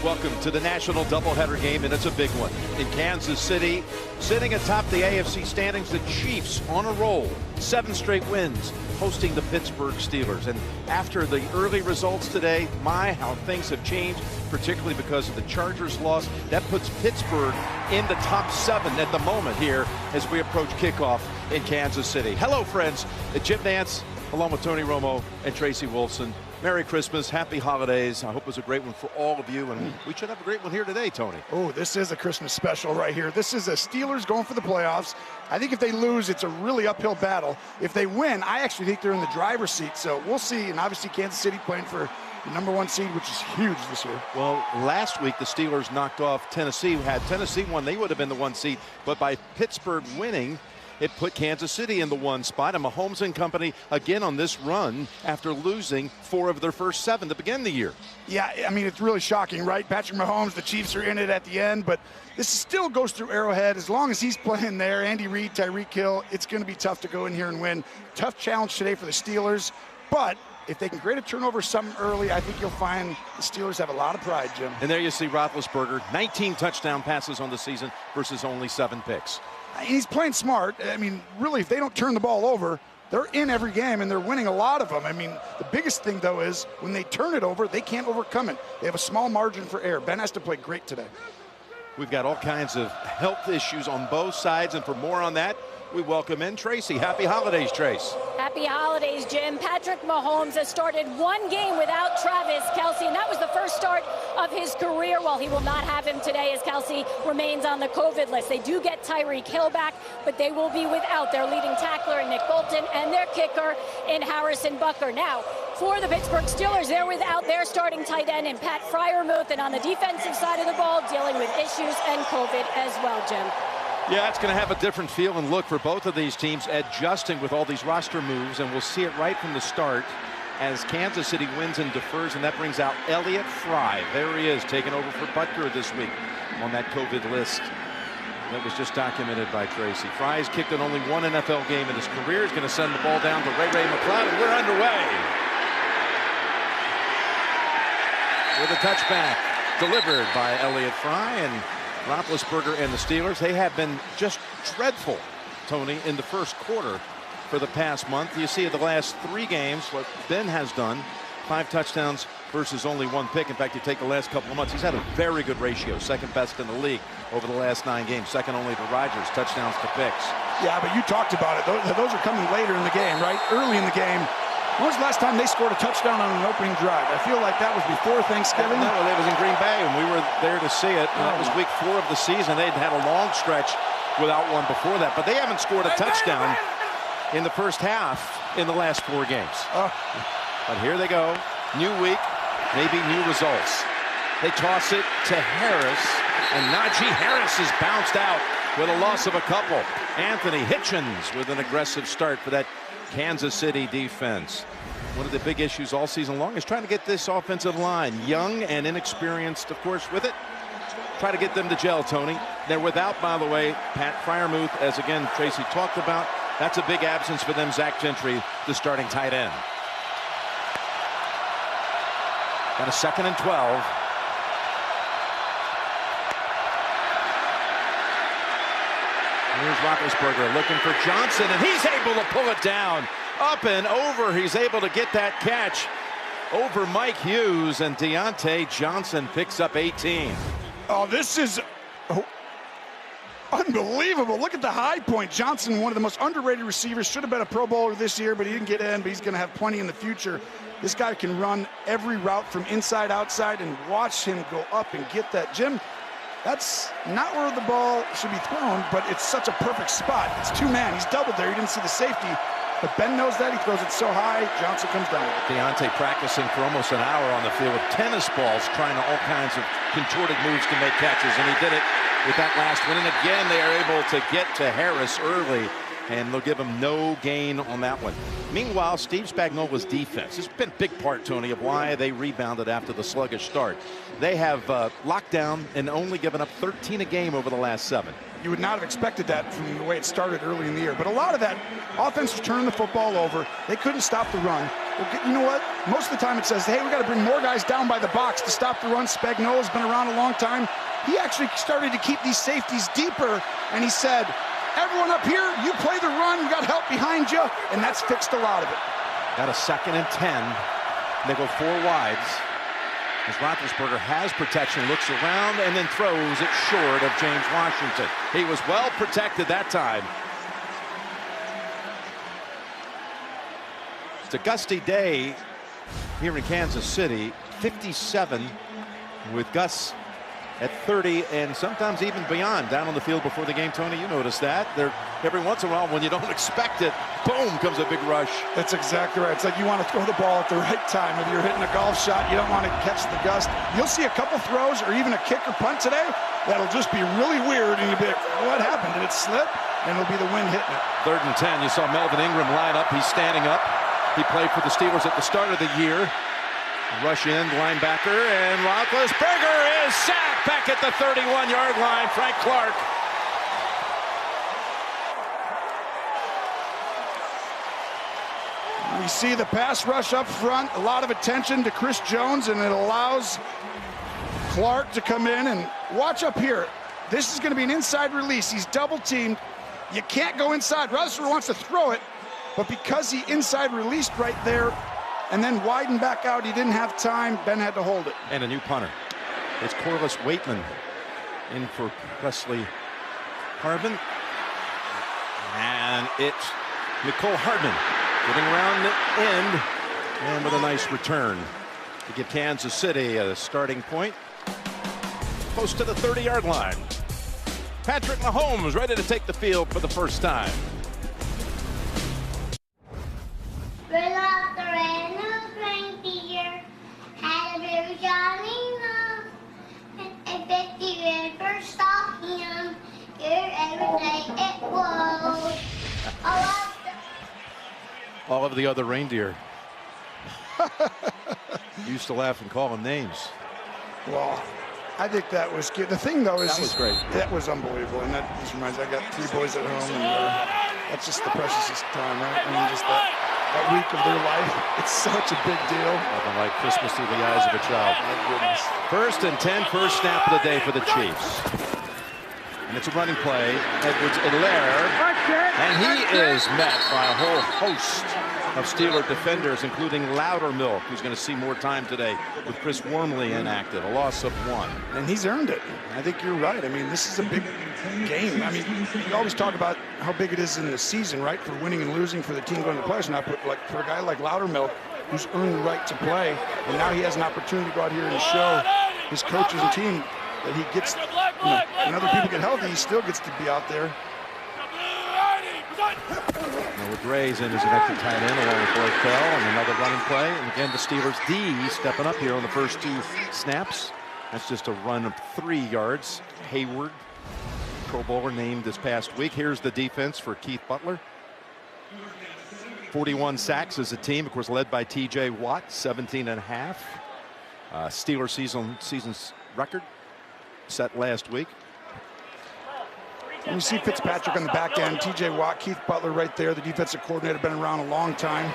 Welcome to the national doubleheader game, and it's a big one. In Kansas City, sitting atop the AFC standings, the Chiefs on a roll. 7 straight wins, hosting the Pittsburgh Steelers. And after the early results today, how things have changed, particularly because of the Chargers loss. That puts Pittsburgh in the top 7 at the moment here as we approach kickoff in Kansas City. Hello, friends. Jim Nance, along with Tony Romo and Tracy Wolfson. Merry Christmas, happy holidays. I hope it was a great one for all of you, and we should have a great one here today, Tony. Oh, this is a Christmas special right here. This is the Steelers going for the playoffs. I think if they lose, it's a really uphill battle. If they win, I actually think they're in the driver's seat, so we'll see. And obviously Kansas City playing for the #1 seed, which is huge this year. Well, last week the Steelers knocked off Tennessee. Had Tennessee won, they would have been the 1 seed, but by Pittsburgh winning, it put Kansas City in the 1 spot. And Mahomes and company again on this run after losing 4 of their first 7 to begin the year. Yeah, I mean, it's really shocking, right? Patrick Mahomes, the Chiefs are in it at the end, but this still goes through Arrowhead. As long as he's playing there, Andy Reid, Tyreek Hill, it's going to be tough to go in here and win. Tough challenge today for the Steelers, but if they can create a turnover something early, I think you'll find the Steelers have a lot of pride, Jim. And there you see Roethlisberger, 19 touchdown passes on the season versus only 7 picks. He's playing smart. I mean, really, if they don't turn the ball over, they're in every game, and they're winning a lot of them. I mean, the biggest thing, though, is when they turn it over, they can't overcome it. They have a small margin for error. Ben has to play great today. We've got all kinds of health issues on both sides, and for more on that, we welcome in Tracy. Happy holidays, Trace. Happy holidays, Jim. Patrick Mahomes has started 1 game without Travis Kelce, and that was the first start of his career. Well, he will not have him today as Kelce remains on the COVID list. They do get Tyreek Hill back, but they will be without their leading tackler in Nick Bolton and their kicker in Harrison Butker. Now, for the Pittsburgh Steelers, they're without their starting tight end in Pat Freiermuth, and on the defensive side of the ball, dealing with issues and COVID as well, Jim. Yeah, it's going to have a different feel and look for both of these teams adjusting with all these roster moves, and we'll see it right from the start as Kansas City wins and defers, and that brings out Elliott Fry. There he is, taking over for Butker this week on that COVID list that was just documented by Tracy. Fry's kicked in only 1 NFL game in his career. He's going to send the ball down to Ray McCloud, and we're underway. With a touchback delivered by Elliott Fry, and Roethlisberger and the Steelers, they have been just dreadful, Tony, in the first quarter for the past month. You see the last 3 games, what Ben has done, 5 touchdowns versus only 1 pick. In fact, you take the last couple of months, he's had a very good ratio, 2nd best in the league over the last 9 games, 2nd only to Rodgers, touchdowns to picks. Yeah, but you talked about it. Those are coming later in the game, right? Early in the game. When was the last time they scored a touchdown on an opening drive? I feel like that was before Thanksgiving. No, it was in Green Bay, and we were there to see it. That was week 4 of the season. They'd had a long stretch without one before that, but they haven't scored a touchdown in the first half in the last 4 games. But here they go. New week, maybe new results. They toss it to Harris, and Najee Harris is bounced out with a loss of a couple. Anthony Hitchens with an aggressive start for that Kansas City defense. One of the big issues all season long is trying to get this offensive line, young and inexperienced, of course, with it. Try to get them to gel, Tony. They're without, by the way, Pat Freiermuth, as again Tracy talked about. That's a big absence for them. Zach Gentry, the starting tight end. Got a 2nd and 12. Here's Roethlisberger looking for Johnson, and he's able to pull it down. Up and over, he's able to get that catch over Mike Hughes, and Deontay Johnson picks up 18. Oh, this is unbelievable. Look at the high point. Johnson, one of the most underrated receivers, should have been a Pro Bowler this year, but he didn't get in, but he's going to have plenty in the future. This guy can run every route from inside outside, and watch him go up and get that. Jim, that's not where the ball should be thrown, but it's such a perfect spot. It's 2-man. He's doubled there. He didn't see the safety, but Ben knows that. He throws it so high, Johnson comes down. Deontay practicing for almost an hour on the field with tennis balls, trying to all kinds of contorted moves to make catches, and he did it with that last one. And again, they are able to get to Harris early, and they'll give him no gain on that one. Meanwhile, Steve Spagnuolo's defense has been a big part, Tony, of why they rebounded after the sluggish start. They have locked down and only given up 13 a game over the last 7. You would not have expected that from the way it started early in the year. But a lot of that offense was turning the football over. They couldn't stop the run. You know what? Most of the time it says, hey, we got to bring more guys down by the box to stop the run. Spagnuolo's been around a long time. He actually started to keep these safeties deeper, and he said, everyone up here, you play the run, you got help behind you, and that's fixed a lot of it. Got a 2nd and 10. They go 4 wides. As Roethlisberger has protection, looks around, and then throws it short of James Washington. He was well protected that time. It's a gusty day here in Kansas City. 57 with gusts at 30 and sometimes even beyond down on the field before the game. Tony, you noticed that. Every once in a while, when you don't expect it, boom, comes a big rush. That's exactly right. It's like you want to throw the ball at the right time. If you're hitting a golf shot, you don't want to catch the gust. You'll see a couple throws or even a kick or punt today that'll just be really weird, and you'll be like, what happened? Did it slip? And it'll be the wind hitting it. 3rd and 10. You saw Melvin Ingram line up. He's standing up. He played for the Steelers at the start of the year. Rush in, linebacker, and Roethlisberger is sacked back at the 31-yard line. Frank Clark. We see the pass rush up front, a lot of attention to Chris Jones, and it allows Clark to come in. And watch up here. This is going to be an inside release. He's double teamed. You can't go inside. Roethlisberger wants to throw it, but because he inside released right there and then widened back out, he didn't have time. Ben had to hold it. And a new punter. It's Corliss Waitman in for Presley Harbin. And it's Nicole Hardman getting around the end and with a nice return to give Kansas City a starting point close to the 30-yard line. Patrick Mahomes ready to take the field for the first time. Had a very jolly love, and 50 first saw him, here every day it was. All of the other reindeer used to laugh and call them names. Well, I think that was good. The thing, though, is that was great. That was unbelievable, and that just reminds me, I got 3 boys at home, and that's just the preciousest time, right? I mean, just that week of their life, it's such a big deal. Nothing like Christmas through the eyes of a child. My goodness. 1st and 10, first snap of the day for the Chiefs. And it's a running play. Edwards-Helaire, and he is met by a whole host of Steeler defenders, including Loudermilk, who's going to see more time today with Chris Wormley inactive, a loss of 1. And he's earned it. I think you're right. I mean, this is a big game. I mean, you always talk about how big it is in the season, right, for winning and losing for the team going to the playoffs. Now, for a guy like Loudermilk, who's earned the right to play, and now he has an opportunity to go out here and show his coaches and team that he gets, when other people get healthy, he still gets to be out there. Now with Gray's in as an extra tight end along with Blake Bell, and another running play. And again, the Steelers D stepping up here on the first 2 snaps. That's just a run of 3 yards. Hayward, Pro Bowler named this past week. Here's the defense for Keith Butler. 41 sacks as a team, of course, led by T.J. Watt, 17.5. Steelers season's record set last week. And you see Fitzpatrick on the back end, T.J. Watt, Keith Butler right there, the defensive coordinator, been around a long time.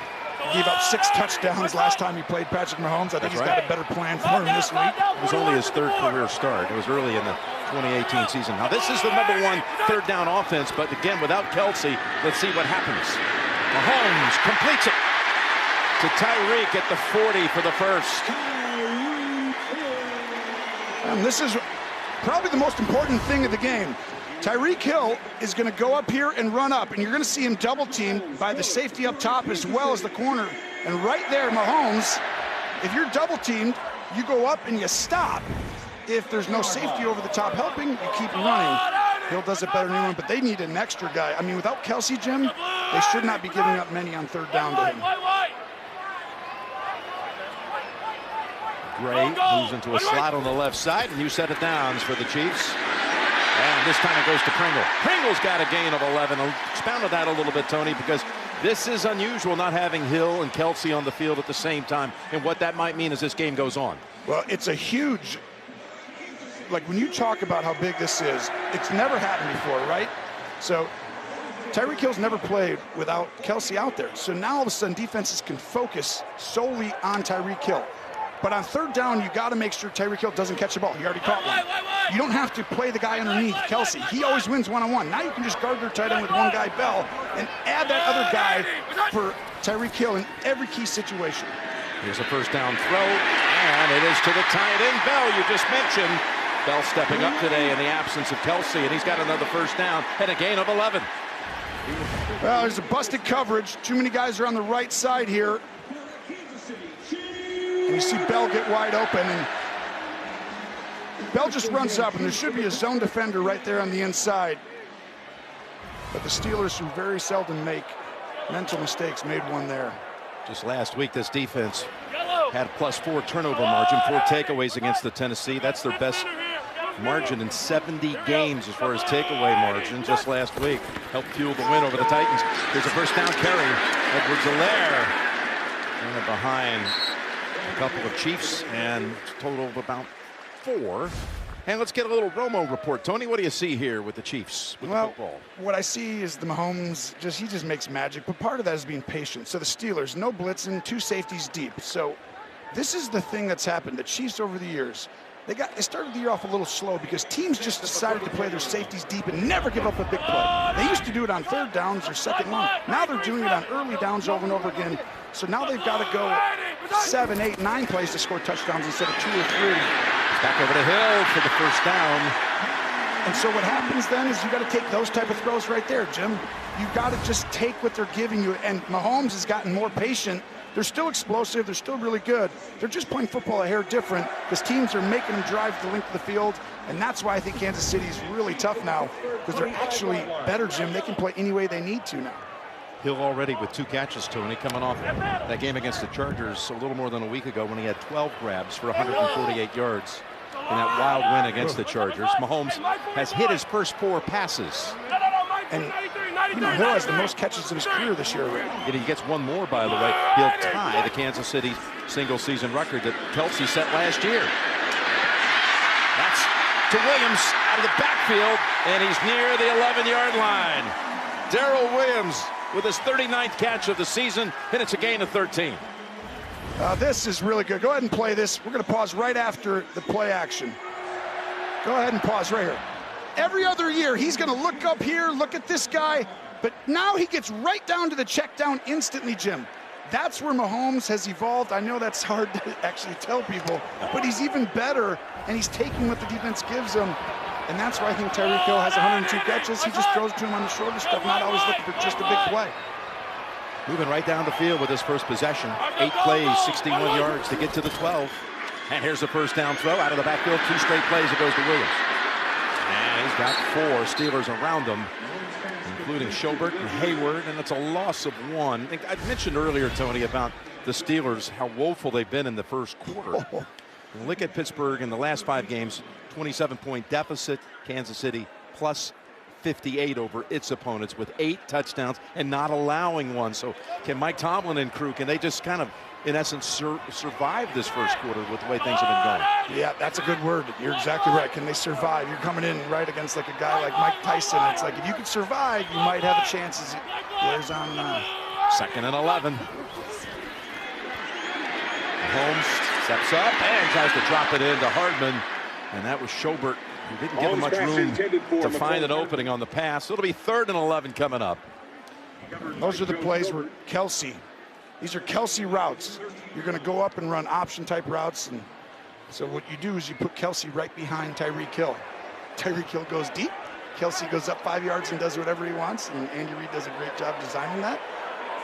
He gave up 6 touchdowns last time he played Patrick Mahomes. I think he's got a better plan for him this week. It was only his 3rd career start. It was early in the 2018 season. Now this is the #1 3rd down offense, but again, without Kelsey, let's see what happens. Mahomes completes it to Tyreek at the 40 for the first. And this is probably the most important thing of the game. Tyreek Hill is going to go up here and run up, and you're going to see him double teamed by the safety up top as well as the corner. And right there, Mahomes, if you're double teamed, you go up and you stop. If there's no safety over the top helping, you keep running. Hill does it better than anyone, but they need an extra guy. I mean, without Kelsey, Jim, they should not be giving up many on 3rd down to him. Gray moves into a slot on the left side, and you set it downs for the Chiefs. And this time it goes to Pringle. Pringle's got a gain of 11. I'll expound on that a little bit, Tony, because this is unusual, not having Hill and Kelsey on the field at the same time, and what that might mean as this game goes on. Well, it's a huge, like when you talk about how big this is, it's never happened before, right? So Tyreek Hill's never played without Kelce out there. So now all of a sudden defenses can focus solely on Tyreek Hill. But on third down, you got to make sure Tyreek Hill doesn't catch the ball. He already caught one. You don't have to play the guy underneath Kelce. He always wins one-on-one. Now you can just guard their tight end with one guy, Bell, and add that other guy for Tyreek Hill in every key situation. Here's a first down throw, and it is to the tight end, Bell, you just mentioned. Bell stepping up today in the absence of Kelce, and he's got another first down and a gain of 11. Well, there's a busted coverage. Too many guys are on the right side here. And you see Bell get wide open, and Bell just runs up, and there should be a zone defender right there on the inside. But the Steelers, who very seldom make mental mistakes, made one there. Just last week, this defense had a +4 turnover margin, 4 takeaways against the Tennessee. That's their best margin in 70 games as far as takeaway margin just last week. Helped fuel the win over the Titans. Here's a first down carry. Edwards-Helaire and behind a couple of Chiefs, and total of about 4. And let's get a little Romo report. Tony, what do you see here with the Chiefs with the football? What I see is the Mahomes, he just makes magic, but part of that is being patient. So the Steelers, no blitzing, 2 safeties deep. So this is the thing that's happened. The Chiefs over the years, they started the year off a little slow because teams just decided to play their safeties deep and never give up a big play. They used to do it on third downs or second long. Now they're doing it on early downs over and over again. So now they've got to go 7, 8, 9 plays to score touchdowns instead of 2 or 3. Back over to Hill for the first down. And so what happens then is you got to take those type of throws right there, Jim. You've got to just take what they're giving you. And Mahomes has gotten more patient. They're still explosive. They're still really good. They're just playing football a hair different because teams are making them drive the length of the field. And that's why I think Kansas City is really tough now, because they're actually better, Jim. They can play any way they need to now. Hill already with 2 catches, Tony, coming off that game against the Chargers a little more than a week ago when he had 12 grabs for 148 yards in that wild win against the Chargers. Mahomes has hit his first 4 passes. And Hill has the most catches of his career this year already. And he gets one more, by the way. He'll tie the Kansas City single-season record that Kelce set last year. That's to Williams out of the backfield, and he's near the 11-yard line. Darrell Williams with his 39th catch of the season, and it's a gain of 13. This is really good. Go ahead and play this. We're going to pause right after the play action. Go ahead and pause right here. Every other year, he's going to look up here, look at this guy, but now he gets right down to the check down instantly, Jim. That's where Mahomes has evolved. I know that's hard to actually tell people, but he's even better, and he's taking what the defense gives him. And that's why I think Tyreek Hill has 102 catches. He just throws to him on the shorter stuff, not always looking for just a big play. Moving right down the field with his first possession. 8 plays, 61 yards to get to the 12. And here's a first down throw out of the backfield. 2 straight plays. It goes to Williams. And he's got 4 Steelers around him, including Schobert and Hayward, and it's a loss of 1. I mentioned earlier, Tony, about the Steelers, how woeful they've been in the first quarter. Look at Pittsburgh in the last 5 games, 27-point deficit. Kansas City plus 58 over its opponents with 8 touchdowns and not allowing one. So can Mike Tomlin and crew, can they just kind of, in essence, survive this first quarter with the way things have been going? Yeah, that's a good word. You're exactly right. Can they survive? You're coming in right against like a guy like Mike Tyson. It's like if you could survive, you might have a chance as it wears on. 2nd and 11. Holmes steps up and tries to drop it into Hardman. And that was Schobert, who didn't give him much room to find an opening on the pass. It'll be 3rd and 11 coming up. Those are the plays where Kelce, these are Kelce routes. You're going to go up and run option type routes. And so what you do is you put Kelce right behind Tyreek Hill. Tyreek Hill goes deep. Kelce goes up 5 yards and does whatever he wants. And Andy Reid does a great job designing that.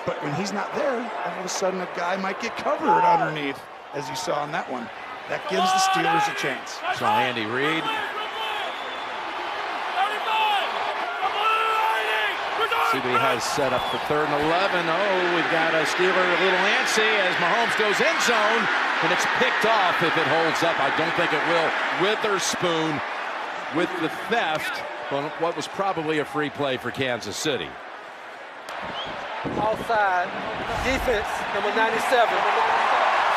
But when he's not there, all of a sudden a guy might get covered underneath, as you saw on that one. That gives the Steelers a chance. So Andy Reid. See what he has set up for 3rd and 11. Oh, we've got a Steeler a little antsy as Mahomes goes end zone, and it's picked off if it holds up. I don't think it will. Witherspoon with the theft on what was probably a free play for Kansas City. Outside, defense, number 97,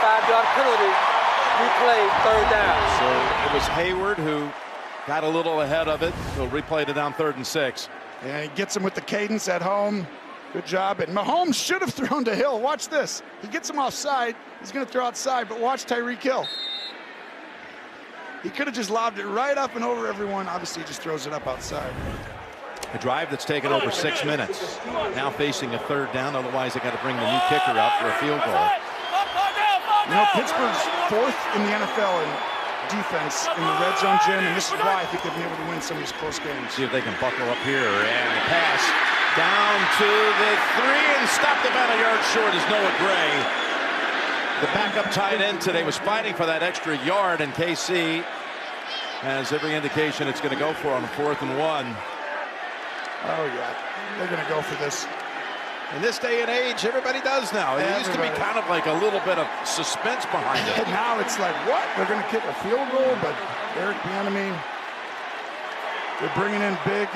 5-yard penalty, replay, 3rd down. So it was Hayward who got a little ahead of it. He'll replay it down 3rd and 6. And he gets him with the cadence at home. Good job. And Mahomes should have thrown to Hill. Watch this. He gets him offside. He's going to throw outside, but watch Tyreek Hill. He could have just lobbed it right up and over everyone. Obviously, he just throws it up outside. A drive that's taken over 6 minutes. Now facing a third down. Otherwise, they got to bring the new kicker out for a field goal. You know, Pittsburgh's 4th in the NFL in defense in the red zone, Jim, and this is why I think they've been able to win some of these close games. See if they can buckle up here. And the pass down to the 3 and stopped about a yard short is Noah Gray. The backup tight end today was fighting for that extra yard, and KC has every indication it's going to go for on 4th and 1. Oh, yeah. They're going to go for this. In this day and age, everybody does now. It used to be kind of like a little bit of suspense behind it. And now it's like, what? They're going to kick a field goal, but Eric Bieniemy, they're bringing in big.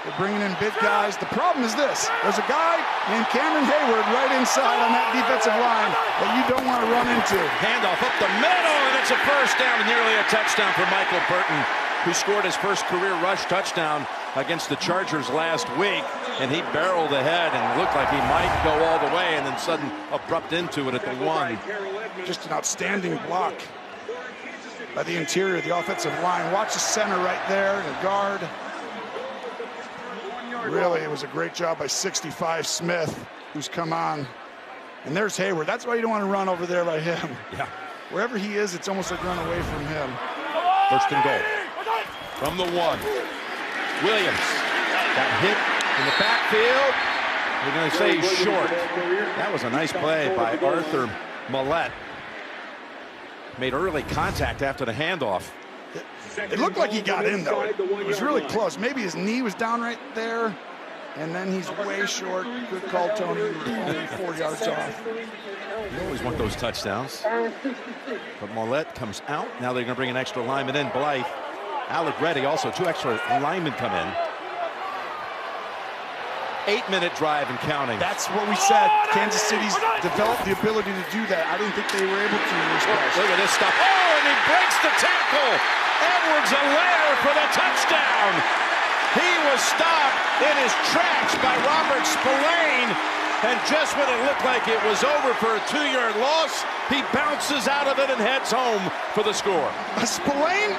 They're bringing in big guys. The problem is this. There's a guy named Cameron Hayward right inside on that defensive line that you don't want to run into. Handoff up the middle, and it's a first down, and nearly a touchdown for Michael Burton, who scored his first career rush touchdown against the Chargers last week. And he barreled ahead and looked like he might go all the way, and then sudden abrupt into it at the 1. Just an outstanding block by the interior of the offensive line. Watch the center right there, the guard. Really, it was a great job by 65 Smith, who's come on. And there's Hayward. That's why you don't want to run over there by him. Yeah. Wherever he is, it's almost like run away from him. First and goal from the 1. Williams got hit in the backfield. We're going to say he's short. That was a nice play by Arthur Millette. Made early contact after the handoff. It looked like he got in, though. It was really close. Maybe his knee was down right there, and then he's way short. Good call, Tony. Only 4 yards off. You always want those touchdowns. But Millette comes out. Now they're going to bring an extra lineman in. Blythe. Allegretti also. 2 extra linemen come in. 8-minute drive and counting. That's what we said. Kansas City's developed the ability to do that. I didn't think they were able to in this place. Look at this stuff. Oh, and he breaks the tackle. Edwards-Helaire for the touchdown. He was stopped in his tracks by Robert Spillane. And just when it looked like it was over for a 2-yard loss, he bounces out of it and heads home for the score. Spillane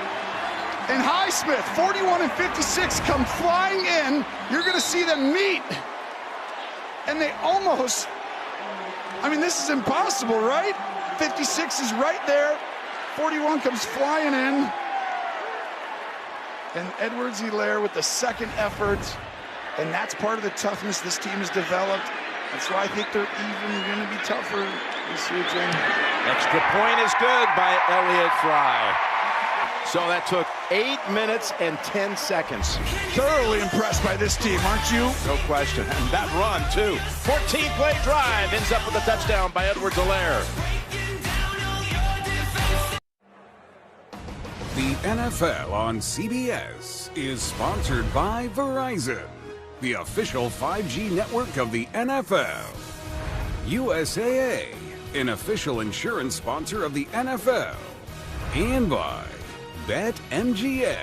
and Highsmith, 41 and 56, come flying in. You're going to see them meet. And they almost, I mean, this is impossible, right? 56 is right there. 41 comes flying in. And Edwards-Helaire with the second effort. And that's part of the toughness this team has developed. That's why I think they're even going to be tougher this year, Jim. Extra point is good by Elliott Fry. So that took 8 minutes and 10 seconds. Thoroughly impressed by this team, aren't you? No question. And that run, too. 14-play drive ends up with a touchdown by Edwards-Helaire. The NFL on CBS is sponsored by Verizon, the official 5G network of the NFL. USAA, an official insurance sponsor of the NFL. And by BetMGM,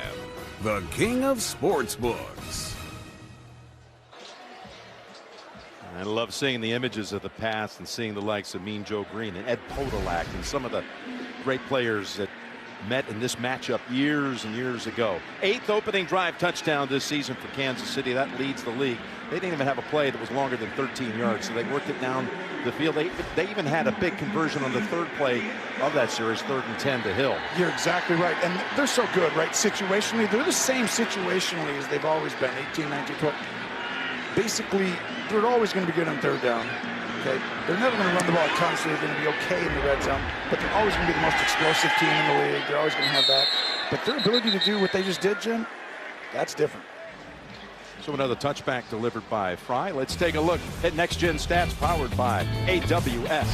the king of sportsbooks. I love seeing the images of the past and seeing the likes of Mean Joe Green and Ed Podolak and some of the great players that met in this matchup years and years ago. 8th opening drive touchdown this season for Kansas City. That leads the league. They didn't even have a play that was longer than 13 yards, so they worked it down the field. They even had a big conversion on the 3rd play of that series, 3rd and 10 to Hill. You're exactly right. And they're so good, right? Situationally, they're the same situationally as they've always been, 18, 19, 12. Basically, they're always going to be good on 3rd down. Okay? They're never going to run the ball a ton, so they're going to be okay in the red zone. But they're always going to be the most explosive team in the league. They're always going to have that. But their ability to do what they just did, Jim, that's different. So another touchback delivered by Fry. Let's take a look at Next Gen Stats powered by AWS.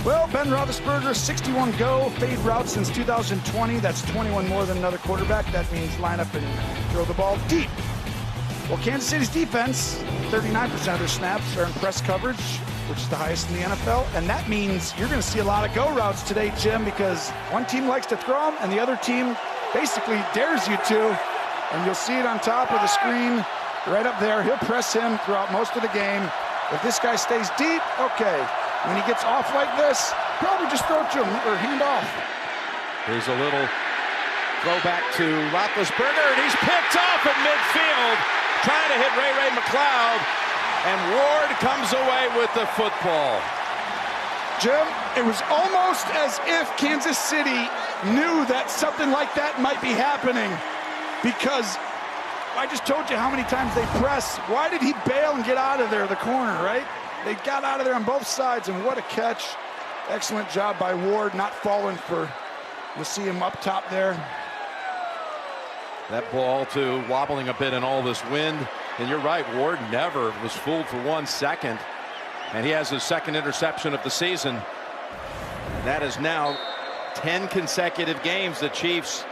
Well, Ben Roethlisberger, 61 go, fade routes since 2020. That's 21 more than another quarterback. That means line up and throw the ball deep. Well, Kansas City's defense, 39% of their snaps are in press coverage, which is the highest in the NFL. And that means you're going to see a lot of go routes today, Jim, because one team likes to throw them and the other team basically dares you to. And you'll see it on top of the screen right up there. He'll press him throughout most of the game. If this guy stays deep, okay. When he gets off like this, probably just throw it to him or hand off. Here's a little throwback to Roethlisberger, and he's picked off at midfield, trying to hit Ray McLeod, and Ward comes away with the football. Jim, it was almost as if Kansas City knew that something like that might be happening, because I just told you how many times they press. Why did he bail and get out of there, the corner, right? They got out of there on both sides, and what a catch. Excellent job by Ward, not falling for, you'll see him up top there. That ball, too, wobbling a bit in all this wind. And you're right, Ward never was fooled for 1 second. And he has his second interception of the season. That is now 10 consecutive games the Chiefs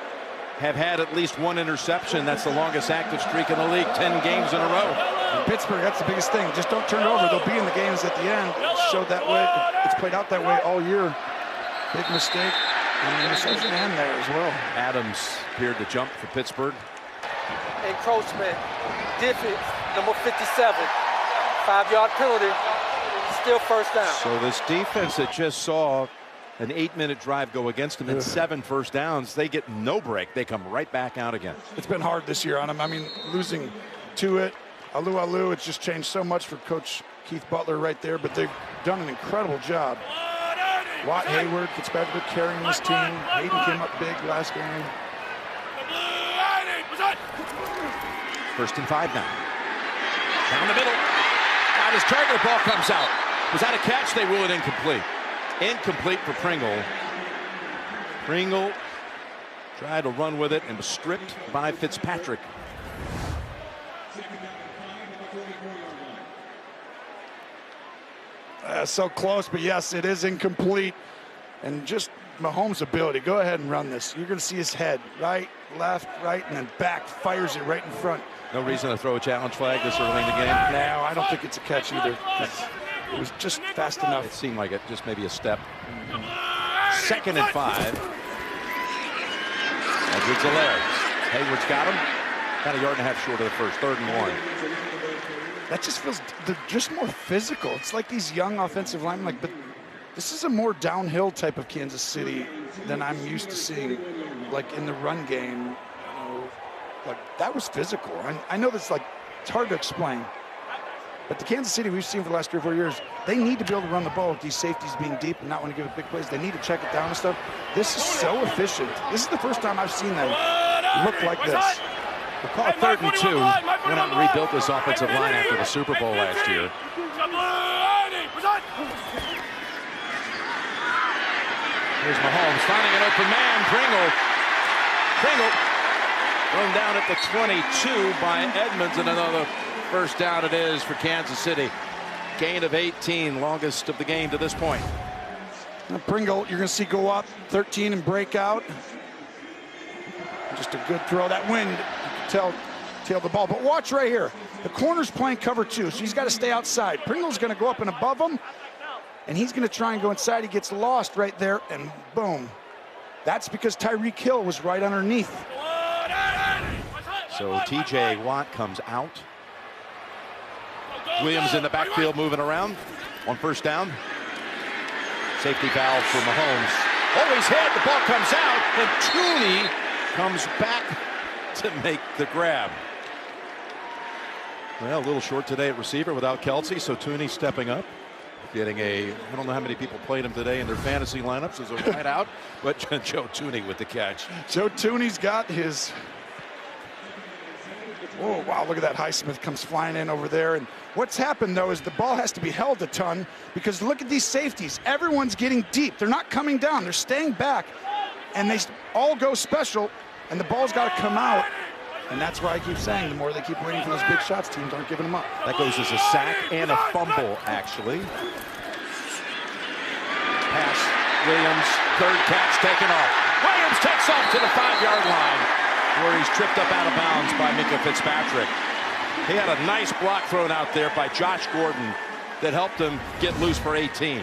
have had at least one interception. That's the longest active streak in the league, 10 games in a row. In Pittsburgh, that's the biggest thing. Just don't turn it over. They'll be in the games at the end. It's showed that way. It's played out that way all year. Big mistake. And the interception and there as well. Adams appeared to jump for Pittsburgh. Encroachment, defense, number 57, 5-yard penalty, still first down. So this defense that just saw an 8-minute drive go against them and 7 first downs, they get no break. They come right back out again. It's been hard this year on them. I mean, losing to it, Alu, it's just changed so much for Coach Keith Butler right there, but they've done an incredible job. Watt, Hayward, Fitzpatrick carrying this team. Hayden came up big last game. 1st and 5 now. Down the middle. Got his target. The ball comes out. Was that a catch? They rule it incomplete. Incomplete for Pringle. Pringle tried to run with it and was stripped by Fitzpatrick. So close, but yes, it is incomplete. And just Mahomes' ability. Go ahead and run this. You're going to see his head. Right, left, right, and then back. Fires it right in front. No reason to throw a challenge flag this early in the game. No, I don't think it's a catch either. It was just fast enough. It seemed like it, just maybe a step. 2nd and 5. Edwards-Helaire. Hayward's got him. About a yard and a half short of the first. 3rd and 1. That just feels just more physical. It's like these young offensive linemen, but this is a more downhill type of Kansas City than I'm used to seeing, like in the run game. You know, like that was physical. I know that's like, it's hard to explain. But the Kansas City we've seen for the last 3 or 4 years, they need to be able to run the ball with these safeties being deep and not want to give it big plays. They need to check it down and stuff. This is so efficient. This is the first time I've seen them look like this. We'll call it 3rd and 2. Went out and rebuilt this offensive line after the Super Bowl last year. Here's Mahomes finding an open man. Pringle thrown down at the 22 by Edmonds, and another first down it is for Kansas City. Gain of 18, longest of the game to this point. Now Pringle, you're going to see go up 13 and break out. Just a good throw. That wind, you can tail the ball. But watch right here. The corner's playing cover 2, so he's got to stay outside. Pringle's going to go up and above him, and he's going to try and go inside. He gets lost right there, and boom. That's because Tyreek Hill was right underneath. So T.J. Watt comes out. Williams in the backfield moving around. On first down. Safety valve for Mahomes. Always hit. The ball comes out, and Tooney comes back to make the grab. Well, a little short today at receiver without Kelsey, so Tooney stepping up. Getting I don't know how many people played him today in their fantasy lineups as a wide out, but Joe Tooney with the catch. Joe Tooney's got his, oh, wow, look at that. Highsmith comes flying in over there. And what's happened, though, is the ball has to be held a ton because look at these safeties. Everyone's getting deep. They're not coming down. They're staying back, and they all go special, and the ball's got to come out. And that's why I keep saying the more they keep waiting for those big shots, teams aren't giving them up. That goes as a sack and a fumble, actually. Pass, Williams, 3rd catch taken off. Williams takes off to the 5-yard line where he's tripped up out of bounds by Minkah Fitzpatrick. He had a nice block thrown out there by Josh Gordon that helped him get loose for 18.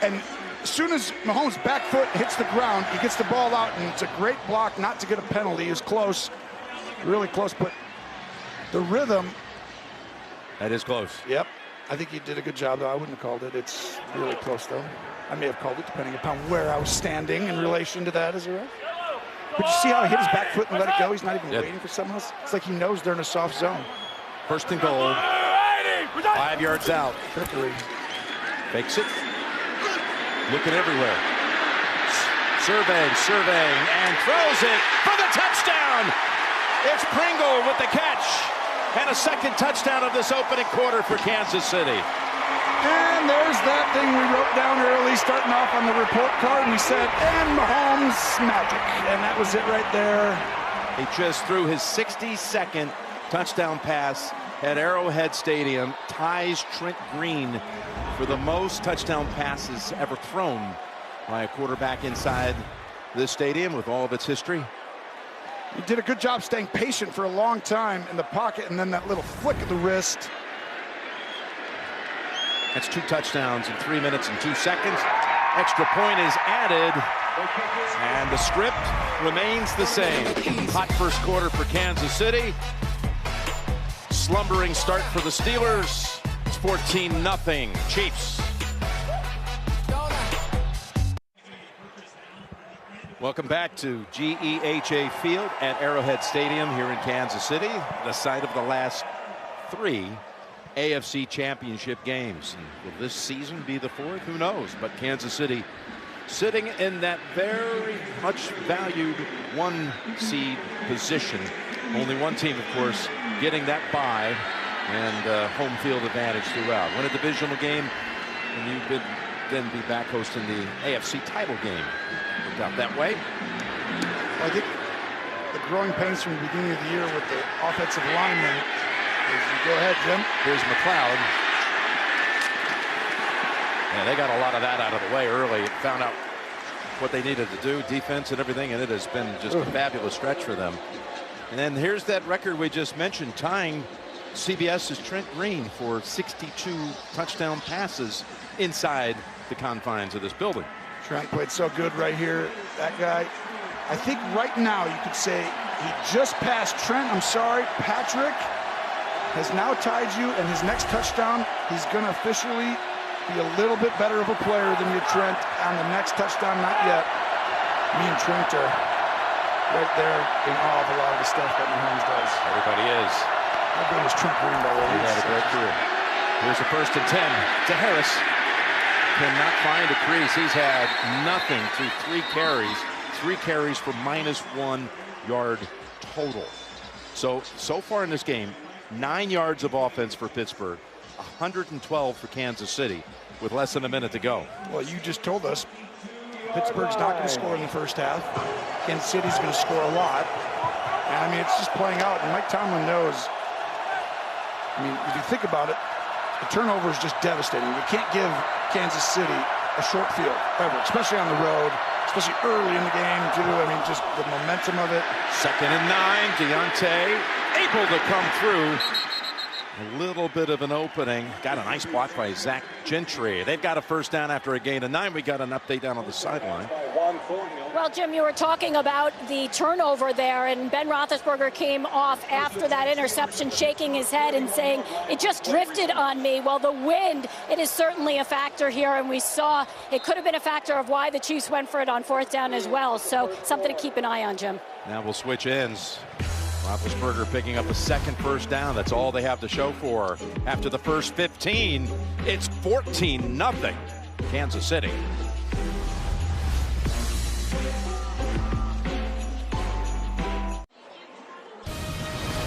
And as soon as Mahomes' back foot hits the ground, he gets the ball out, and it's a great block not to get a penalty. He was close. Really close, but the rhythm. That is close. Yep. I think he did a good job, though. I wouldn't have called it. It's really close, though. I may have called it, depending upon where I was standing in relation to that as a ref. But you see how he hit his back foot and let it go? He's not even waiting for someone else. It's like he knows they're in a soft zone. First and goal. 5 yards out. Trickery. Fakes it. Looking everywhere. Surveying, and throws it for the touchdown. It's Pringle with the catch. And a second touchdown of this opening quarter for Kansas City. And there's that thing we wrote down early, starting off on the report card. We said, and Mahomes magic. And that was it right there. He just threw his 62nd touchdown pass at Arrowhead Stadium. Ties Trent Green for the most touchdown passes ever thrown by a quarterback inside this stadium with all of its history. He did a good job staying patient for a long time in the pocket, and then that little flick of the wrist. That's 2 touchdowns in 3 minutes and 2 seconds. Extra point is added, and the script remains the same. Hot first quarter for Kansas City. Slumbering start for the Steelers. It's 14-0 Chiefs. Welcome back to GEHA Field at Arrowhead Stadium here in Kansas City, the site of the last 3 AFC Championship games. And will this season be the 4th? Who knows? But Kansas City sitting in that very much valued 1 seed position. Only one team, of course, getting that bye and home field advantage throughout. Win a divisional game, and you could then be back hosting the AFC title game. Worked out that way. Well, I think the growing pains from the beginning of the year with the offensive linemen. Go ahead, Jim. Here's McLeod. Yeah, they got a lot of that out of the way early. Found out what they needed to do, defense and everything, and it has been just a fabulous stretch for them. And then here's that record we just mentioned, tying CBS's Trent Green for 62 touchdown passes inside the confines of this building. Trent played so good right here. That guy, I think right now you could say he just passed Trent. I'm sorry, Patrick has now tied you, and his next touchdown, he's going to officially be a little bit better of a player than you, Trent, on the next touchdown. Not yet. Me and Trent are right there in awe of a lot of the stuff that Mahomes does. Everybody is. How good is Trent Green, by the way? He had a great career. Here's a 1st and 10 to Harris. Cannot find a crease. He's had nothing through 3 carries. 3 carries for -1 yard total. So far in this game, 9 yards of offense for Pittsburgh, 112 for Kansas City with less than a minute to go. Well, you just told us Pittsburgh's not going to score in the first half. Kansas City's going to score a lot. And I mean, it's just playing out. And Mike Tomlin knows. I mean, if you think about it, the turnover is just devastating. You can't give Kansas City a short field ever, especially on the road, especially early in the game, too. I mean, just the momentum of it. 2nd and 9, Deontay able to come through. A little bit of an opening. Got a nice block by Zach Gentry. They've got a first down after a gain of 9. We got an update down on the sideline. Well, Jim, you were talking about the turnover there, and Ben Roethlisberger came off after that interception shaking his head and saying, it just drifted on me. Well, the wind, it is certainly a factor here, and we saw it could have been a factor of why the Chiefs went for it on 4th down as well. So something to keep an eye on, Jim. Now we'll switch ends. Roethlisberger picking up a 2nd first down. That's all they have to show for. After the first 15, it's 14-0 Kansas City.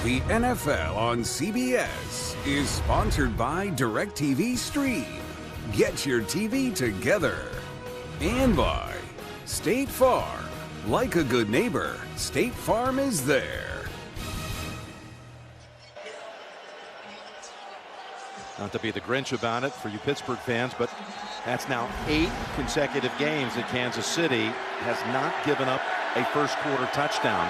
The NFL on CBS is sponsored by DirecTV Stream. Get your TV together. And by State Farm. Like a good neighbor, State Farm is there. Not to be the Grinch about it for you Pittsburgh fans, but that's now 8 consecutive games that Kansas City has not given up a first quarter touchdown.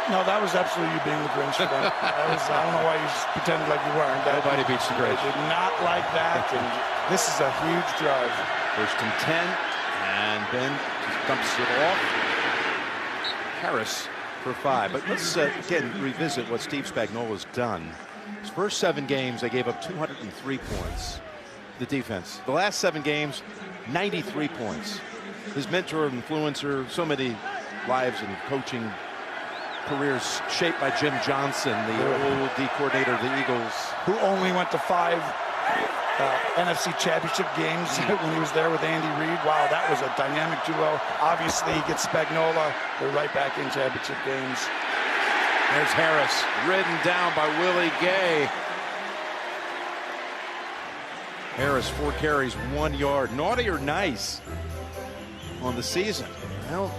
No, that was absolutely you being the Grinch for them. I don't know why you just pretended like you weren't. Nobody beats the Grinch. They did not like that, and this is a huge drive. 1st and 10, and Ben just dumps it off. Harris for 5. But let's, again, revisit what Steve Spagnuolo's done. His first 7 games, they gave up 203 points, the defense. The last 7 games, 93 points. His mentor, influencer, so many lives and coaching careers shaped by Jim Johnson, the old D coordinator of the Eagles. Who only went to 5 NFC championship games when he was there with Andy Reid. Wow, that was a dynamic duo. Obviously, he gets Spagnuolo. They're right back in championship games. There's Harris, ridden down by Willie Gay. Harris, 4 carries, 1 yard. Naughty or nice on the season? Well,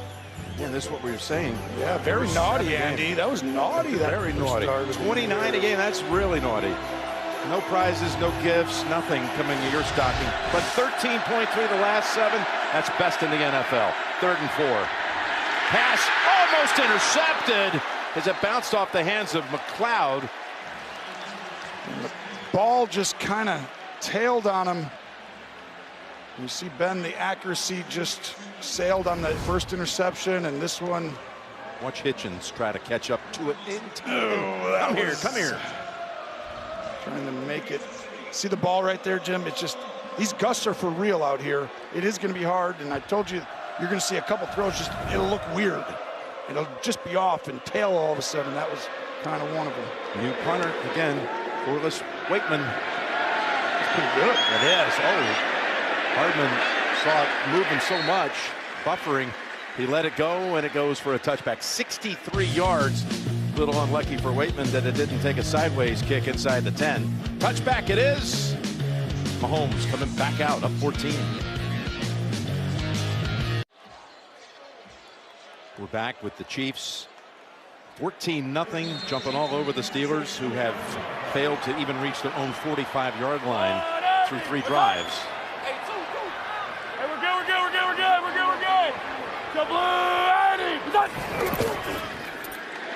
yeah, this is what we were saying. Yeah, very naughty, Andy. That was naughty. Very naughty. 29 a game, that's really naughty. No prizes, no gifts, nothing coming to your stocking. But 13.3 the last 7, that's best in the NFL. 3rd and 4. Pass almost intercepted as it bounced off the hands of McLeod. And the ball just kind of tailed on him. You see, Ben, the accuracy just sailed on the first interception, and this one. Watch Hitchens try to catch up to it in time. Come here. Trying to make it. See the ball right there, Jim? It's just, these gusts are for real out here. It is going to be hard, and I told you, you're going to see a couple throws, just it'll look weird. It'll just be off and tail all of a sudden. That was kind of one of them. New punter, again, Corliss Wakeman. It's pretty good. It is. Oh. Hardman saw it moving so much, buffering. He let it go, and it goes for a touchback. 63 yards. A little unlucky for Waitman that it didn't take a sideways kick inside the 10. Touchback it is. Mahomes coming back out, up 14. We're back with the Chiefs. 14-0, jumping all over the Steelers, who have failed to even reach their own 45-yard line through 3 drives.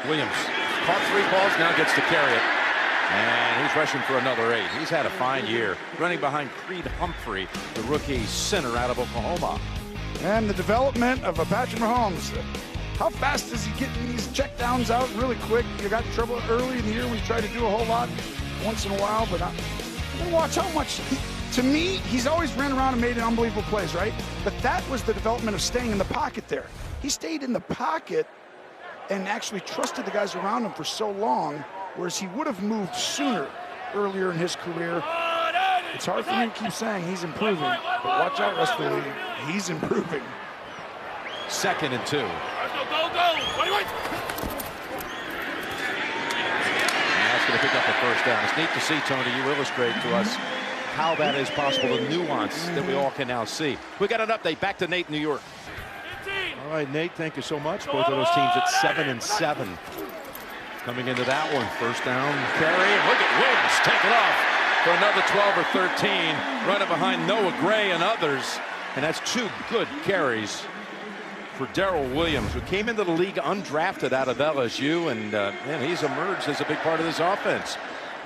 Williams caught 3 balls, now gets to carry it. And he's rushing for another 8. He's had a fine year. Running behind Creed Humphrey, the rookie center out of Oklahoma. And the development of a Patrick Mahomes. How fast is he getting these checkdowns out really quick? You got trouble early in the year when you try to do a whole lot once in a while, but watch how much. To me, he's always ran around and made unbelievable plays, right? But that was the development of staying in the pocket there. He stayed in the pocket and actually trusted the guys around him for so long, whereas he would have moved sooner earlier in his career. It's hard for me to keep saying he's improving, but watch out, rest of the league. He's improving. 2nd and 2. That's going to pick up the first down. It's neat to see, Tony, you illustrate to us how that is possible, the nuance that we all can now see. We got an update. Back to Nate in New York. All right, Nate, thank you so much. Both of those teams at 7 and 7. Coming into that one, first down carry. Look at Williams take it off for another 12 or 13, running behind Noah Gray and others. And that's 2 good carries for Darrell Williams, who came into the league undrafted out of LSU, and man, he's emerged as a big part of this offense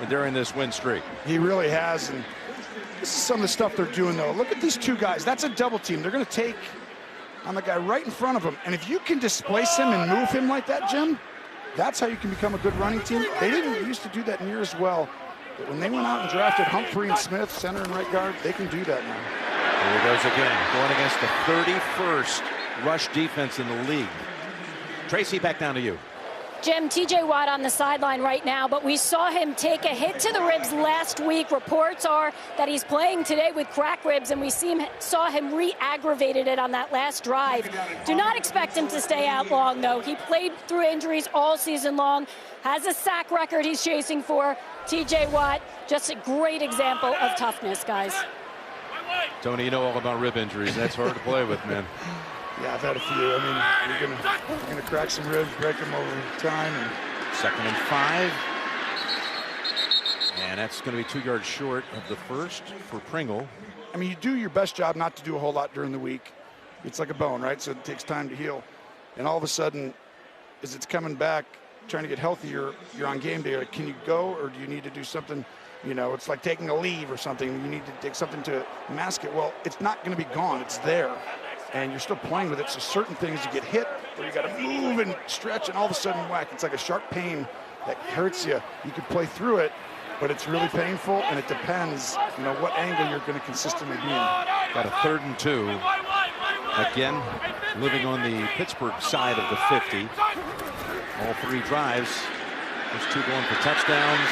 during this win streak. He really has, and this is some of the stuff they're doing, though. Look at these 2 guys. That's a double team. They're going to take on the guy right in front of him, and if you can displace him and move him like that, Jim, that's how you can become a good running team. They didn't used to do that near as well, but when they went out and drafted Humphrey and Smith, center and right guard, they can do that now. Here he goes again, going against the 31st rush defense in the league. Tracy, back down to you. Jim, TJ Watt on the sideline right now, but we saw him take a hit to the ribs last week. Reports are that he's playing today with cracked ribs, and we saw him re-aggravated it on that last drive. Do not expect him to stay out long, though. He played through injuries all season long, has a sack record he's chasing for. TJ Watt, just a great example of toughness, guys. Tony, you know all about rib injuries. That's hard to play with, man. Yeah, I've had a few. I mean, you're gonna crack some ribs, break them over time. And 2nd and 5. And that's going to be 2 yards short of the first for Pringle. I mean, you do your best job not to do a whole lot during the week. It's like a bone, right? So it takes time to heal. And all of a sudden, as it's coming back, trying to get healthier, you're on game day. Can you go, or do you need to do something? You know, it's like taking a leave or something. You need to take something to mask it. Well, it's not going to be gone. It's there. and you're still playing with it. So certain things you get hit, or you got to move and stretch, and all of a sudden whack. It's like a sharp pain that hurts you. You can play through it, but it's really painful, and it depends, what angle you're going to consistently be in. Got a 3rd and 2. Again, living on the Pittsburgh side of the 50. All 3 drives. There's 2 going for touchdowns.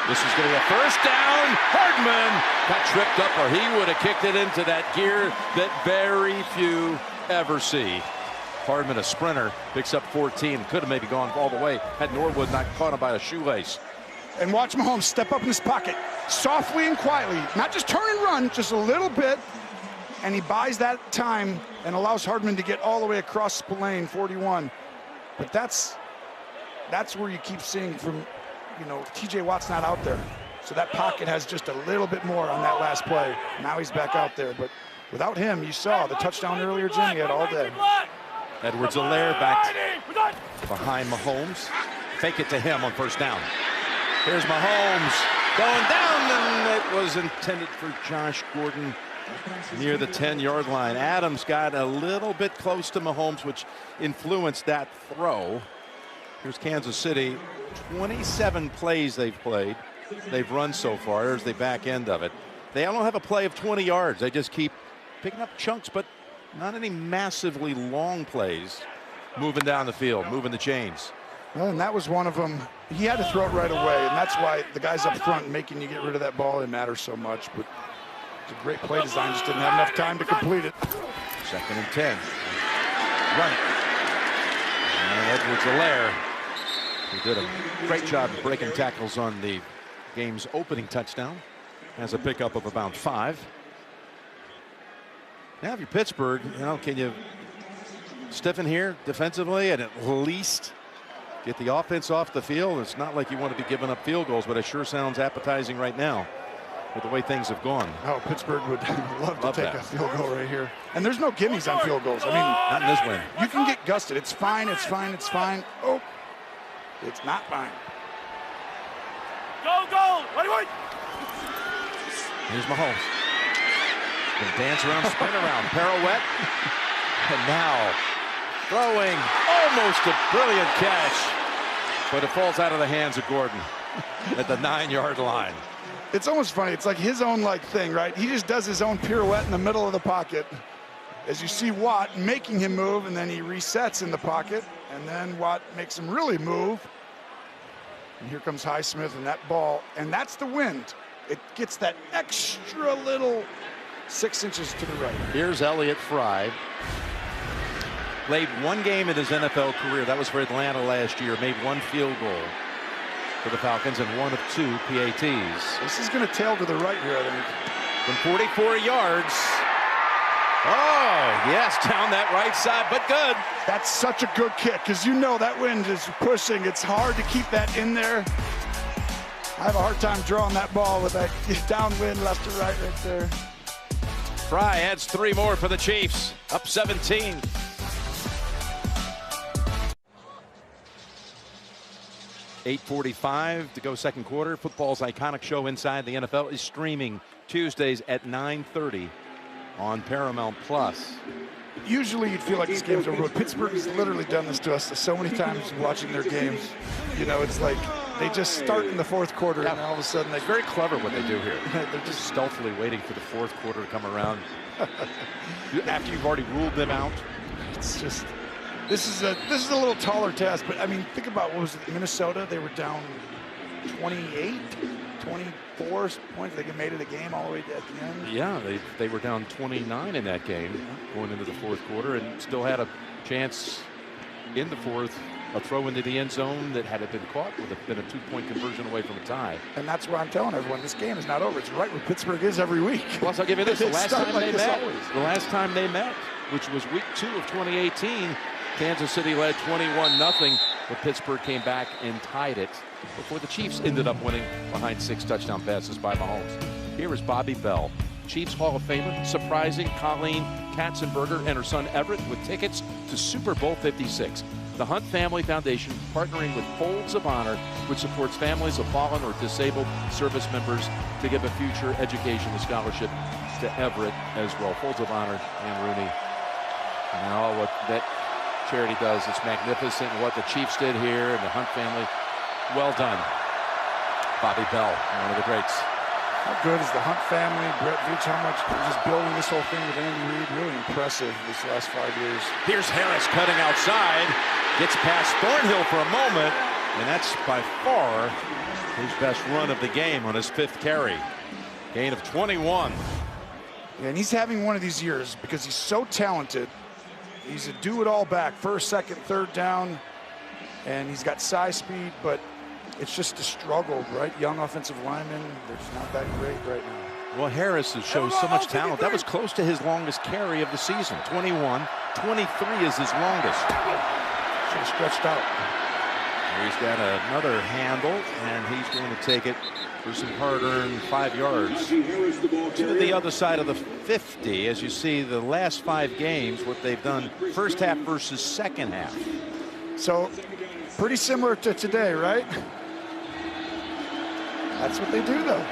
This is going to be a first down. Hardman got tripped up, or he would have kicked it into that gear that very few ever see. Hardman, a sprinter, picks up 14. Could have maybe gone all the way had Norwood not caught him by a shoelace. And watch Mahomes step up in his pocket, softly and quietly. Not just turn and run, just a little bit. And he buys that time and allows Hardman to get all the way across the lane, 41. But that's where you keep seeing from, TJ Watt's not out there. So that pocket has just a little bit more on that last play. Now he's back out there. But without him, you saw the touchdown earlier, Jim, he had all day. Edwards-Helaire back behind Mahomes. Fake it to him on first down. Here's Mahomes going down, and it was intended for Josh Gordon near the 10-yard line. Adams got a little bit close to Mahomes, which influenced that throw. Here's Kansas City. 27 plays they've played. They've run so far. There's the back end of it. They don't have a play of 20 yards. They just keep picking up chunks, but not any massively long plays. Moving down the field, moving the chains. Well, and that was one of them. He had to throw it right away, and that's why the guys up front making you get rid of that ball, it matters so much. But it's a great play design, just didn't have enough time to complete it. 2nd and 10. Run it. And Edwards-Helaire, who did a great job of breaking tackles on the game's opening touchdown, has a pickup of about 5. Now if you're Pittsburgh, can you stiffen here defensively and at least get the offense off the field? It's not like you want to be giving up field goals, but it sure sounds appetizing right now with the way things have gone. Oh, Pittsburgh would love to take a field goal right here. And there's no gimmies on field goals. I mean, not in this win. You can get gusted. It's fine, it's fine, it's fine. Oh, it's not fine. Go! Wait! Here's Mahomes. Gonna dance around, spin around, pirouette. And now throwing, almost a brilliant catch, but it falls out of the hands of Gordon at the 9-yard line. It's almost funny. It's like his own thing, right? He just does his own pirouette in the middle of the pocket. As you see Watt making him move, and then he resets in the pocket, and then Watt makes him really move. And here comes Highsmith and that ball, and that's the wind. It gets that extra little 6 inches to the right. Here's Elliott Fry. Played 1 game in his NFL career. That was for Atlanta last year. Made 1 field goal for the Falcons and 1 of 2 PATs. This is going to tail to the right here, I think. From 44 yards. Oh, yes, down that right side, but good. That's such a good kick, because that wind is pushing. It's hard to keep that in there. I have a hard time drawing that ball with that downwind left to right there. Fry adds 3 more for the Chiefs, up 17. .45 to go second quarter. Football's iconic show Inside the NFL is streaming Tuesdays at 9:30 on Paramount Plus. Usually you'd feel like this game's over, but Pittsburgh has literally done this to us so many times watching their games. It's like they just start in the 4th quarter, and all of a sudden it's very clever what they do here. They're just stealthily waiting for the 4th quarter to come around after you've already ruled them out. It's just this is a little taller task, but I mean, think about what was it, Minnesota? They were down 28, 24 points. They made it a game all the way at the end. Yeah, they were down 29 in that game going into the 4th quarter, and still had a chance in the 4th. A throw into the end zone that, had it been caught, would have been a 2-point conversion away from a tie. And that's why I'm telling everyone, this game is not over. It's right where Pittsburgh is every week. Plus, I'll give you this. The last time they met, which was week 2 of 2018, Kansas City led 21-0, but Pittsburgh came back and tied it before the Chiefs ended up winning behind 6 touchdown passes by Mahomes. Here is Bobby Bell, Chiefs Hall of Famer, surprising Colleen Katzenberger and her son Everett with tickets to Super Bowl 56. The Hunt Family Foundation partnering with Folds of Honor, which supports families of fallen or disabled service members to give a future education and scholarship to Everett as well. Folds of Honor, and Rooney. Now what that charity does is magnificent. And what the Chiefs did here and the Hunt family, well done. Bobby Bell, one of the greats. How good is the Hunt family, Brett Veach, how much just building this whole thing with Andy Reid? Really impressive this last 5 years. Here's Harris cutting outside, gets past Thornhill for a moment, and that's by far his best run of the game on his 5th carry. Gain of 21. Yeah, and he's having one of these years because he's so talented. He's a do-it-all back, first, second, third down, and he's got size, speed, but it's just a struggle, right? Young offensive linemen, they're just not that great right now. Well, Harris has shown so much talent. That was close to his longest carry of the season. 21, 23 is his longest. Should have stretched out. He's got another handle, and he's going to take it for some hard-earned 5 yards. To the other side of the 50, as you see the last 5 games, what they've done first half versus second half. So, pretty similar to today, right? That's what they do, though.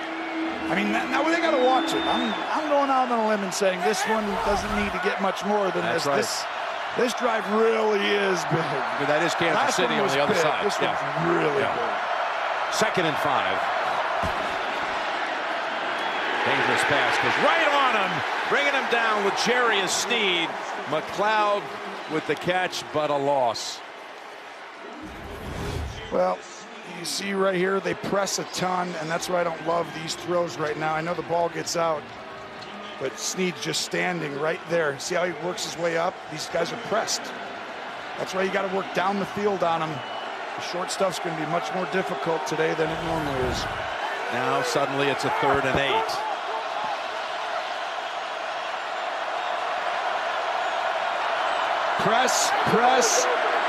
I mean, now they got to watch it. I'm going out on a limb and saying this one doesn't need to get much more than That's this. Right. This drive really is big. But that is Kansas City on the other side. This one's really big. 2nd and 5. Dangerous pass goes right on him, bringing him down with Jarius Sneed. McLeod with the catch, but a loss. Well, you see right here, they press a ton, and that's why I don't love these throws right now. I know the ball gets out, but Sneed's just standing right there. See how he works his way up? These guys are pressed. That's why you got to work down the field on them. The short stuff's going to be much more difficult today than it normally is. Now suddenly it's a 3rd and 8. Press, press.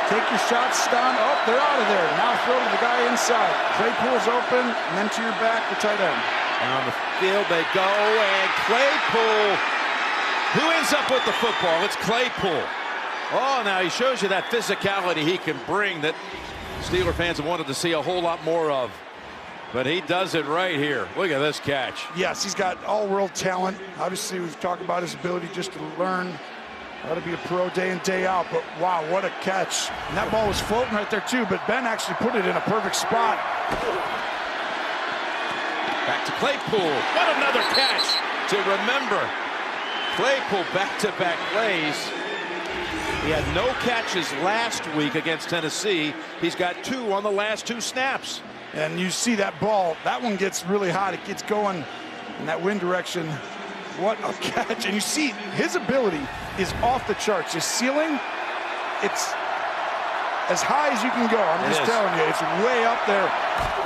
Take your shots, Ston. Oh, they're out of there. Now throw to the guy inside. Claypool's open, and then to your back, the tight end. On the field they go, and Claypool. Who ends up with the football? It's Claypool. Oh, now he shows you that physicality he can bring that Steeler fans have wanted to see a whole lot more of. But he does it right here. Look at this catch. Yes, he's got all-world talent. Obviously, we've talked about his ability just to learn how to be a pro day in, day out, but wow, what a catch. And that ball was floating right there too, but Ben actually put it in a perfect spot. Back to Claypool. What another catch to remember. Claypool back-to-back plays. He had no catches last week against Tennessee. He's got 2 on the last 2 snaps. And you see that ball, that one gets really hot. It gets going in that wind direction. What a catch. And you see his ability is off the charts. His ceiling, it's as high as you can go. I'm just telling you, it's way up there.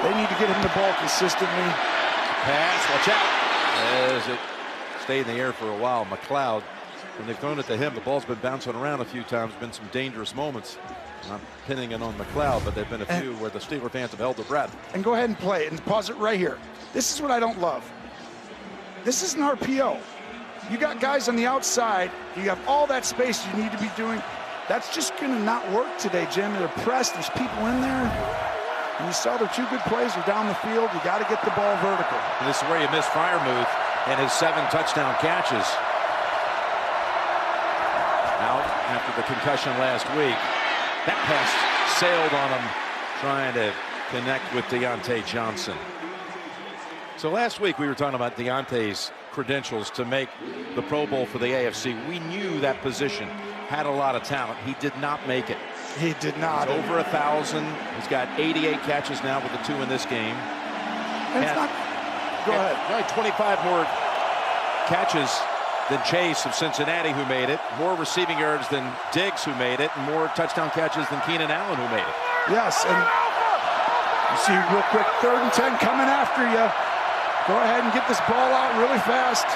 They need to get him the ball consistently. Pass, watch out. As it stayed in the air for a while, McLeod, when they've thrown it to him, the ball's been bouncing around a few times, been some dangerous moments. Not pinning it on McLeod, but there've been a few where the Steeler fans have held their breath. And go ahead and play it and pause it right here. This is what I don't love. This is an RPO. You got guys on the outside. You have all that space you need to be doing. That's just going to not work today, Jim. They're pressed. There's people in there. And you saw their 2 good plays are down the field. You got to get the ball vertical. And this is where you miss Freiermuth and his 7 touchdown catches. Out after the concussion last week. That pass sailed on him, trying to connect with Deontay Johnson. So last week we were talking about Deontay's credentials to make the Pro Bowl for the AFC. We knew that position had a lot of talent. He did not make it. He did not. He's over 1,000. He's got 88 catches now with the 2 in this game. And it's not. Go ahead. Only 25 more catches than Chase of Cincinnati, who made it. More receiving yards than Diggs, who made it. And more touchdown catches than Keenan Allen, who made it. Yes, and you see real quick, 3rd and 10 coming after you. Go ahead and get this ball out really fast.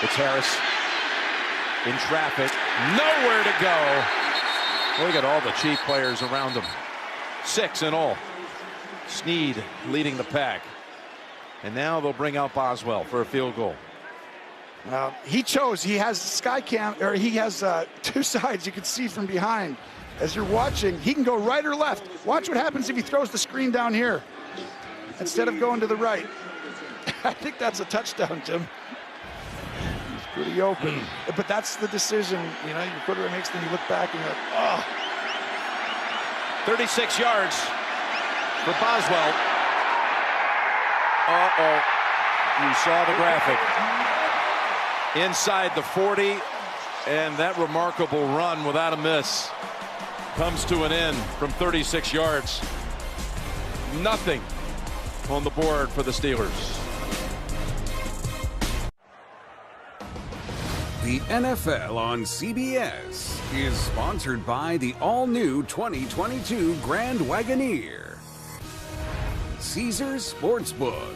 It's Harris in traffic. Nowhere to go. Look at all the Chief players around him. 6 in all. Sneed leading the pack. And now they'll bring out Boswell for a field goal. He chose. He has sky cam, or he has 2 sides you can see from behind. As you're watching, he can go right or left. Watch what happens if he throws the screen down here instead of going to the right. I think that's a touchdown, Jim. pretty open. But that's the decision, you know, your quarterback makes, then you look back and you're like, oh. 36 yards for Boswell. Uh-oh. You saw the graphic. Inside the 40, and that remarkable run without a miss comes to an end from 36 yards. Nothing on the board for the Steelers. The NFL on CBS is sponsored by the all-new 2022 Grand Wagoneer. Caesars Sportsbook.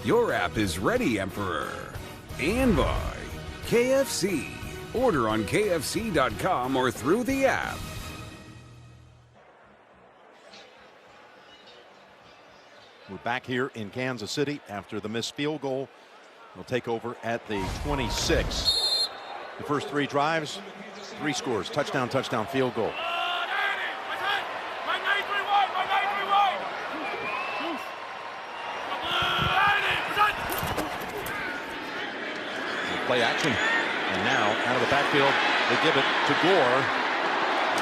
Your app is ready, Emperor. And by KFC. Order on KFC.com or through the app. We're back here in Kansas City after the missed field goal. We'll take over at the 26. The first 3 drives, 3 scores. Touchdown, touchdown, field goal. Play action. And now, out of the backfield, they give it to Gore.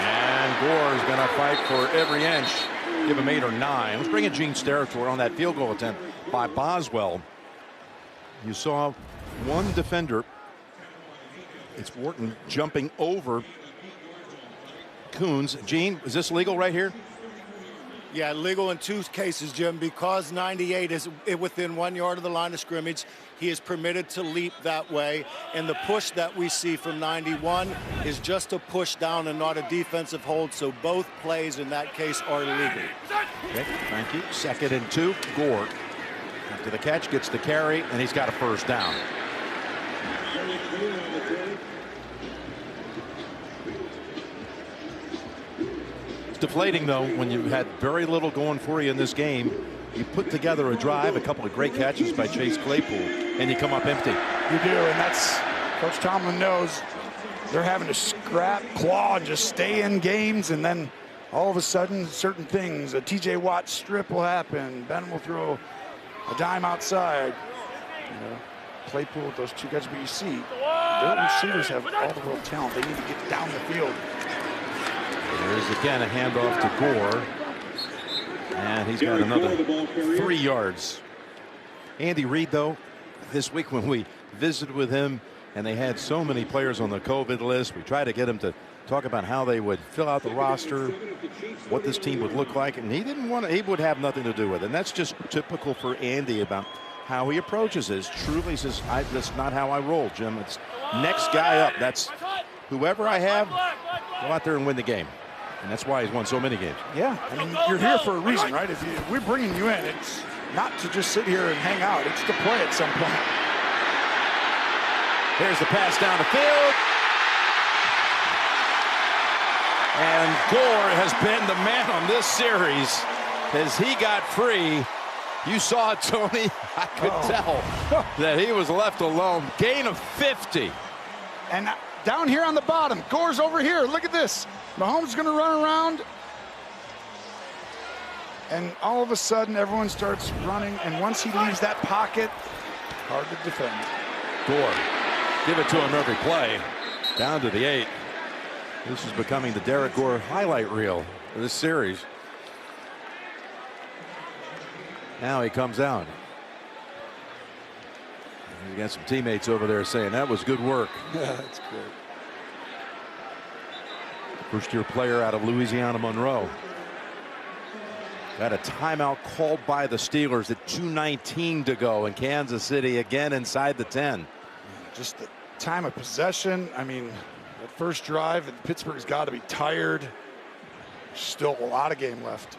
And Gore is going to fight for every inch. Give him 8 or 9. Let's bring in Gene's territory on that field goal attempt by Boswell. You saw one defender. It's Wharton jumping over Coons. Gene, is this legal right here? Yeah, legal in 2 cases, Jim, because 98 is within 1 yard of the line of scrimmage. He is permitted to leap that way, and the push that we see from 91 is just a push down and not a defensive hold, so both plays in that case are legal. Okay, thank you. 2nd and 2, Gore. After the catch, gets the carry, and he's got a first down. Deflating, though, when you had very little going for you in this game. You put together a drive, a couple of great catches by Chase Claypool, and you come up empty. You do, and that's, Coach Tomlin knows they're having to scrap, claw, and just stay in games, and then all of a sudden, certain things, a TJ Watt strip will happen, Ben will throw a dime outside. You know, Claypool with those 2 guys, but you see, their receivers have all the world talent. They need to get down the field. There's again a handoff to Gore. And he's got another 3 yards. Andy Reid, though, this week when we visited with him and they had so many players on the COVID list, we tried to get him to talk about how they would fill out the roster, what this team would look like, and he didn't want to, he would have nothing to do with it. And that's just typical for Andy about how he approaches this. Truly says, that's not how I roll, Jim. It's next guy up. That's whoever I have, go out there and win the game. And that's why he's won so many games. Yeah, I mean, you're here for a reason, right? If we're bringing you in, it's not to just sit here and hang out. It's to play at some point. Here's the pass down the field. And Gore has been the man on this series as he got free. You saw it, Tony. I could tell that he was left alone. Gain of 50. And down here on the bottom, Gore's over here. Look at this. Mahomes is going to run around. And all of a sudden, everyone starts running. And once he leaves that pocket, hard to defend. Gore, give it to him every play. Down to the 8. This is becoming the Derek Gore highlight reel for this series. Now he comes out. You got some teammates over there saying that was good work. Yeah, that's great. First-year player out of Louisiana Monroe. Got a timeout called by the Steelers at 2:19 to go in Kansas City, again inside the 10. Just the time of possession. I mean, that first drive, Pittsburgh's got to be tired. Still a lot of game left.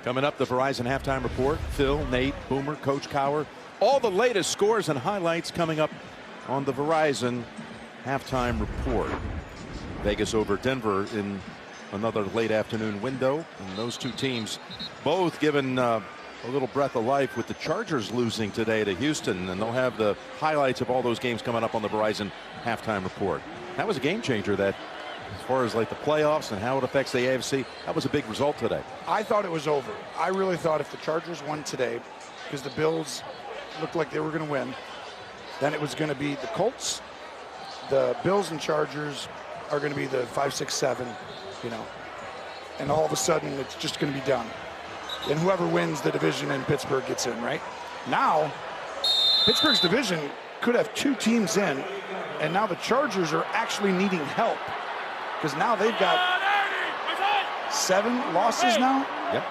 Coming up, the Verizon halftime report. Phil, Nate, Boomer, Coach Cowher. All the latest scores and highlights coming up on the Verizon halftime report. Vegas over Denver in another late afternoon window. And those two teams both given a little breath of life with the Chargers losing today to Houston. And they'll have the highlights of all those games coming up on the Verizon halftime report. That was a game changer, that as far as like the playoffs and how it affects the AFC. That was a big result today. I thought it was over. I really thought if the Chargers won today, because the Bills looked like they were going to win, then it was going to be the Colts the Bills and Chargers are going to be the 5, 6, 7, you know, and all of a sudden it's just going to be done. And whoever wins the division in Pittsburgh gets in, right? Now, Pittsburgh's division could have 2 teams in, and now the Chargers are actually needing help because now they've got 7 losses now. Yep.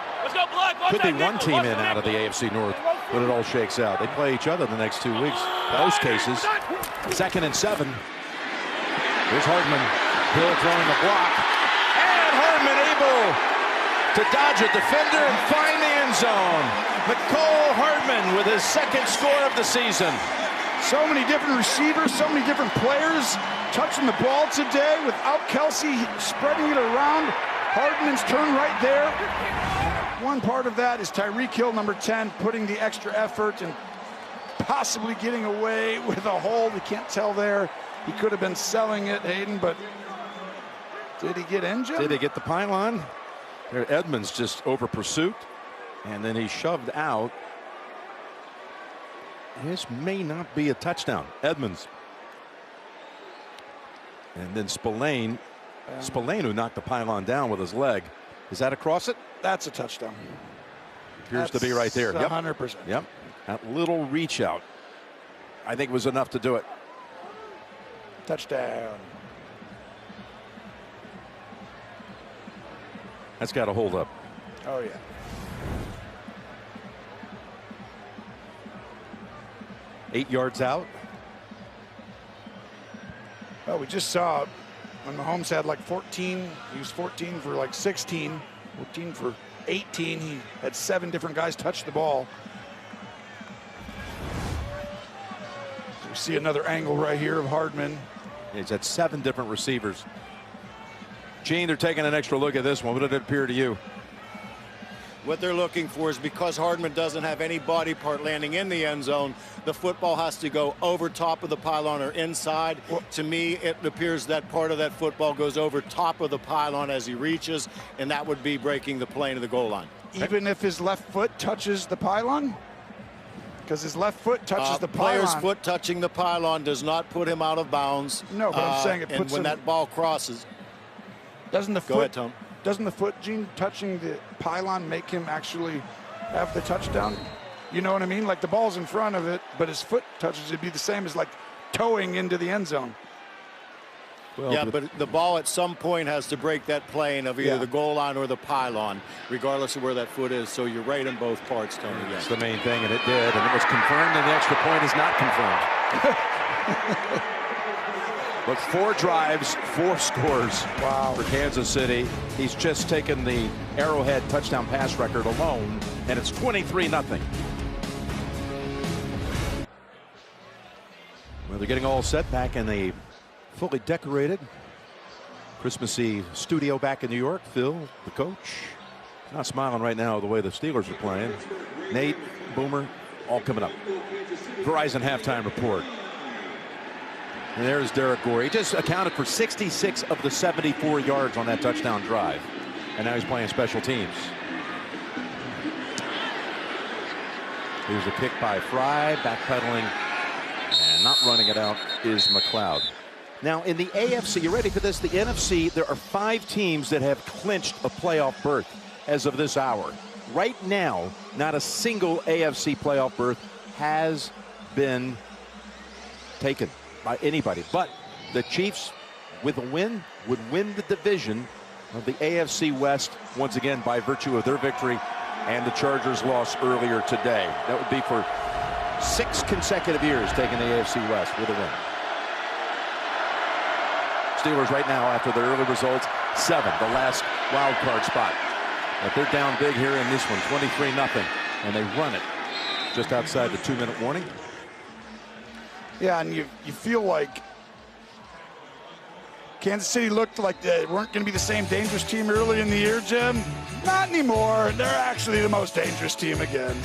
Could be 1 team in out of the AFC North when it all shakes out. They play each other the next 2 weeks. Most cases, 2nd and 7. Here's Hardman. Hill throwing the block. And Hardman able to dodge a defender and find the end zone. Mecole Hardman with his 2nd score of the season. So many different receivers, so many different players touching the ball today without Kelsey spreading it around. Hardman's turn right there. One part of that is Tyreek Hill, number 10, putting the extra effort and possibly getting away with a hold. We can't tell there. He could have been selling it, Hayden, but did he get in, Jim? Did he get the pylon? There, Edmonds just over pursuit, and then he shoved out. This may not be a touchdown. Edmonds. And then Spillane, who knocked the pylon down with his leg. Is that across it? That's a touchdown. Appears to be right there. 100%. Yep. That little reach out, I think, was enough to do it. Touchdown. That's got to hold up. Oh, yeah. Eight yards out. Well, we just saw when Mahomes had like 14, he was 14 for like 16, 14 for 18. He had 7 different guys touch the ball. So we see another angle right here of Hardman. He's had 7 different receivers. Gene, they're taking an extra look at this one. What did it appear to you? What they're looking for is because Hardman doesn't have any body part landing in the end zone, the football has to go over top of the pylon or inside. Well, to me, it appears that part of that football goes over top of the pylon as he reaches, and that would be breaking the plane of the goal line. Even if his left foot touches the pylon? Because his left foot touches the pylon. Player's foot touching the pylon does not put him out of bounds. No, but I'm saying it puts him. And when that ball crosses. Doesn't the Go ahead, Tom. Doesn't the foot, Gene, touching the pylon make him actually have the touchdown? You know what I mean? Like the ball's in front of it, but his foot touches it. It'd be the same as like towing into the end zone. Well, yeah, but the ball at some point has to break that plane of either the goal line or the pylon, regardless of where that foot is. So you're right in both parts, Tony. That's the main thing, and it did. And it was confirmed, and the extra point is not confirmed. But 4 drives, 4 scores for Kansas City. He's just taken the Arrowhead touchdown pass record alone, and it's 23-0. Well, they're getting all set back in the fully decorated Christmassy studio back in New York. Phil, the coach, not smiling right now the way the Steelers are playing. Nate, Boomer, all coming up. Verizon halftime report. And there's Derek Gore. He just accounted for 66 of the 74 yards on that touchdown drive. And now he's playing special teams. Here's a kick by Fry, backpedaling, and not running it out is McLeod. Now in the AFC, you ready for this? The NFC, there are 5 teams that have clinched a playoff berth as of this hour. Right now, not a single AFC playoff berth has been taken by anybody, but the Chiefs, with a win, would win the division of the AFC West once again by virtue of their victory and the Chargers' loss earlier today. That would be for 6 consecutive years taking the AFC West with a win. Steelers right now, after their early results, 7, the last wild card spot. But they're down big here in this one, 23-0, and they run it just outside the 2-minute warning. Yeah, and you feel like Kansas City looked like they weren't going to be the same dangerous team early in the year, Jim. Not anymore. They're actually the most dangerous team again.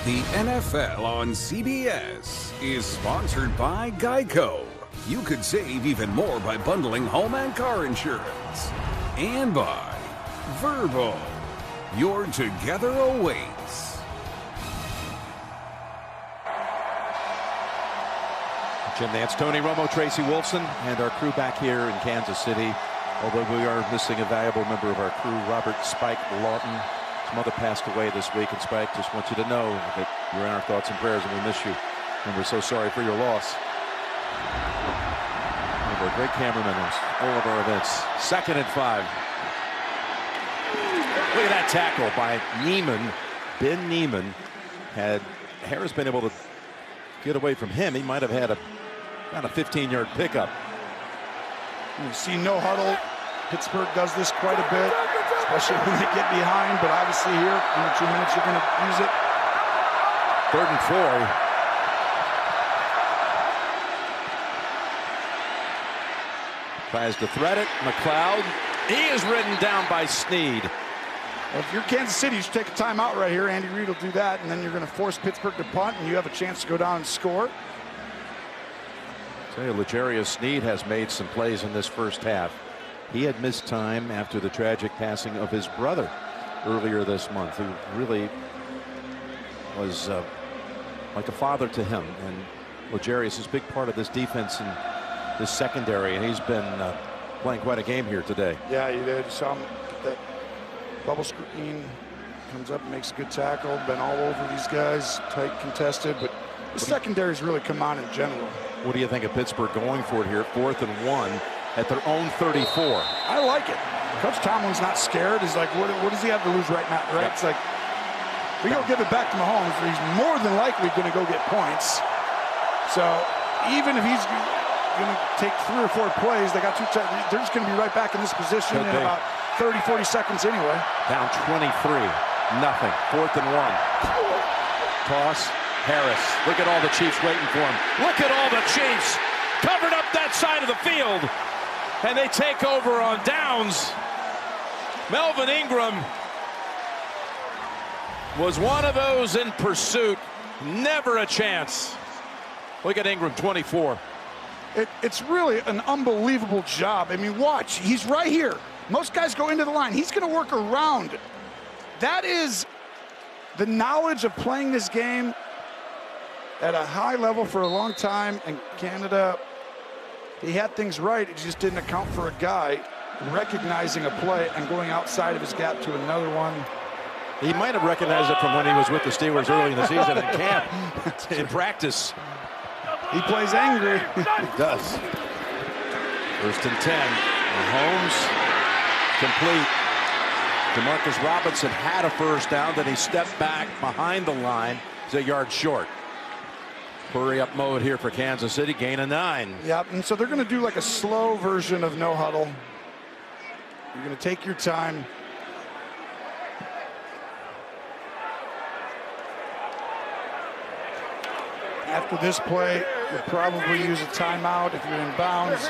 The NFL on CBS is sponsored by Geico. You could save even more by bundling home and car insurance. And by Verbal. Your together awaits. Jim Nance, Tony Romo, Tracy Wolfson, and our crew back here in Kansas City. Although we are missing a valuable member of our crew, Robert Spike Lawton. His mother passed away this week, and Spike, just want you to know that you're in our thoughts and prayers, and we miss you. And we're so sorry for your loss. One of our great cameramen on all of our events. 2nd and 5. Look at that tackle by Neiman. Ben Neiman. Had Harris been able to get away from him, he might have had about a 15-yard pickup. You see no huddle. Pittsburgh does this quite a bit, especially when they get behind, but obviously here, in 2 minutes, you're going to use it. 3rd and 4. Tries to thread it. McLeod. He is ridden down by Snead. Well, if you're Kansas City, you should take a timeout right here. Andy Reid will do that, and then you're going to force Pittsburgh to punt, and you have a chance to go down and score. Tell you, L'Jarius Snead has made some plays in this first half. He had missed time after the tragic passing of his brother earlier this month, who really was like a father to him. And L'Jarius is a big part of this defense and this secondary, and he's been playing quite a game here today. Yeah, he did. Saw him get that bubble screen, comes up and makes a good tackle. Been all over these guys, tight contested, but the secondary's really come on in general. What do you think of Pittsburgh going for it here, 4th and 1 at their own 34? I like it. Coach Tomlin's not scared. He's like, what does he have to lose right now? Right? Yep. It's like, we go give it back to Mahomes. He's more than likely going to go get points. So even if he's going to take 3 or 4 plays, they got 2. They're just going to be right back in this position in about 30, 40 seconds anyway. Down 23, nothing. 4th and 1. Toss. Harris. Look at all the Chiefs waiting for him. Look at all the Chiefs covered up that side of the field. And they take over on downs. Melvin Ingram was one of those in pursuit. Never a chance. Look at Ingram, 24. It's really an unbelievable job. I mean, watch. He's right here. Most guys go into the line. He's going to work around. That is the knowledge of playing this game at a high level for a long time. In Canada, he had things right. He just didn't account for a guy recognizing a play and going outside of his gap to another one. He might have recognized it from when he was with the Steelers early in the season in camp, in practice. He plays angry. He does. 1st and 10. Mahomes complete. Demarcus Robinson had a first down, then he stepped back behind the line. He's a yard short. Hurry up mode here for Kansas City, gain of 9. Yep, and so they're going to do like a slow version of no huddle. You're going to take your time. After this play, you'll probably use a timeout if you're in bounds,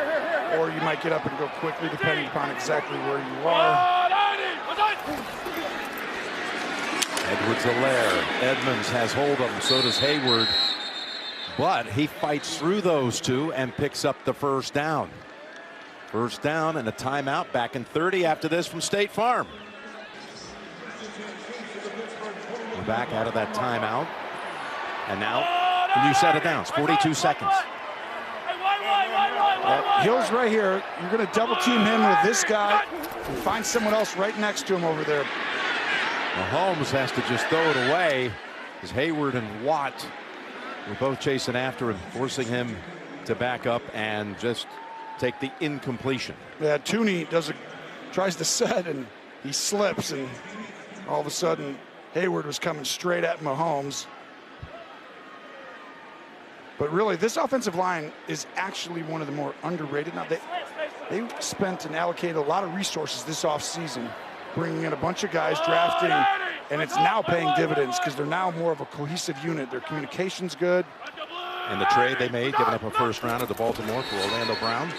or you might get up and go quickly depending upon exactly where you are. Edwards-Helaire. Edmonds has hold of him, so does Hayward. But he fights through those two and picks up the first down. First down and a timeout back in 30 after this from State Farm. We're back out of that timeout. And now the new set of downs, 42 seconds. Hill's right here. You're going to double team him with this guy and find someone else right next to him over there. Mahomes has to just throw it away as Hayward and Watt were both chasing after him, forcing him to back up and just take the incompletion. Yeah, Tooney tries to set and he slips, and all of a sudden Hayward was coming straight at Mahomes. But really, this offensive line is actually one of the more underrated. Now, they spent and allocated a lot of resources this offseason, bringing in a bunch of guys, drafting, and it's now paying dividends because they're now more of a cohesive unit. Their communication's good. And the trade they made, giving up a first rounder to Baltimore for Orlando Brown.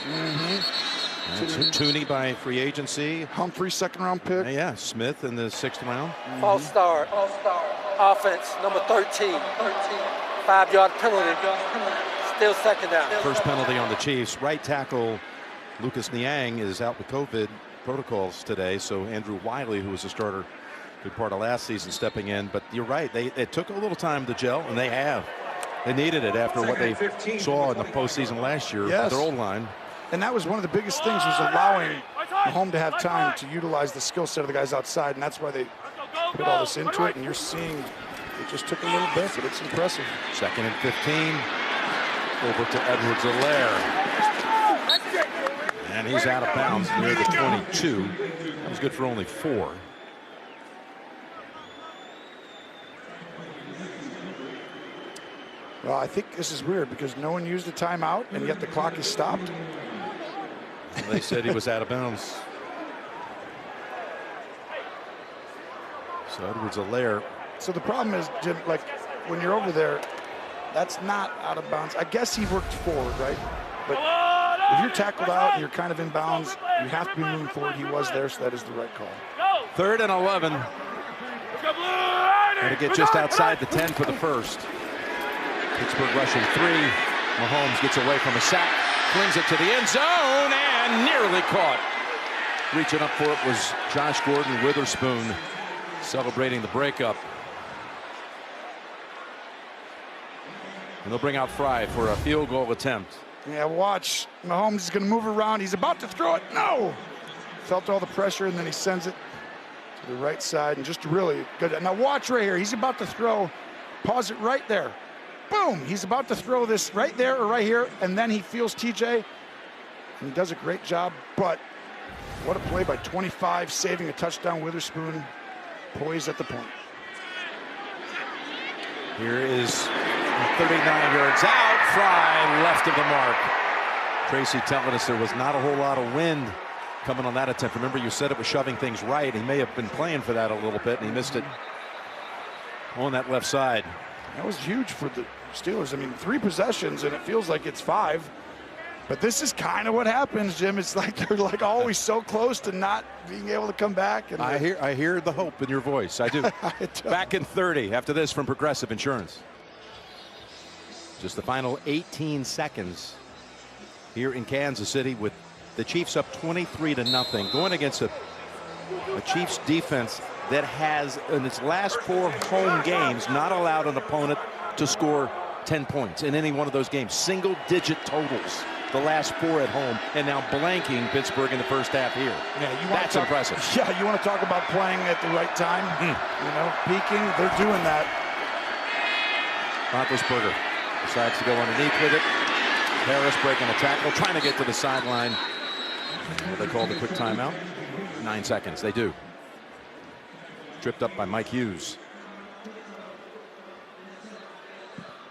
Tooney by free agency. Humphrey, 2nd round pick. Yeah, Smith in the 6th round. False start. Offense, number 13. 5-yard penalty. Still 2nd down. First penalty on the Chiefs. Right tackle Lucas Niang is out with COVID protocols today, so Andrew Wiley, who was a starter good part of last season, stepping in. But you're right, it took a little time to gel, and they have. They needed it after what they saw in the postseason last year with their old line. And that was one of the biggest things, was allowing Mahomes to have time to utilize the skill set of the guys outside, and that's why they put all this into it. And you're seeing it just took a little bit, but it's impressive. 2nd and 15. Over to Edwards-Helaire. And he's out of bounds near the 22. That was good for only 4. Well, I think this is weird because no one used a timeout, and yet the clock is stopped. They said he was out of bounds. So Edwards-Helaire. So the problem is, Jim, like when you're over there, that's not out of bounds. I guess he worked forward, right? But if you're tackled out and you're kind of in bounds, you have to be moving forward. He was there, so that is the right call. 3rd and 11. Going to get just outside the 10 for the first. Pittsburgh rushing 3. Mahomes gets away from a sack, flings it to the end zone, and nearly caught. Reaching up for it was Josh Gordon Witherspoon, celebrating the breakup. And they'll bring out Fry for a field goal attempt. Yeah, watch. Mahomes is going to move around. He's about to throw it. No! Felt all the pressure, and then he sends it to the right side, and just really good. Now watch right here. He's about to throw. Pause it right there. Boom! He's about to throw this right there or right here, and then he feels TJ, and he does a great job. But what a play by 25, saving a touchdown. Witherspoon poised at the point. Here is 39 yards out. Fry left of the mark. Tracy telling us there was not a whole lot of wind coming on that attempt. Remember, you said it was shoving things right. He may have been playing for that a little bit, and he missed it on that left side. That was huge for the Steelers. I mean, 3 possessions, and it feels like it's 5. But this is kind of what happens, Jim. It's like they're like always so close to not being able to come back. And I hear the hope in your voice. I do. Back in 30 after this from Progressive Insurance. Just the final 18 seconds here in Kansas City with the Chiefs up 23-0, going against a Chiefs defense that has, in its last 4 home games, not allowed an opponent to score 10 points in any one of those games. Single-digit totals the last 4 at home, and now blanking Pittsburgh in the first half here. Yeah, that's impressive. Yeah, you want to talk about playing at the right time? You know, peaking. They're doing that. Roethlisberger decides to go underneath with it. Harris breaking a tackle, trying to get to the sideline. They call the quick timeout. 9 seconds. They do. Tripped up by Mike Hughes.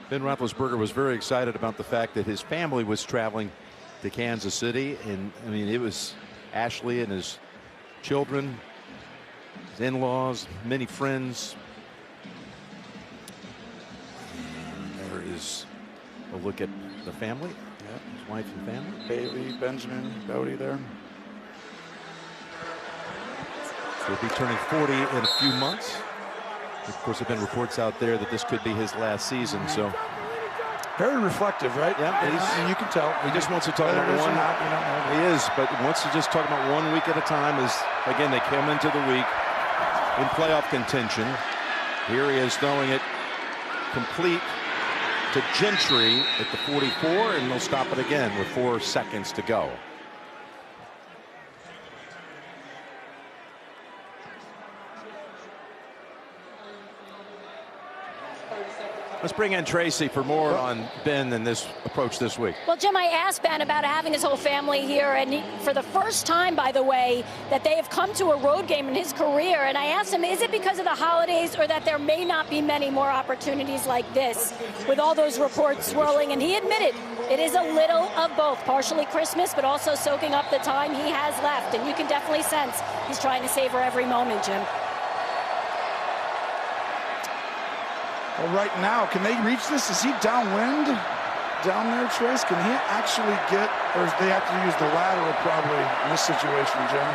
Ben Roethlisberger was very excited about the fact that his family was traveling to Kansas City, and I mean, it was Ashley and his children, his in-laws, many friends. And there is a look at the family. Yeah, his wife and family. Bailey, Benjamin, Bodie there. He'll be turning 40 in a few months. Of course, there have been reports out there that this could be his last season. So very reflective, right? Yeah, and you can tell. He just wants to talk about one. He is, but wants to just talk about 1 week at a time. As again, they come into the week in playoff contention. Here he is throwing it complete to Gentry at the 44, and they'll stop it again with 4 seconds to go. Let's bring in Tracy for more on Ben and this approach this week. Well, Jim, I asked Ben about having his whole family here, and for the first time, by the way, that they have come to a road game in his career. And I asked him, is it because of the holidays or that there may not be many more opportunities like this with all those reports swirling? And he admitted it is a little of both, partially Christmas, but also soaking up the time he has left. And you can definitely sense he's trying to savor every moment, Jim. Well, right now, can they reach this? Is he downwind down there, Trace? Can he actually get, or they have to use the lateral probably in this situation, Jim?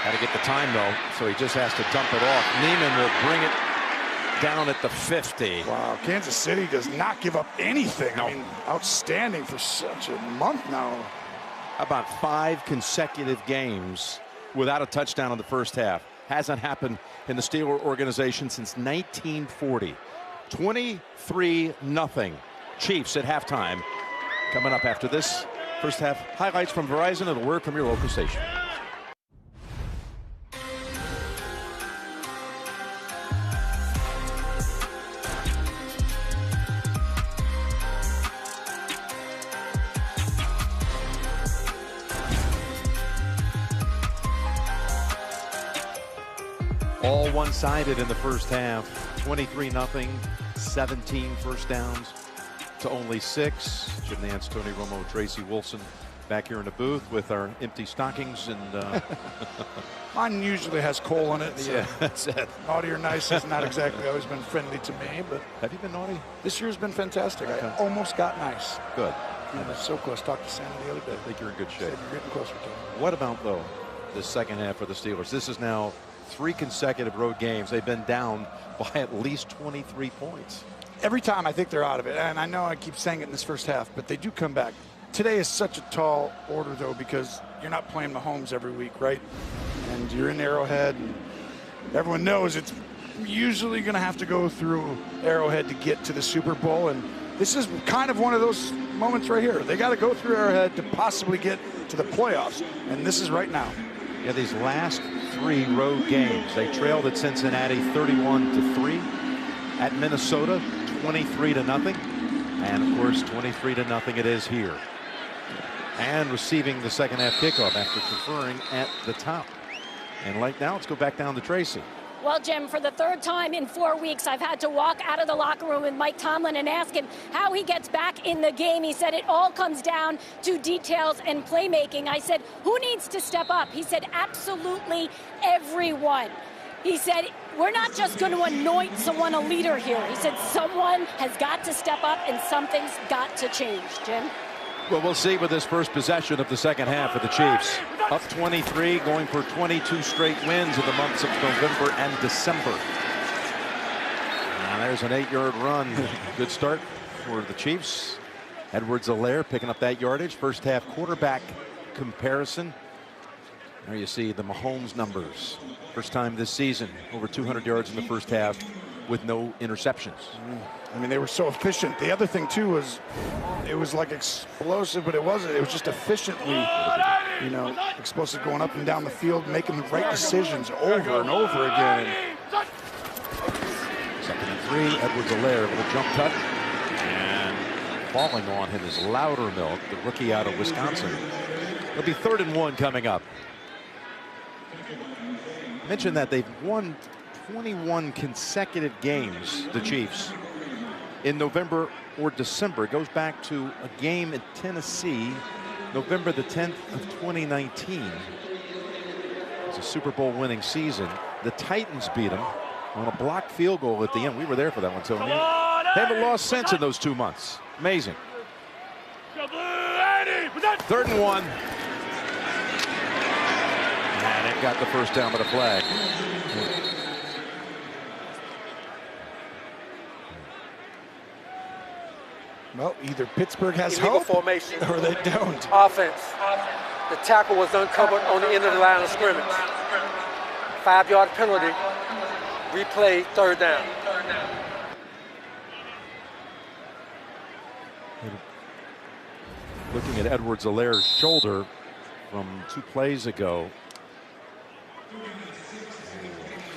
Got to get the time, though, so he just has to dump it off. Neiman will bring it down at the 50. Wow, Kansas City does not give up anything. No. I mean, outstanding for such a month now. About 5 consecutive games without a touchdown in the first half. Hasn't happened in the Steeler organization since 1940. 23-0 Chiefs at halftime. Coming up after this first half highlights from Verizon and a word from your local station. All one-sided in the first half. 23-0, 17 first downs to only 6. Jim Nance, Tony Romo, Tracy Wilson back here in the booth with our empty stockings. And mine usually has coal in it. So yeah, that's it. Naughty or nice has not exactly always been friendly to me. But have you been naughty? This year's been fantastic. Okay. I almost got nice. Good. I was so close. Talked to Santa the other day. I think you're in good shape. You're getting closer to it. What about, though, the second half for the Steelers? This is now 3 consecutive road games. They've been down by at least 23 points. Every time I think they're out of it, and I know I keep saying it in this first half, but they do come back. Today is such a tall order, though, because you're not playing Mahomes every week, right? And you're in Arrowhead, and everyone knows it's usually going to have to go through Arrowhead to get to the Super Bowl, and this is kind of one of those moments right here. They got to go through Arrowhead to possibly get to the playoffs, and this is right now. Yeah, these last 3 road games, they trailed at Cincinnati 31-3, at Minnesota 23-0, and of course 23-0 it is here. And receiving the second half kickoff after conferring at the top. And right now, let's go back down to Tracy. Well, Jim, for the 3rd time in 4 weeks, I've had to walk out of the locker room with Mike Tomlin and ask him how he gets back in the game. He said it all comes down to details and playmaking. I said, who needs to step up? He said, absolutely everyone. He said, we're not just going to anoint someone a leader here. He said, someone has got to step up and something's got to change, Jim. Well, we'll see with this first possession of the second half of the Chiefs. Up 23, going for 22 straight wins in the months of November and December. And there's an 8-yard run. Good start for the Chiefs. Edwards-Helaire picking up that yardage. First half quarterback comparison. There you see the Mahomes numbers. First time this season, over 200 yards in the first half with no interceptions. I mean, they were so efficient. The other thing, too, was it was like explosive, but it wasn't. It was just efficiently, you know, explosive going up and down the field, making the right decisions over and over again. 2nd and 3, Edwards-Helaire with a jump cut. And falling on him is Loudermilk, the rookie out of Wisconsin. It'll be 3rd and 1 coming up. I mentioned that they've won 21 consecutive games, the Chiefs, in November or December. It goes back to a game in Tennessee, November the 10th of 2019. It's a Super Bowl winning season. The Titans beat them on a blocked field goal at the end. We were there for that one, Tony. They haven't lost since in those 2 months. Amazing. 3rd and 1. And it got the first down with a flag. Well, either Pittsburgh has Illegal hope formation. or they don't. Offense. The tackle was uncovered on the end of the line of scrimmage. 5-yard penalty. Replay, 3rd down. Looking at Edwards-Helaire's shoulder from 2 plays ago.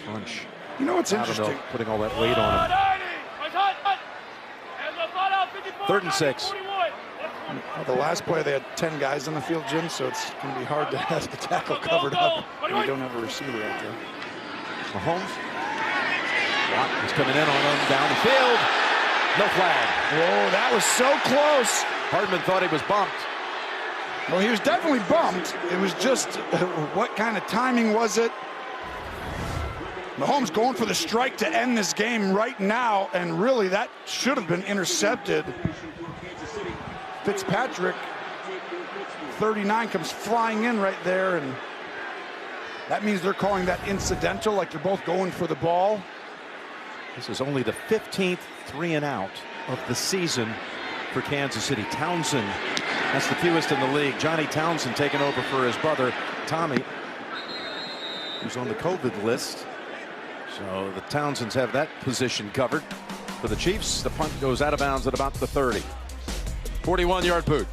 Crunch. You know what's interesting? I don't know, putting all that weight on him. 3rd and 6. Well, the last play, they had 10 guys on the field, Jim, so it's going to be hard to have the tackle covered up when you don't have a receiver out there. Mahomes. Watt is coming in on him down the field. No flag. Whoa, that was so close. Hardman thought he was bumped. Well, he was definitely bumped. It was just, what kind of timing was it? Mahomes going for the strike to end this game right now, and really that should have been intercepted. Fitzpatrick, 39, comes flying in right there, and that means they're calling that incidental, like they're both going for the ball. This is only the 15th 3-and-out of the season for Kansas City. Townsend, that's the fewest in the league. Johnny Townsend taking over for his brother, Tommy. who's on the COVID list. So the Townsends have that position covered. For the Chiefs, the punt goes out of bounds at about the 30. 41-yard boot.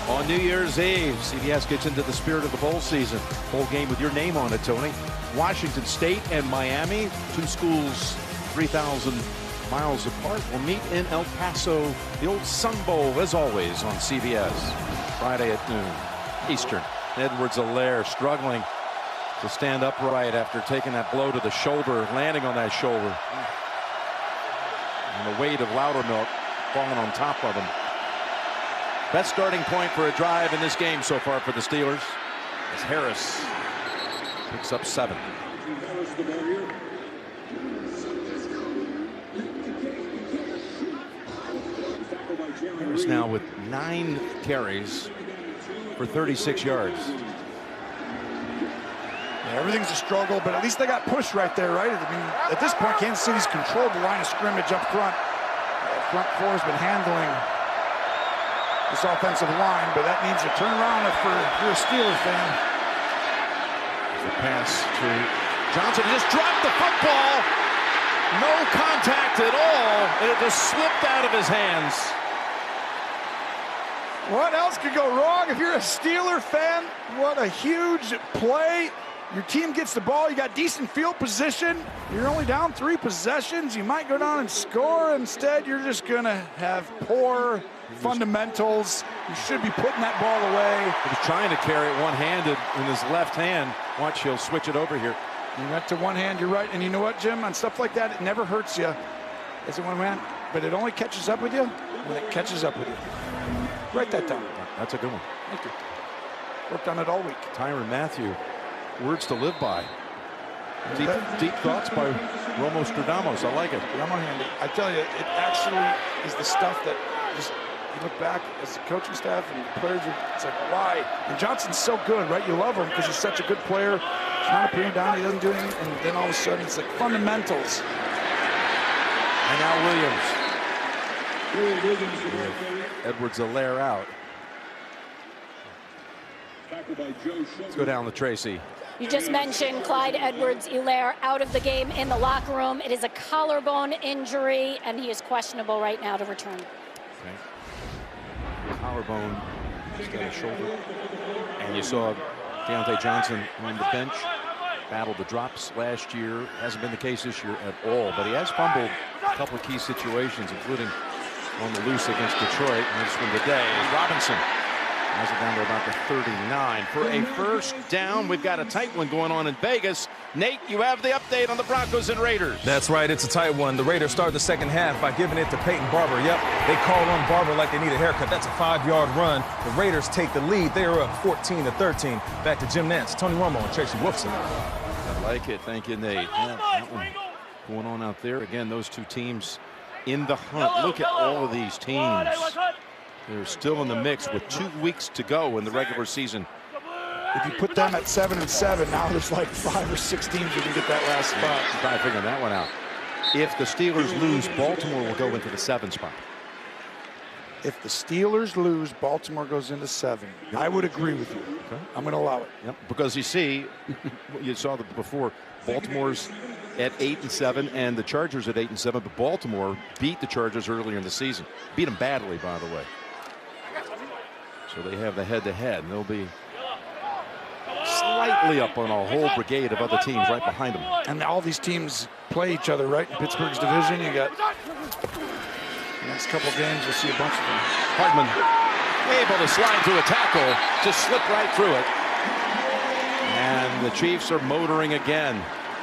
On New Year's Eve, CBS gets into the spirit of the bowl season. Bowl game with your name on it, Tony. Washington State and Miami, two schools 3,000 miles apart, will meet in El Paso. The old Sun Bowl, as always, on CBS. Friday at noon Eastern. Edwards-Helaire struggling to stand upright after taking that blow to the shoulder, landing on that shoulder. And the weight of Loudermilk falling on top of him. Best starting point for a drive in this game so far for the Steelers, as Harris picks up 7. Harris now with 9 carries for 36 yards. Yeah, everything's a struggle, but at least they got pushed right there, right? I mean, at this point, Kansas City's controlled the line of scrimmage up front. Front four has been handling this offensive line, but that needs a turnaround if you're a Steelers fan. The pass to Johnson. He just dropped the football. No contact at all. And it just slipped out of his hands. What else could go wrong if you're a Steeler fan? What a huge play. Your team gets the ball. You got decent field position. You're only down 3 possessions. You might go down and score. Instead, you're just going to have poor fundamentals. You should be putting that ball away. He was trying to carry it one-handed in his left hand. Watch, he'll switch it over here. You went to one hand, you're right. And you know what, Jim? On stuff like that, it never hurts you. It's a one man, but it only catches up with you when it catches up with you. Write that down. That's a good one. Thank you. Worked on it all week. Tyrann Mathieu, words to live by. Deep thoughts by Romo Stradamus. I like it. I'm on hand. I tell you, it actually is the stuff that just, you look back as the coaching staff and the players, it's like, why? And Johnson's so good, right? You love him because he's such a good player. He's not a bring down, he doesn't do anything, and then all of a sudden it's like fundamentals. And now Williams. Edwards-Helaire out. Let's go down to Tracy. You just mentioned Clyde Edwards-Helaire out of the game in the locker room. It is a collarbone injury, and he is questionable right now to return. Okay. Collarbone, he's got a shoulder. And you saw Deontay Johnson on the bench, battled the drops last year. Hasn't been the case this year at all, but he has fumbled a couple of key situations, including on the loose against Detroit. And this one today is Robinson. Has it down to about the 39 for a first down. We've got a tight one going on in Vegas. Nate, you have the update on the Broncos and Raiders. That's right, it's a tight one. The Raiders start the second half by giving it to Peyton Barber. Yep, they call on Barber like they need a haircut. That's a 5-yard run. The Raiders take the lead. They are up 14-13. Back to Jim Nantz, Tony Romo, and Tracy Wolfson. I like it. Thank you, Nate. Yeah, that one going on out there. Again, those two teams in the hunt. Look at all of these teams. They're still in the mix with 2 weeks to go in the regular season. If you put them at 7-7, now there's like 5 or 6 teams who can get that last spot. I'm trying to figure that one out. If the Steelers lose, Baltimore will go into the 7 spot. If the Steelers lose, Baltimore goes into 7. Yep. I would agree with you. Okay. I'm going to allow it. Yep. Because you see, you saw before, Baltimore's at 8-7 and the Chargers at 8-7, but Baltimore beat the Chargers earlier in the season. Beat them badly, by the way. So they have the head-to-head, and they'll be slightly up on a whole brigade of other teams right behind them. And all these teams play each other, right? In Pittsburgh's division, you got the next couple of games, you'll see a bunch of them. Hardman able to slide through a tackle, just slip right through it. And the Chiefs are motoring again.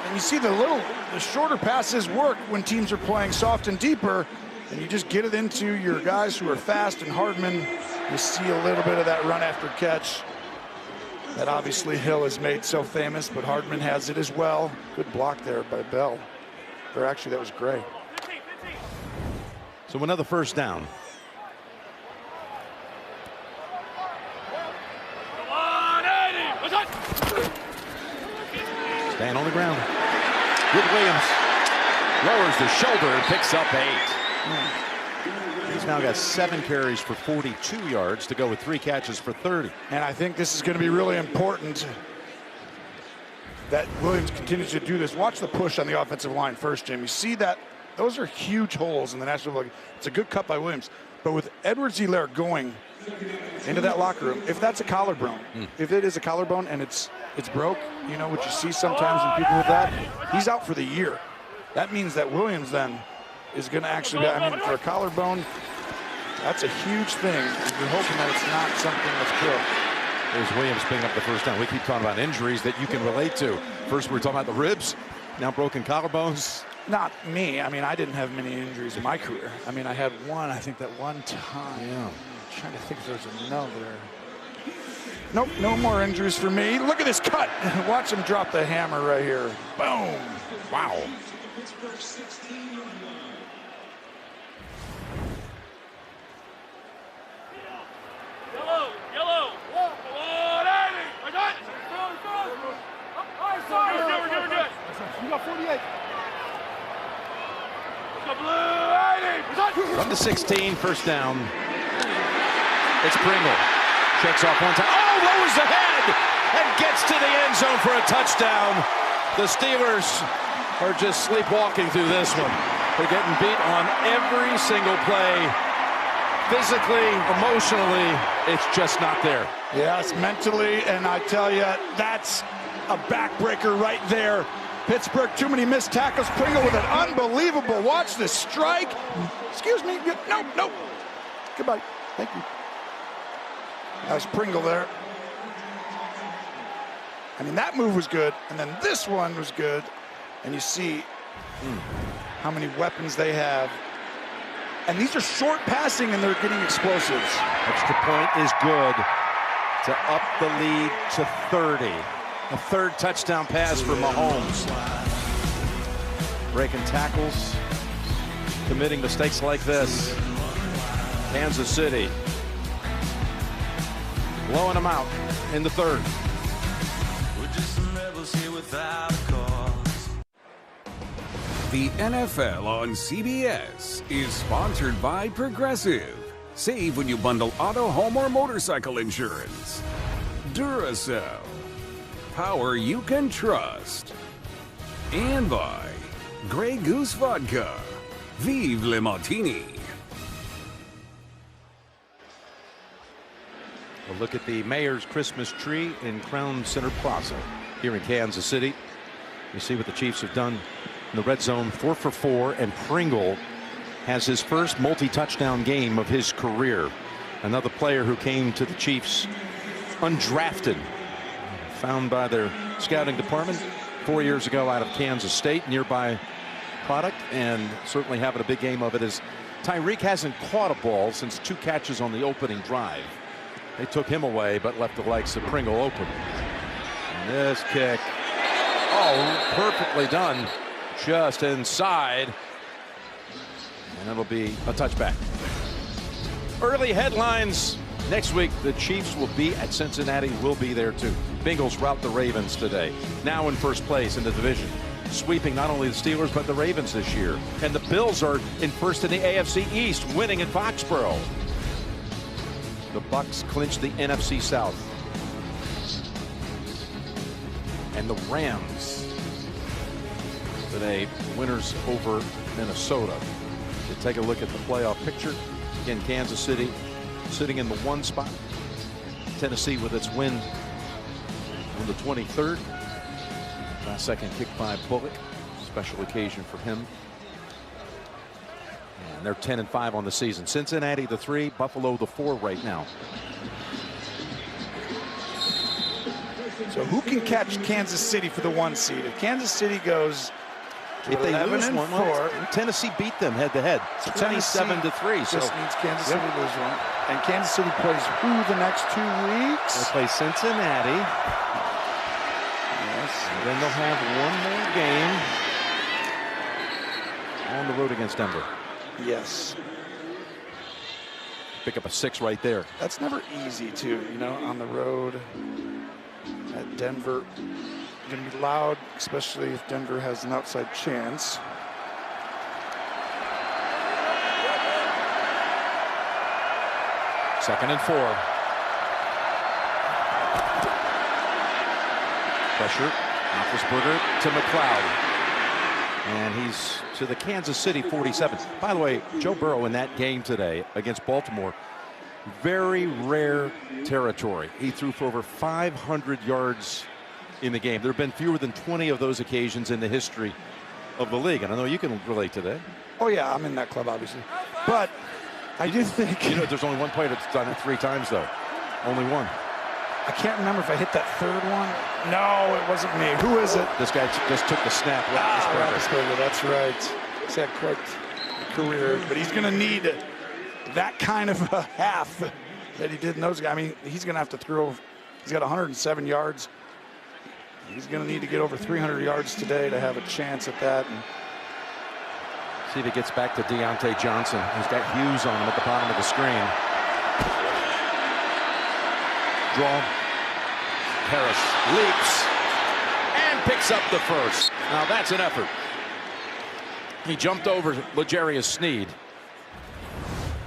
And you see the shorter passes work when teams are playing soft and deeper, and you just get it into your guys who are fast, and Hardman, you see a little bit of that run after catch that obviously Hill has made so famous, but Hardman has it as well. Good block there by Bell. Or actually, that was Gray. So another first down. Staying on the ground. Good Williams. Lowers the shoulder and picks up 8. He's now got 7 carries for 42 yards to go with 3 catches for 30. And I think this is going to be really important that Williams continues to do this. Watch the push on the offensive line first, Jim. You see that? Those are huge holes in the National League. It's a good cut by Williams. But with Edwards-Helaire going into that locker room, if that's a collarbone, if it is a collarbone and it's broke, you know what you see sometimes in people with that, he's out for the year. That means that Williams then is going to actually be, I mean, for a collarbone, that's a huge thing. You're hoping that it's not something that's broke. There's Williams picking up the first down. We keep talking about injuries that you can relate to. First, we're talking about the ribs, now broken collarbones. Not me. I mean, I didn't have many injuries in my career. I mean, I had one, I think that one time. Yeah. I'm trying to think if there's another. Nope, no more injuries for me. Look at this cut. Watch him drop the hammer right here. Boom. Wow. From the 16, first down. It's Pringle. Checks off one time. Oh, lowers the head and gets to the end zone for a touchdown. The Steelers are just sleepwalking through this one. They're getting beat on every single play. Physically, emotionally, it's just not there. Yes, mentally, and I tell you, that's a backbreaker right there. Pittsburgh, too many missed tackles. Pringle with an unbelievable, watch this strike. Excuse me, no. Goodbye, thank you. That was Pringle there. I mean, that move was good, and then this one was good. And you see how many weapons they have. And these are short passing, and they're getting explosives. Extra point is good to up the lead to 30. A third touchdown pass for Mahomes. Breaking tackles, committing mistakes like this. Kansas City blowing them out in the third. The NFL on CBS is sponsored by Progressive. Save when you bundle auto, home, or motorcycle insurance. Duracell. Power you can trust. And by Grey Goose Vodka. Vive le Martini. We'll look at the mayor's Christmas tree in Crown Center Plaza here in Kansas City. You see what the Chiefs have done in the red zone, 4 for 4, and Pringle has his first multi-touchdown game of his career. Another player who came to the Chiefs undrafted, found by their scouting department 4 years ago out of Kansas State, nearby product, and certainly having a big game of it as Tyreek hasn't caught a ball since 2 catches on the opening drive. They took him away, but left the legs of Pringle open. And this kick, oh, perfectly done, just inside, and it'll be a touchback. Early headlines. Next week, the Chiefs will be at Cincinnati. We'll be there too. Bengals rout the Ravens today. Now in first place in the division. Sweeping not only the Steelers, but the Ravens this year. And the Bills are in first in the AFC East, winning in Foxborough. The Bucs clinch the NFC South. And the Rams today, winners over Minnesota. To take a look at the playoff picture. Again, Kansas City sitting in the 1 spot. Tennessee with its win on the 23rd. Last second kick by Bullock. Special occasion for him. And they're 10-5 on the season. Cincinnati the 3, Buffalo the 4 right now. So who can catch Kansas City for the 1 seed? If Kansas City goes to if they lose 11-4, one, Tennessee beat them head-to-head. So 27-3. So this means Kansas City lose one. And Kansas City plays who the next 2 weeks? They play Cincinnati. Yes. And then they'll have one more game on the road against Denver. Yes. Pick up a 6 right there. That's never easy too, you know, on the road at Denver. Going to be loud, especially if Denver has an outside chance. 2nd and 4. Pressure. Roethlisberger to McLeod. And he's to the Kansas City 47. By the way, Joe Burrow in that game today against Baltimore, very rare territory. He threw for over 500 yards in the game. There have been fewer than 20 of those occasions in the history of the league. And I know you can relate to that. Oh, yeah, I'm in that club, obviously. But I do think... You know, there's only one player that's done it 3 times, though. Only one. I can't remember if I hit that 3rd one. No, it wasn't me. Who is it? This guy just took the snap. Roethlisberger, that's right. He's had quite a career, but he's going to need that kind of a half that he did in those guys. I mean, he's going to have to throw. He's got 107 yards. He's going to need to get over 300 yards today to have a chance at that. And see if he gets back to Deontay Johnson. He's got Hughes on him at the bottom of the screen. Draw. Harris leaps and picks up the first. Now that's an effort. He jumped over L'Jarius Sneed.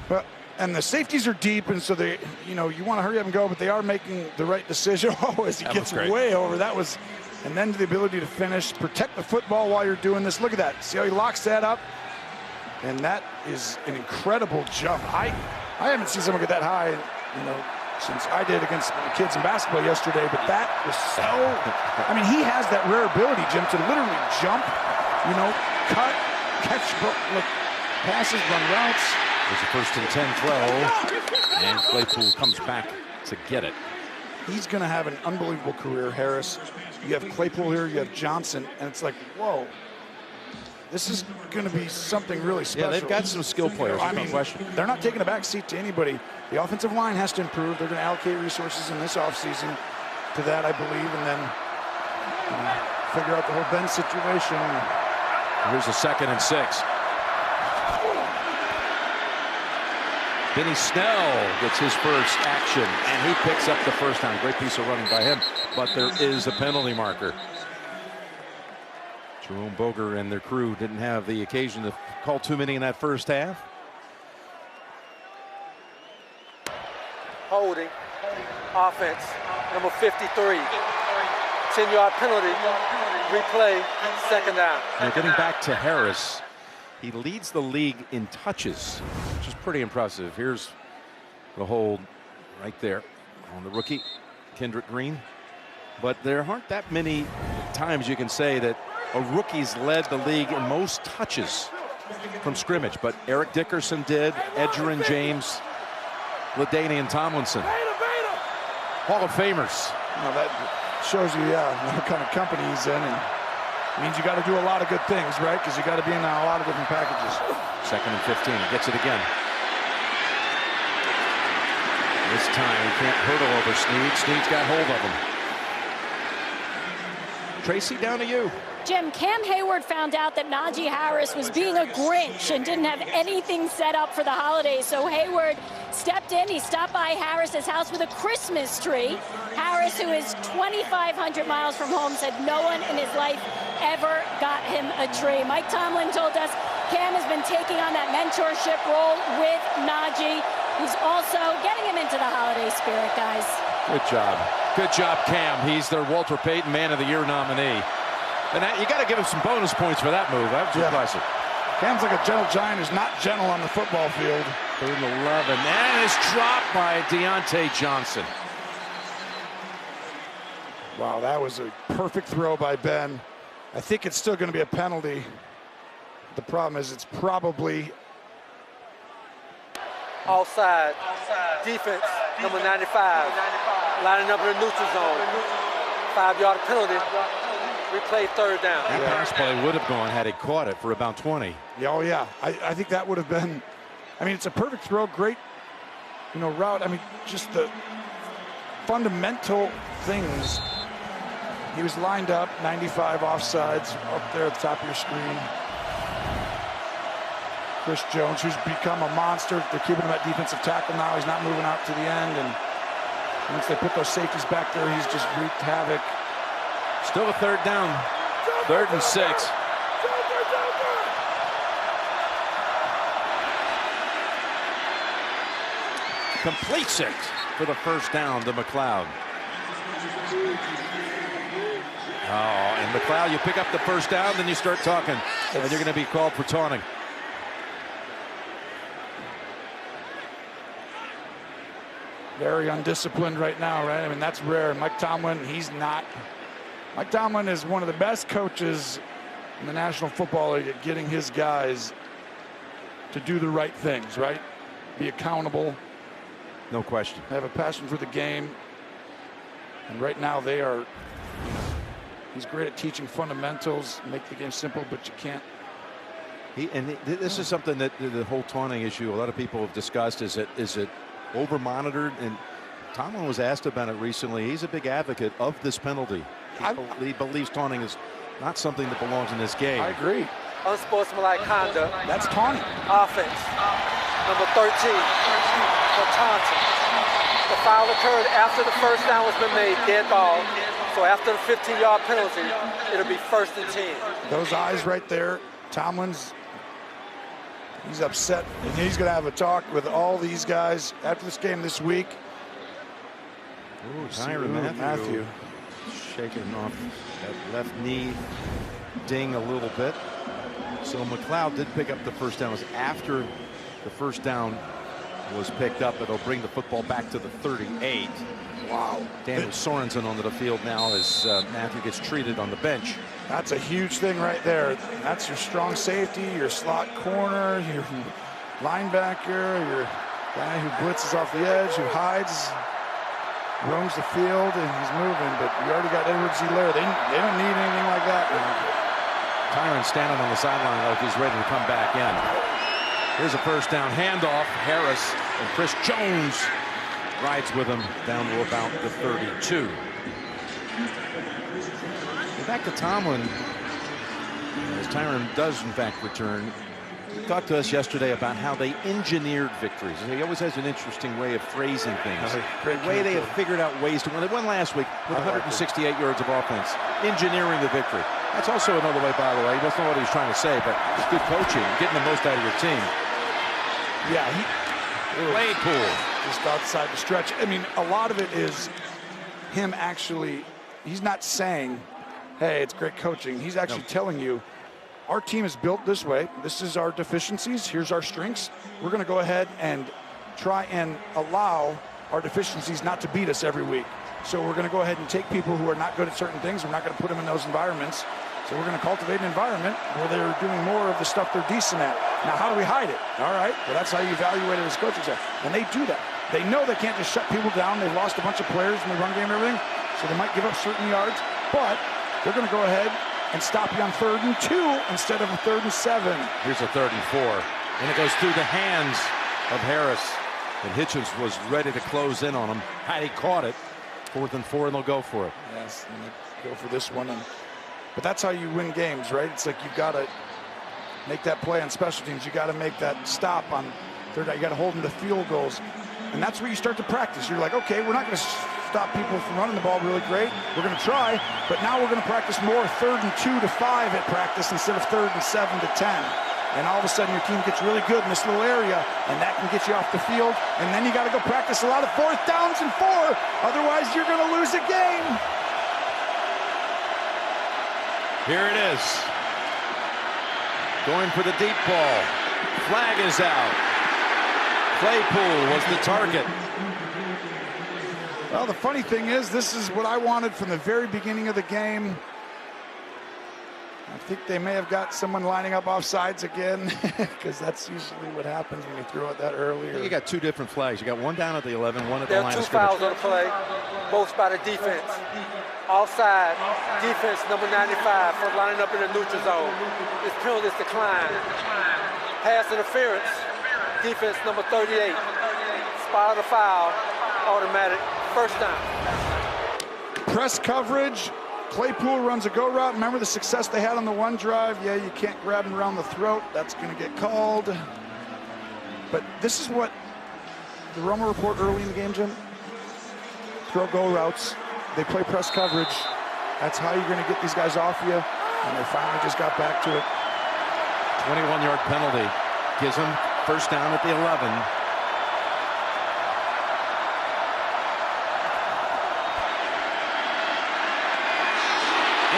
Well, and the safeties are deep, and so they, you know, you want to hurry up and go, but they are making the right decision. Oh, as he gets way over, that was, and then the ability to finish, protect the football while you're doing this. Look at that. See how he locks that up? And that is an incredible jump. I haven't seen someone get that high, you know, since I did against the kids in basketball yesterday, but that was so, I mean, he has that rare ability, Jim, to literally jump, you know, cut, catch, look, passes, run routes. There's a 1st and 10 throw, and Claypool comes back to get it. He's going to have an unbelievable career, Harris. You have Claypool here, you have Johnson, and it's like, whoa. This is going to be something really special. Yeah, they've got some skill players, no question. They're not taking a back seat to anybody. The offensive line has to improve. They're going to allocate resources in this offseason to that, I believe, and then figure out the whole Ben situation. Here's a 2nd and 6. Benny Snell gets his first action, and he picks up the first down. Great piece of running by him, but there is a penalty marker. Jerome Boger and their crew didn't have the occasion to call too many in that first half. Holding, offense, number 53. 10-yard penalty, replay, 2nd down. Now getting back to Harris, he leads the league in touches, which is pretty impressive. Here's the hold right there on the rookie, Kendrick Green. But there aren't that many times you can say that a rookie's led the league in most touches from scrimmage, but Eric Dickerson did, Edgerrin James, LaDainian Tomlinson. Hall of Famers. Well, that shows you, what kind of company he's in, and means you got to do a lot of good things, right? Because you got to be in a lot of different packages. 2nd and 15, he gets it again. This time he can't hurdle over Sneed. Sneed's got hold of him. Tracy, down to you. Jim, Cam Hayward found out that Najee Harris was being a Grinch and didn't have anything set up for the holidays. So Hayward stepped in. He stopped by Harris's house with a Christmas tree. Harris, who is 2,500 miles from home, said no one in his life ever got him a tree. Mike Tomlin told us Cam has been taking on that mentorship role with Najee. He's also getting him into the holiday spirit, guys. Good job. Good job, Cam. He's their Walter Payton Man of the Year nominee. And you got to give him some bonus points for that move. That was impressive. Cam's like a gentle giant who's not gentle on the football field. 3rd and 11. And it's dropped by Deontay Johnson. Wow, that was a perfect throw by Ben. I think it's still going to be a penalty. The problem is it's probably offside. Defense, number 95, lining up in the neutral zone. 5-yard penalty. Replay 3rd down. That pass play would have gone had he caught it for about 20. Yeah, oh yeah, I think that would have been. I mean, it's a perfect throw, great, route. I mean, just the fundamental things. He was lined up, 95 offsides, up there at the top of your screen. Chris Jones, who's become a monster. They're keeping him at defensive tackle now. He's not moving out to the end, and once they put those safeties back there, he's just wreaked havoc. Still a 3rd down. 3rd and 6. completes it for the first down to McLeod. Oh, and McLeod, you pick up the first down, then you start talking, and you're going to be called for taunting. Very undisciplined right now, right? I mean, that's rare. Mike Tomlin, he's not. Mike Tomlin is one of the best coaches in the National Football League at getting his guys to do the right things, right? Be accountable. No question. Have a passion for the game. And right now they are, he's great at teaching fundamentals, make the game simple, but you can't. This is something that the whole taunting issue, a lot of people have discussed. Is it over-monitored? And Tomlin was asked about it recently. He's a big advocate of this penalty. He believes taunting is not something that belongs in this game. I agree. Unsportsmanlike conduct. That's taunting. Offense. Number 13 for taunting. The foul occurred after the first down has been made, dead ball. So after the 15-yard penalty, it'll be 1st and 10. Those eyes right there, Tomlin's, he's upset, and he's going to have a talk with all these guys after this game this week. Ooh, Tyrann Mathieu shaking off that left knee, ding a little bit. So McLeod did pick up the first down. It was after the first down was picked up. It'll bring the football back to the 38. Wow. Daniel Sorensen onto the field now as Mathieu gets treated on the bench. That's a huge thing right there. That's your strong safety, your slot corner, your linebacker, your guy who blitzes off the edge, who hides, roams the field, and he's moving. But you already got Edwards-Helaire. They don't need anything like that. Tyrann standing on the sideline like he's ready to come back in. Here's a first down handoff. Harris and Chris Jones rides with him down to about the 32. And back to Tomlin, as Tyrann does in fact return. He talked to us yesterday about how they engineered victories. He always has an interesting way of phrasing things. The way they have figured out ways to win. They won last week with 168 yards of offense, engineering the victory. That's also another way, by the way. That's not what he was trying to say, but it's good coaching, getting the most out of your team. Yeah, Claypool just outside the stretch. I mean, a lot of it is him actually, he's not saying, hey, it's great coaching. He's actually telling you, our team is built this way. This is our deficiencies. Here's our strengths. We're going to go ahead and try and allow our deficiencies not to beat us every week. So we're going to go ahead and take people who are not good at certain things. We're not going to put them in those environments. So we're going to cultivate an environment where they're doing more of the stuff they're decent at. Now, how do we hide it? All right, well, that's how you evaluate it as coaches. And they do that. They know they can't just shut people down. They've lost a bunch of players in the run game and everything, so they might give up certain yards. But they're going to go ahead and stop you on 3rd and 2 instead of a 3rd and 7. Here's a 3rd and 4. And it goes through the hands of Harris. And Hitchens was ready to close in on him. Had he caught it, 4th and 4, and they'll go for it. Yes, and they go for this one. But that's how you win games, right? It's like you've got to make that play on special teams. You got to make that stop on 3rd down. You got to hold them to field goals. And that's where you start to practice. You're like, okay, we're not going to stop people from running the ball really great. We're going to try, but now we're going to practice more 3rd and 2 to 5 at practice instead of 3rd and 7 to 10. And all of a sudden your team gets really good in this little area, and that can get you off the field. And then you got to go practice a lot of 4th downs and 4. Otherwise, you're going to lose a game. Here it is. Going for the deep ball. Flag is out. Claypool was the target. Well, the funny thing is, this is what I wanted from the very beginning of the game. I think they may have got someone lining up offsides again, because that's usually what happens when you throw it that early. You got 2 different flags. You got one down at the 11, one at the line of scrimmage. There are 2 fouls on the play, both by the defense. Offside, defense number 95 for lining up in the neutral zone. This penalty is declined. Pass interference, defense number 38. Spot of the foul, automatic, 1st down. Press coverage. Claypool runs a go route. Remember the success they had on the one drive? Yeah, you can't grab him around the throat. That's going to get called. But this is what the Romo report early in the game, Jim. Throw go routes. They play press coverage. That's how you're going to get these guys off you. And they finally just got back to it. 21-yard penalty gives them 1st down at the 11.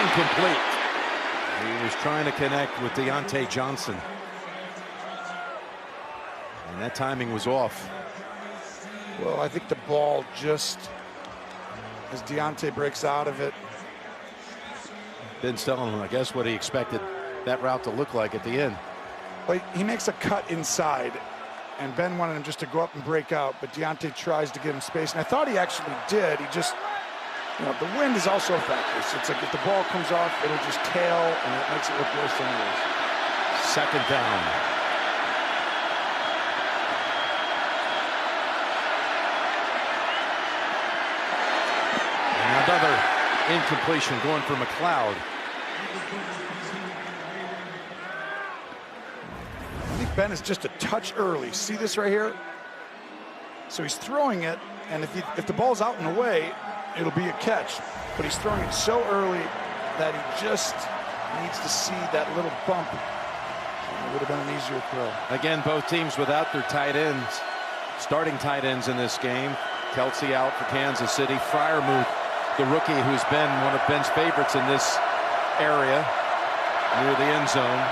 Incomplete. He was trying to connect with Deontay Johnson. And that timing was off. Well, I think the ball just, as Deontay breaks out of it. Ben's telling him, I guess, what he expected that route to look like at the end. But he makes a cut inside, and Ben wanted him just to go up and break out, but Deontay tries to give him space, and I thought he actually did. He just, you know, the wind is also a factor. So it's like if the ball comes off, it'll just tail, and it makes it look worse anyways. Second down. And another incompletion going for McLeod. I think Ben is just a touch early. See this right here? So he's throwing it, and if the ball's out and away, it'll be a catch. But he's throwing it so early that he just needs to see that little bump. It would have been an easier throw. Again, both teams without their tight ends, starting tight ends in this game. Kelsey out for Kansas City. Freiermuth, the rookie who's been one of Ben's favorites in this area near the end zone.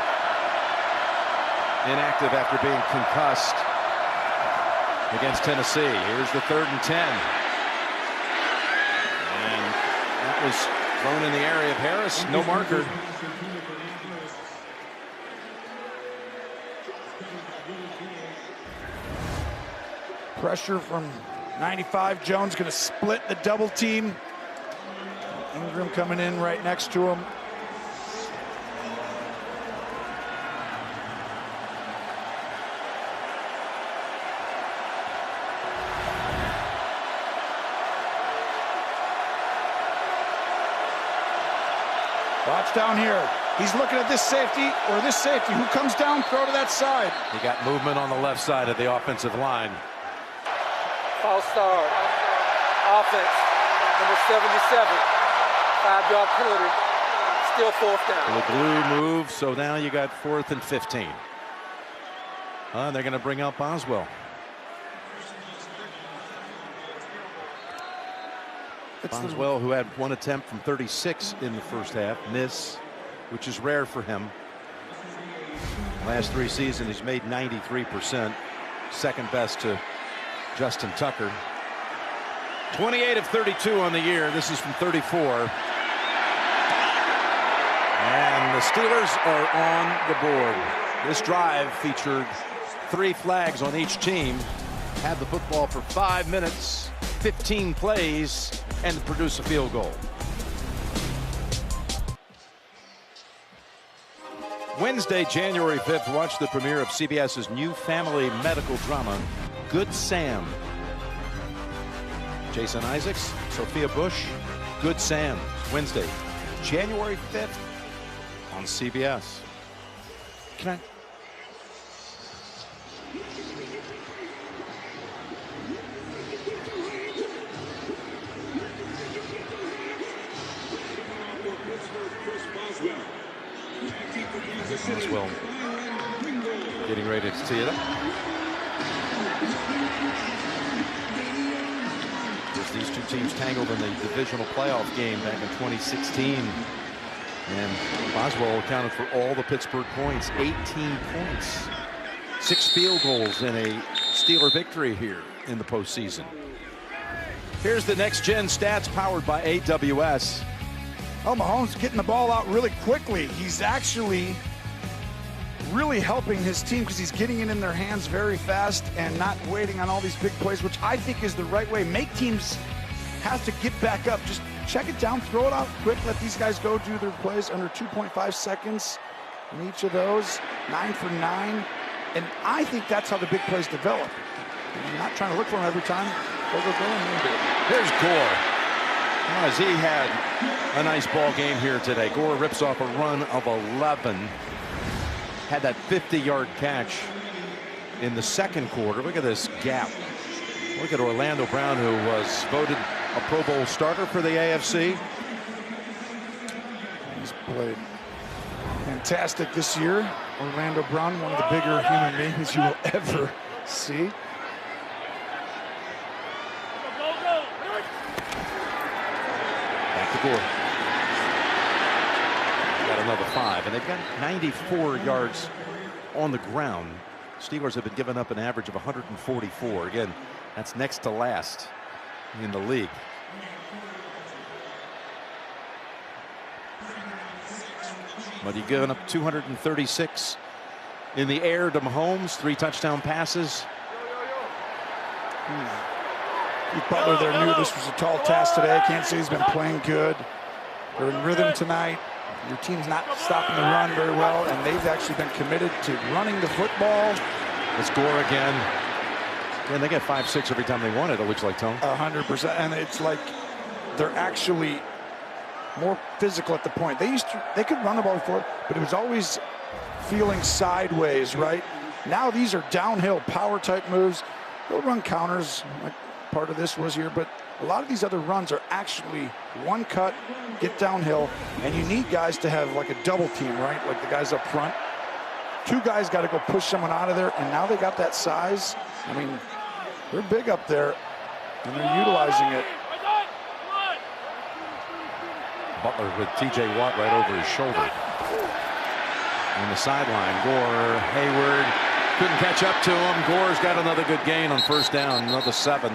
Inactive after being concussed against Tennessee. Here's the 3rd and 10. And that was thrown in the area of Harris. No marker. Pressure from 95. Jones going to split the double team. Ingram coming in right next to him. Watch down here. He's looking at this safety or this safety. Who comes down, throw to that side. He got movement on the left side of the offensive line. False start. Offense, number 77. 5-yard penalty. Still 4th down. The blue move, so now you got 4th and 15. They're going to bring out Boswell. Boswell, who had 1 attempt from 36 in the first half, miss, which is rare for him. Last 3 seasons, he's made 93%, second best to Justin Tucker. 28 of 32 on the year. This is from 34. And the Steelers are on the board. This drive featured 3 flags on each team, had the football for 5 minutes, 15 plays, and produce a field goal. Wednesday, January 5th, watch the premiere of CBS's new family medical drama, Good Sam. Jason Isaacs, Sophia Bush, Good Sam. Wednesday, January 5th on CBS. Can I? Boswell getting ready to tee it up. As these two teams tangled in the divisional playoff game back in 2016. And Boswell accounted for all the Pittsburgh points, 18 points. 6 field goals in a Steeler victory here in the postseason. Here's the next gen stats powered by AWS. Oh, Mahomes getting the ball out really quickly. He's actually really helping his team because he's getting it in their hands very fast and not waiting on all these big plays, which I think is the right way. Make teams have to get back up. Just check it down, throw it out quick, let these guys go do their plays under 2.5 seconds in each of those. 9 for 9. And I think that's how the big plays develop. You're not trying to look for them every time. Go. Here's Gore. As he had a nice ball game here today. Gore rips off a run of 11. Had that 50-yard catch in the second quarter. Look at this gap. Look at Orlando Brown, who was voted a Pro Bowl starter for the AFC. He's played fantastic this year. Orlando Brown, one of the bigger human beings you will ever see. Back to Gore. another 5. And they've got 94 yards on the ground. Steelers have been giving up an average of 144. Again, that's next to last in the league. But you've given up 236 in the air to Mahomes, 3 touchdown passes. Keith Butler there knew this was a tall task today. Kansas City's been playing good. They're in rhythm tonight. Your team's not stopping the run very well, and they've actually been committed to running the football. Let's score again. And they get 5-6 every time they want it looks like, Tone. 100%. And it's like they're actually more physical at the point. They could run the ball before, but it was always feeling sideways, right? Now these are downhill power type moves. They'll run counters, like part of this was here, but a lot of these other runs are actually one cut, get downhill, and you need guys to have like a double team, right? Like the guys up front. 2 guys got to go push someone out of there, and now they got that size. I mean, they're big up there, and they're utilizing it. Butler with T.J. Watt right over his shoulder. On the sideline, Gore, Hayward couldn't catch up to him. Gore's got another good gain on first down, another 7.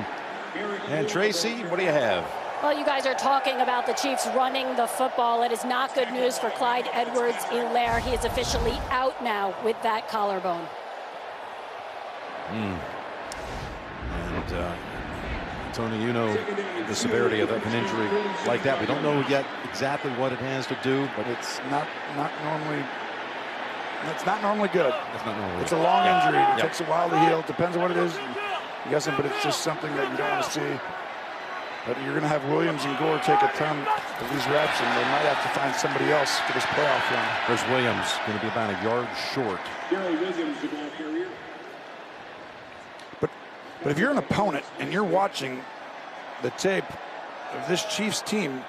And Tracy, what do you have? Well, you guys are talking about the Chiefs running the football. It is not good news for Clyde Edwards-Helaire. He is officially out now with that collarbone. And Tony, you know the severity of an injury like that. We don't know yet exactly what it has to do, but It's not normally. It's not normally good. it's not normal. It's a long injury. It takes a while to heal. Depends on what it is. I'm guessing, but it's just something that you don't want to see. But you're going to have Williams and Gore take a ton of these reps, and they might have to find somebody else for this playoff run. There's Williams, going to be about a yard short. But if you're an opponent and you're watching the tape of this Chiefs team,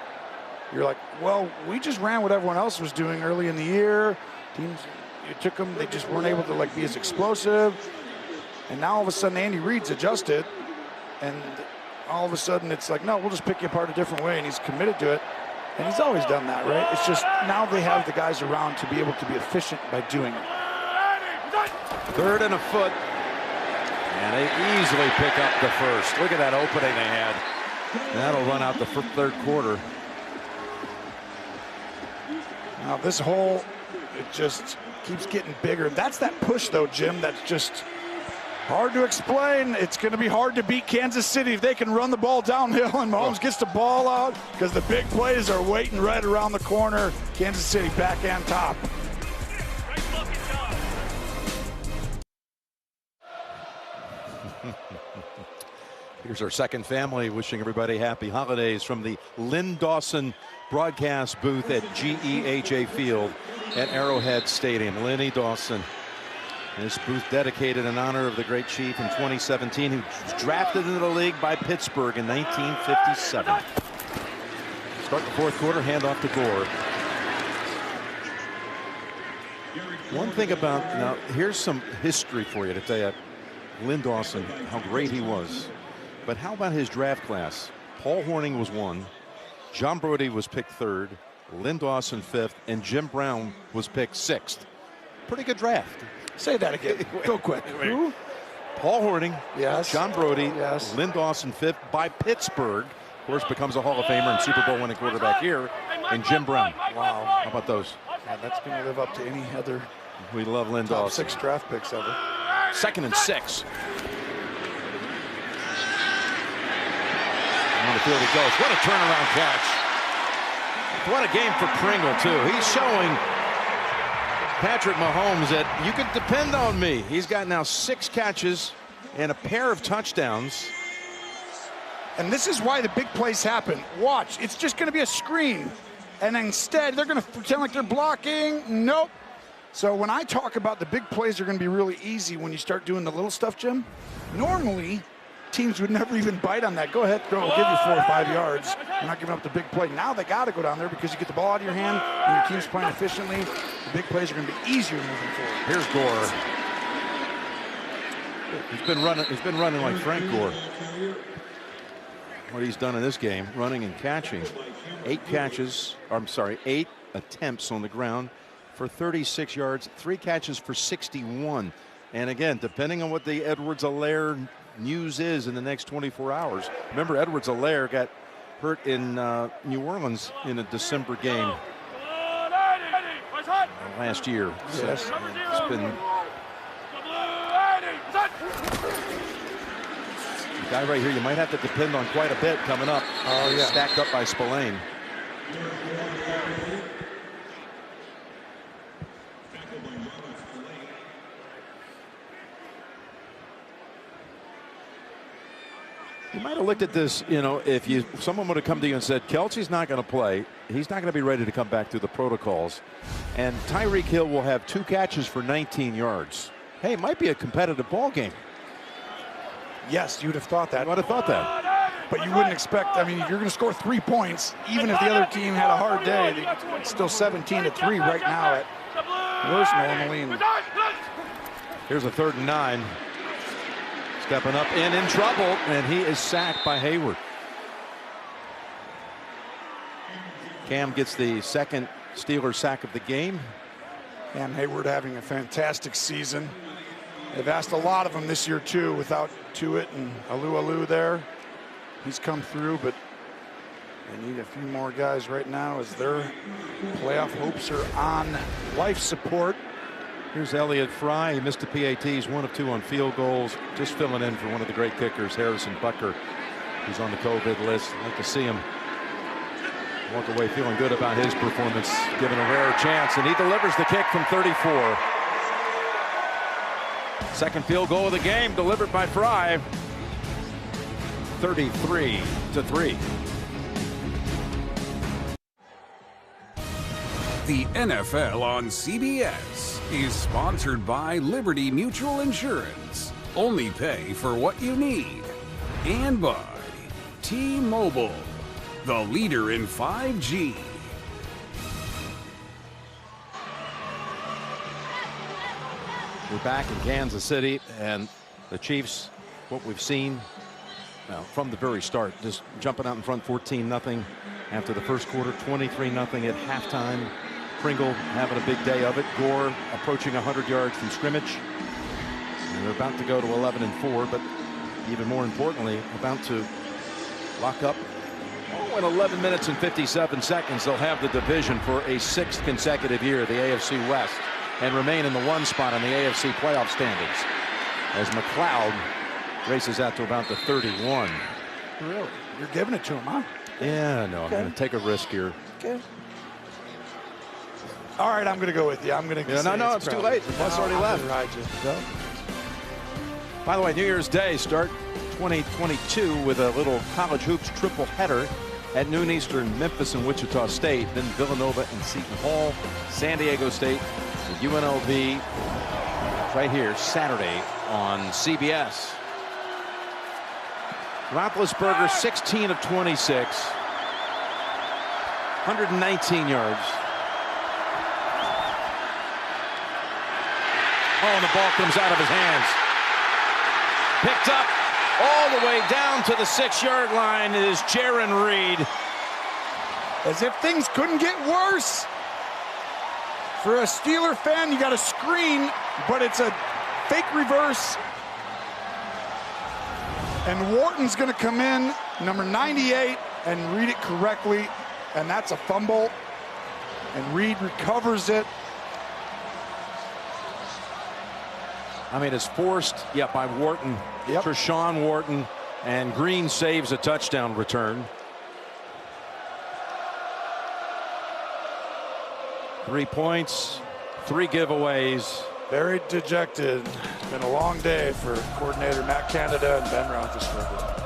you're like, well, we just ran what everyone else was doing early in the year. Teams, you took them, they just weren't able to like be as explosive. And now all of a sudden Andy Reid's adjusted, and all of a sudden it's like, no, we'll just pick you apart a different way, and he's committed to it. And he's always done that, right? It's just now they have the guys around to be able to be efficient by doing it. 3rd and a foot. And they easily pick up the first. Look at that opening they had. That'll run out the 3rd quarter. Now this hole, it just keeps getting bigger. That's that push though, Jim, that's just hard to explain. It's going to be hard to beat Kansas City if they can run the ball downhill and Mahomes gets the ball out, because the big plays are waiting right around the corner. Kansas City back and top. Here's our second family wishing everybody happy holidays from the Lynn Dawson broadcast booth at GEHA Field at Arrowhead Stadium. Lenny Dawson. This booth dedicated in honor of the great Chief in 2017, who was drafted into the league by Pittsburgh in 1957. Start the 4th quarter, handoff to Gore. One thing about, now here's some history for you to tell you, Lynn Dawson, how great he was. But how about his draft class? Paul Hornung was 1, John Brody was picked 3rd, Lynn Dawson 5th, and Jim Brown was picked 6th. Pretty good draft. Say that again. Go quick. Who? Paul Hornung, yes. John Brody, yes. Lynn Dawson 5th by Pittsburgh. Of course, becomes a Hall of Famer and Super Bowl winning quarterback here. And Jim Brown. Wow. How about those? Yeah, that's going to live up to any other We love Lynn top Dawson. 6 draft picks ever. 2nd and 6. On the field he goes. What a turnaround catch. What a game for Pringle, too. He's showing Patrick Mahomes that you can depend on me. He's got now 6 catches and a pair of touchdowns. And this is why the big plays happen. Watch, it's just going to be a screen. And instead, they're going to pretend like they're blocking. Nope. So when I talk about the big plays are going to be really easy when you start doing the little stuff, Jim, normally teams would never even bite on that. Go ahead, throw, we'll give you 4 or 5 yards. You're not giving up the big play. Now they got to go down there because you get the ball out of your hand and your team's playing efficiently. The big plays are going to be easier moving forward. Here's Gore. He's been running like Frank Gore. What he's done in this game, running and catching. 8 attempts on the ground for 36 yards, 3 catches for 61. And again, depending on what the Edwards-Helaire news is in the next 24 hours. Remember, Edwards-Helaire got hurt in New Orleans in a December game last year. Yes. So it's been the guy right here you might have to depend on quite a bit coming up. Oh, yeah. Stacked up by Spillane. You might have looked at this, you know, if someone would have come to you and said, Kelce's not going to play. He's not going to be ready to come back through the protocols. And Tyreek Hill will have 2 catches for 19 yards. Hey, it might be a competitive ball game. Yes, you'd have thought that. You would have thought that. But you wouldn't expect, I mean, you're going to score 3 points, even if the other team had a hard day. It's still 17-3 right now at worst normally. And here's a 3rd and 9. Stepping up and in trouble, and he is sacked by Hayward. Cam gets the second Steelers sack of the game. Cam Hayward having a fantastic season. They've asked a lot of him this year too, without Tuitt and Alu there. He's come through, but they need a few more guys right now as their playoff hopes are on life support. Here's Elliott Fry. He missed the PATs, 1 of 2 on field goals. Just filling in for one of the great kickers, Harrison Butker, who's on the COVID list. I'd like to see him walk away feeling good about his performance, given a rare chance, and he delivers the kick from 34. Second field goal of the game delivered by Fry. 33-3. The NFL on CBS is sponsored by Liberty Mutual Insurance. Only pay for what you need. And by T-Mobile, the leader in 5G. We're back in Kansas City, and the Chiefs, what we've seen from the very start, just jumping out in front 14-0 after the first quarter, 23-0 at halftime. Pringle having a big day of it. Gore approaching 100 yards from scrimmage. And they're about to go to 11-4, but even more importantly, about to lock up. In 11 minutes and 57 seconds, they'll have the division for a 6th consecutive year, the AFC West, and remain in the 1 spot on the AFC playoff standings as McLeod races out to about the 31. Really? You're giving it to him, huh? Yeah, no, Okay. I'm going to take a risk here. Okay. All right, I'm going to go with you. I'm going to. No, it's too late. The bus already left. By the way, New Year's Day start 2022 with a little college hoops triple header at noon Eastern. Memphis and Wichita State, then Villanova and Seton Hall, San Diego State, and UNLV right here Saturday on CBS. Roethlisberger 16 of 26, 119 yards. Oh, and the ball comes out of his hands. Picked up all the way down to the 6-yard line is Jarran Reed. As if things couldn't get worse. For a Steeler fan, you got a screen, but it's a fake reverse. And Wharton's going to come in, number 98, and read it correctly. And that's a fumble. And Reed recovers it. I mean, it's forced, by Wharton. Yep. Treshaun Wharton, and Green saves a touchdown return. 3 points, 3 giveaways. Very dejected. Been a long day for coordinator Matt Canada and Ben Roethlisberger.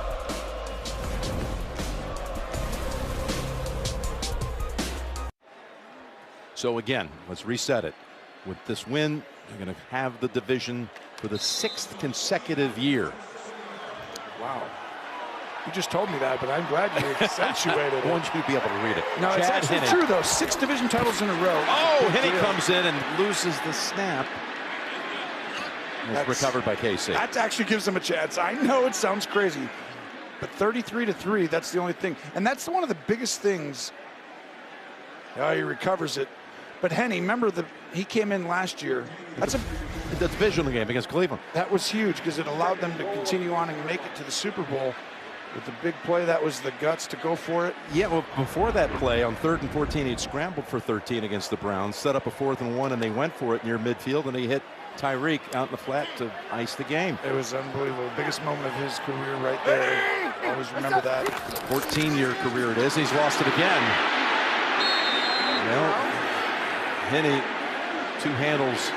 So again, let's reset it. With this win, they're going to have the division for the 6th consecutive year. Wow. You just told me that, but I'm glad you accentuated it. I want you to be able to read it. No, it's Chad actually Henne. true, though. 6 division titles in a row. Oh, Henne comes in and loses the snap. It's recovered by KC. That actually gives them a chance. I know it sounds crazy, but 33-3, that's the only thing. And that's one of the biggest things He recovers it. But Henny, remember he came in last year. That's a divisional game against Cleveland. That was huge because it allowed them to continue on and make it to the Super Bowl. With the big play, that was the guts to go for it. Yeah, well, before that play, on 3rd and 14, he'd scrambled for 13 against the Browns, set up a 4th and 1, and they went for it near midfield, and he hit Tyreek out in the flat to ice the game. It was unbelievable. Biggest moment of his career right there. Always remember that. 14-year career it is. He's lost it again. Well, Henny, 2 handles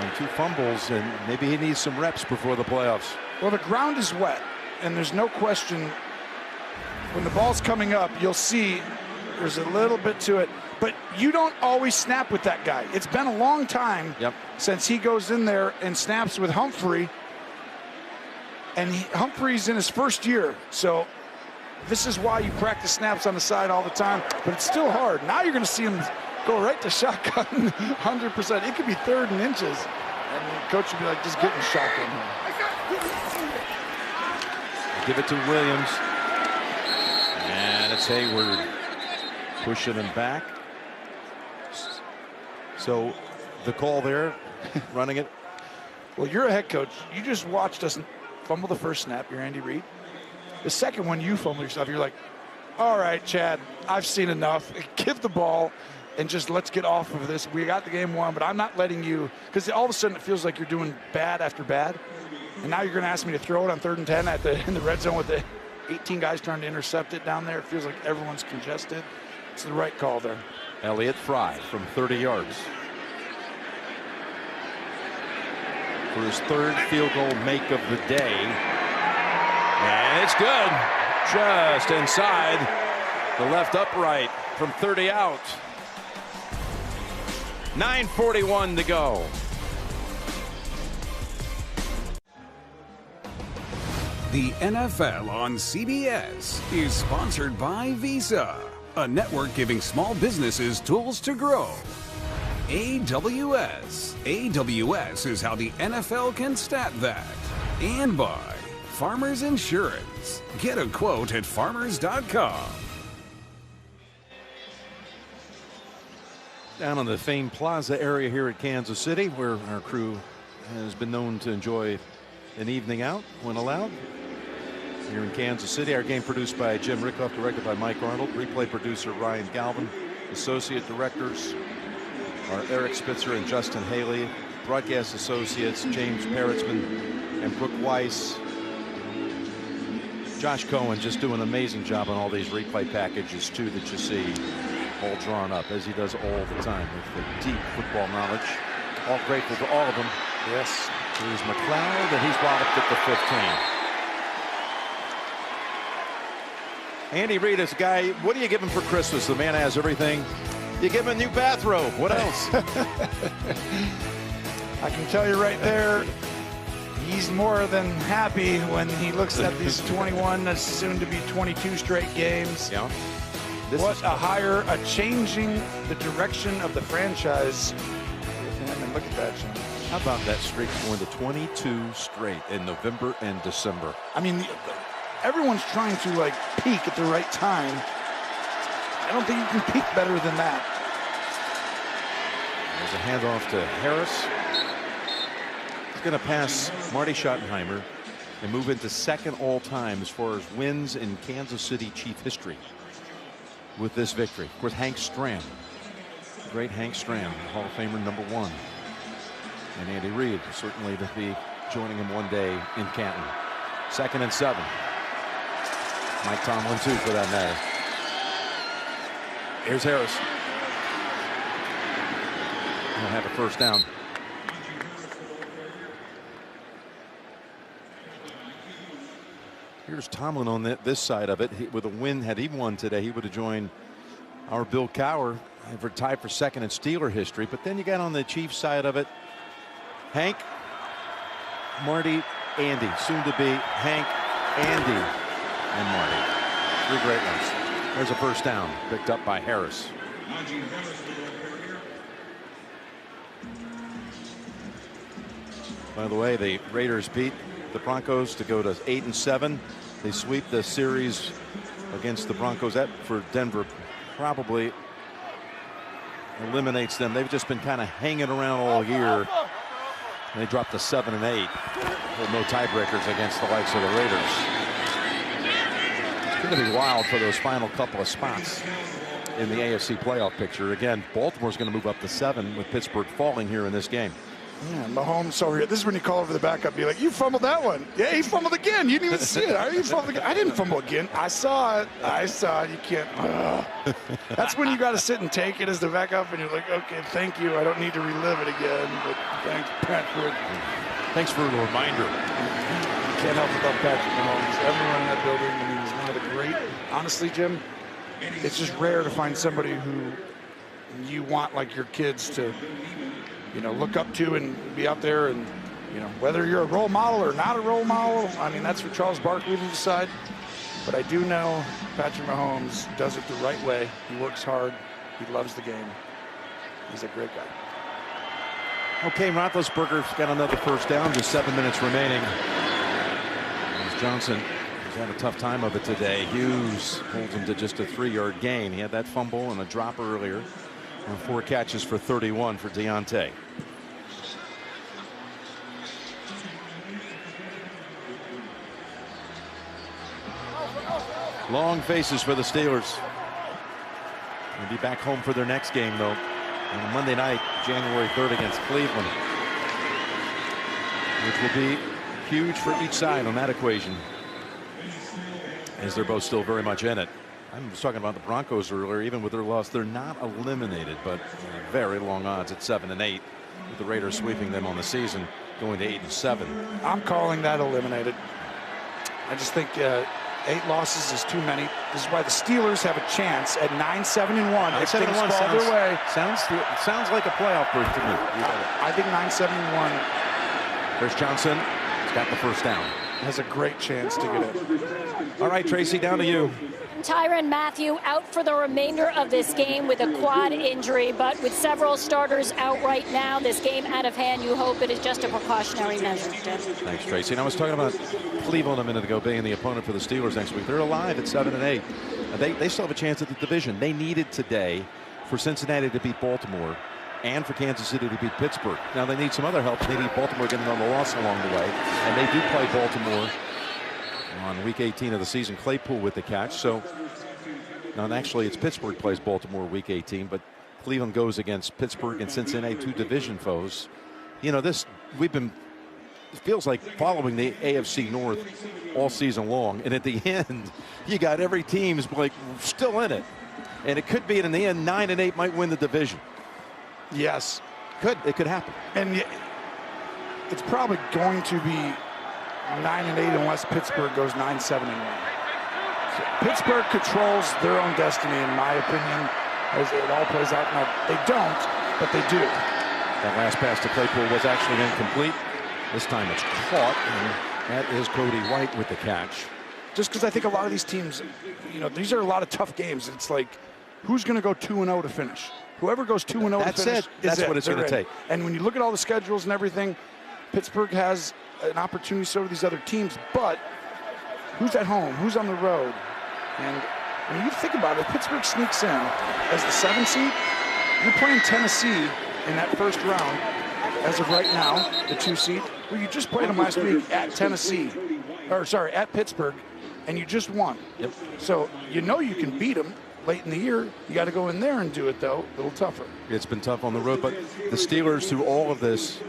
and 2 fumbles, and maybe he needs some reps before the playoffs. Well, the ground is wet, and there's no question when the ball's coming up, you'll see there's a little bit to it. But you don't always snap with that guy. It's been a long time since he goes in there and snaps with Humphrey. And Humphrey's in his first year. So this is why you practice snaps on the side all the time. But it's still hard. Now you're going to see him go right to shotgun 100%. It could be 3rd and inches. And the coach would be like, just get in shotgun here. Give it to Williams. And it's Hayward pushing him back. So the call there, running it. Well, you're a head coach. You just watched us fumble the first snap. You're Andy Reid. The second one, you fumble yourself. You're like, all right, Chad, I've seen enough. Give the ball and just let's get off of this. We got the game won, but I'm not letting you, because all of a sudden it feels like you're doing bad after bad. And now you're going to ask me to throw it on 3rd and 10 in the red zone with the 18 guys trying to intercept it down there. It feels like everyone's congested. It's the right call there. Elliott Fry from 30 yards. For his 3rd field goal make of the day. And it's good. Just inside the left upright from 30 out. 9:41 to go. The NFL on CBS is sponsored by Visa, a network giving small businesses tools to grow. AWS. AWS is how the NFL can stat that. And by Farmers Insurance. Get a quote at farmers.com. Down on the famed Plaza area here at Kansas City, where our crew has been known to enjoy an evening out when allowed. Here in Kansas City, our game produced by Jim Rickoff, directed by Mike Arnold, replay producer Ryan Galvin, associate directors are Eric Spitzer and Justin Haley, broadcast associates James Peritzman and Brooke Weiss. Josh Cohen just doing an amazing job on all these replay packages too that you see all drawn up, as he does all the time with the deep football knowledge. All grateful to all of them. Yes. Here's McLeod, and he's walloped at the 15. Andy Reid is a guy, what do you give him for Christmas? The man has everything. You give him a new bathrobe. What else? I can tell you right there, he's more than happy when he looks at these 21, soon to be 22 straight games. Yeah. What a changing the direction of the franchise with him. And look at that, Jim. How about that streak going to 22 straight in November and December? I mean, everyone's trying to like peak at the right time. I don't think you can peak better than that. There's a handoff to Harris. He's going to pass Marty Schottenheimer and move into 2nd all-time as far as wins in Kansas City Chief history with this victory. Of course, Hank Stram, great Hank Stram, Hall of Famer #1, and Andy Reid certainly to be joining him one day in Canton. 2nd and 7. Mike Tomlin too, for that matter. Here's Harris. He'll have a first down. Here's Tomlin on this side of it. With a win, had he won today, he would have joined our Bill Cowher for tied for 2nd in Steeler history. But then you got on the Chiefs side of it, Hank, Marty, Andy, soon to be Hank, Andy, and Marty. 3 great ones. There's a first down picked up by Harris. By the way, the Raiders beat the Broncos to go to 8-7. They sweep the series against the Broncos. That for Denver probably eliminates them. They've just been kind of hanging around all year. And they dropped to 7 and 8. With no tiebreakers against the likes of the Raiders. It's going to be wild for those final couple of spots in the AFC playoff picture. Again, Baltimore's going to move up to 7 with Pittsburgh falling here in this game. Yeah, Mahomes over here. This is when you call over the backup. Be like, you fumbled that one. Yeah, he fumbled again. You didn't even see it. You fumbled again. I didn't fumble again. I saw it. You can't. That's when you got to sit and take it as the backup, and you're like, okay, thank you. I don't need to relive it again. But thanks, Patrick. Thanks for the reminder. Can't help without Patrick Mahomes. Everyone in that building. I mean, he's one of the great. Honestly, Jim, it's just rare to find somebody who you want like your kids to, look up to and be out there, and whether you're a role model or not a role model. I mean, that's for Charles Barkley to decide. But I do know Patrick Mahomes does it the right way. He works hard. He loves the game. He's a great guy. Okay, Roethlisberger's got another first down. Just 7 minutes remaining. As Johnson has had a tough time of it today. Hughes holds him to just a 3-yard gain. He had that fumble and a drop earlier. And 4 catches for 31 for Deontay. Long faces for the Steelers. They'll be back home for their next game, though, on Monday night, January 3rd against Cleveland, which will be huge for each side on that equation, as they're both still very much in it. I was talking about the Broncos earlier. Even with their loss, they're not eliminated, but very long odds at 7 and 8, with the Raiders sweeping them on the season, going to 8 and 7. I'm calling that eliminated. I just think 8 losses is too many. This is why the Steelers have a chance at 9-7-1 if things fall their way. Sounds like a playoff berth to me. I think 9-7-1. Chris Johnson has got the first down. Has a great chance to get it. All right, Tracy, down to you. Tyrann Mathieu out for the remainder of this game with a quad injury, but with several starters out right now, this game out of hand, you hope it is just a precautionary measure. Thanks, Tracy. And I was talking about Cleveland a minute ago being the opponent for the Steelers next week. They're alive at 7 and 8. They still have a chance at the division. They needed today for Cincinnati to beat Baltimore and for Kansas City to beat Pittsburgh. Now they need some other help. They need Baltimore getting on the loss along the way, and they do play Baltimore on week 18 of the season. Claypool with the catch. So now actually it's Pittsburgh plays Baltimore week 18, but Cleveland goes against Pittsburgh and Cincinnati, 2 division foes. It feels like following the AFC North all season long, and at the end you got every team's like still in it, and it could be in the end 9 and 8 might win the division. Yes, it could happen, and it's probably going to be 9 and 8 unless Pittsburgh goes 9-7-1. So Pittsburgh controls their own destiny, in my opinion, as it all plays out. Now they don't, but they do. That last pass to Claypool was actually incomplete. This time it's caught, and that is Cody White with the catch. Just because I think a lot of these teams, these are a lot of tough games. It's like, who's going to go 2-0 to finish? Whoever goes 2-0 to finish, that's what it's going to take. And when you look at all the schedules and everything, Pittsburgh has an opportunity so do these other teams, but who's at home? Who's on the road? And when you think about it, Pittsburgh sneaks in as the 7th seed. You're playing Tennessee in that first round as of right now, the 2 seed. Well, you just played them last week at at Pittsburgh, and you just won. Yep. So you can beat them late in the year. You got to go in there and do it, though, a little tougher. It's been tough on the road, but the Steelers, through all of this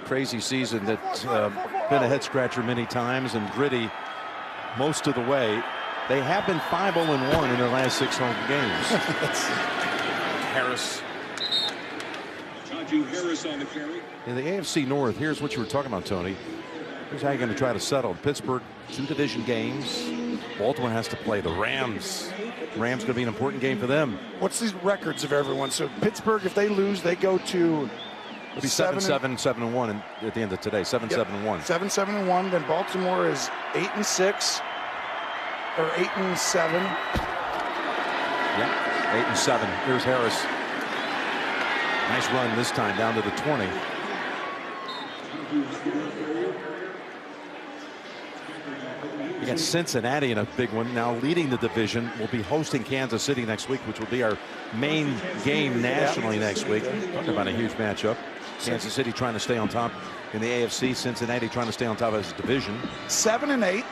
crazy season that's been a head-scratcher many times and gritty most of the way, they have been 5-0-1 in their last 6 home games. Harris. Harris on the carry. In the AFC North, here's what you were talking about, Tony. Here's how you're going to try to settle. Pittsburgh, 2 division games. Baltimore has to play the Rams. Rams going to be an important game for them. What's these records of everyone? So Pittsburgh, if they lose, they go to... It'll be 7-7-7-1 at the end of today. 7-7-1. 7-7-1. Then Baltimore is 8-6 or 8-7. Yeah, 8-7. Here's Harris. Nice run this time down to the 20. You got Cincinnati in a big one now, leading the division. We'll be hosting Kansas City next week, which will be our main game nationally next week. Talking about a huge matchup. Kansas City trying to stay on top in the AFC. Cincinnati trying to stay on top as a division. 7-8.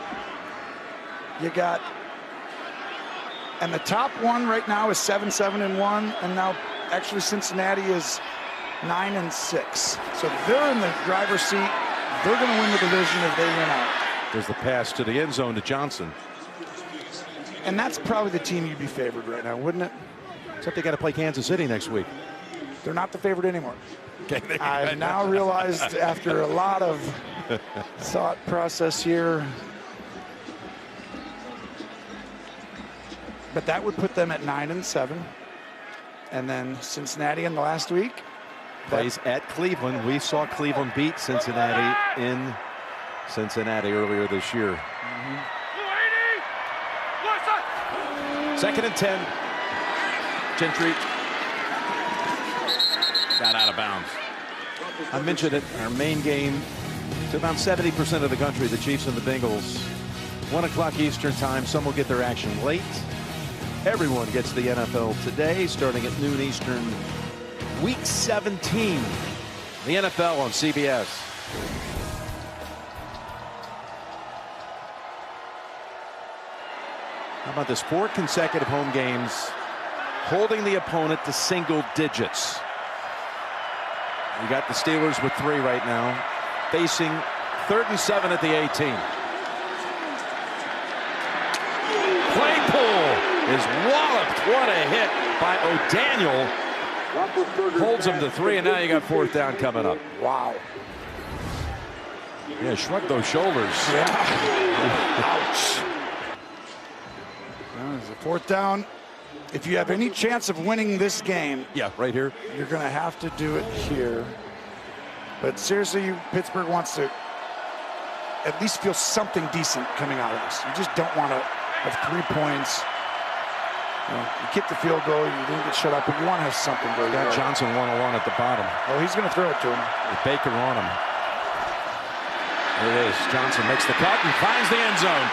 You got, and the top one right now is 7-1, and now actually Cincinnati is 9-6. So they're in the driver's seat. They're going to win the division if they win out. There's the pass to the end zone to Johnson. And that's probably the team you'd be favored right now, wouldn't it? Except they got to play Kansas City next week. They're not the favorite anymore. Okay, I've now realized after a lot of thought process here. But that would put them at 9-7. And then Cincinnati in the last week. Plays at Cleveland. We saw Cleveland beat Cincinnati in Cincinnati earlier this year. Second and 10. Gentry got out of bounds. I mentioned it, our main game to about 70% of the country, the Chiefs and the Bengals. 1 o'clock Eastern time. Some will get their action late. Everyone gets the NFL today, starting at noon Eastern. Week 17, the NFL on CBS. How about this? 4 consecutive home games, holding the opponent to single digits. You got the Steelers with 3 right now, facing 3rd and 7 at the 18. Claypool is walloped. What a hit by O'Daniel. Holds him to 3, and now you got 4th down coming up. Wow. Yeah, shrug those shoulders. Yeah. Ouch. Well, there's a 4th down. If you have any chance of winning this game, yeah, right here, you're going to have to do it here. But seriously, Pittsburgh wants to at least feel something decent coming out of this. You just don't want to have 3 points. You kicked the field goal, you didn't get shut up, but you want to have something going on. Johnson 101 at the bottom. Oh, he's going to throw it to him. With Baker on him. There it is. Johnson makes the cut and finds the end zone.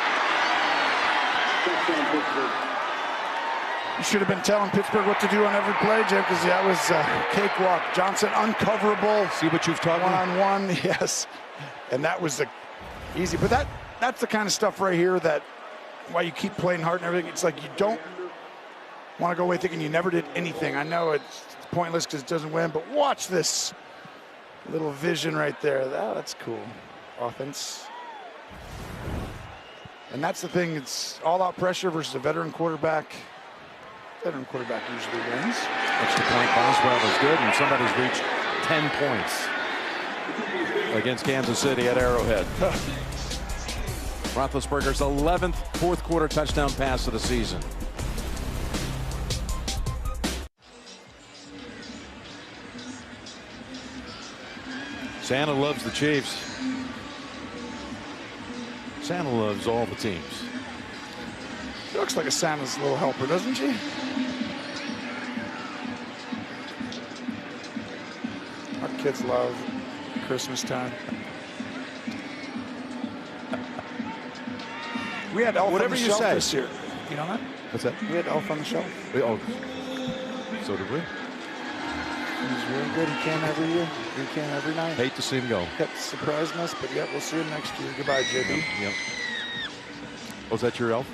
You should have been telling Pittsburgh what to do on every play, Jim, because that was a cakewalk. Johnson uncoverable. See what you've taught me? One-on-one, yes. And that was the easy. But that's the kind of stuff right here that why you keep playing hard and everything. It's like you don't want to go away thinking you never did anything. I know it's pointless because it doesn't win, but watch this little vision right there. That's cool. Offense. And that's the thing. It's all-out pressure versus a veteran quarterback. Veteran quarterback usually wins. Extra point. Boswell is good, and somebody's reached 10 points against Kansas City at Arrowhead. Roethlisberger's 11th fourth-quarter touchdown pass of the season. Santa loves the Chiefs. Santa loves all the teams. She looks like a Santa's little helper, doesn't she? Our kids love Christmas time. We had Elf Whatever on the you Shelf say. this year. You know that? What's that? We had Elf on the Shelf. Oh, so did we? He's really good. He came every year. He came every night. Hate to see him go. Kept surprising us, but yeah, we'll see him next year. Goodbye, JB. Yep. Was that your elf?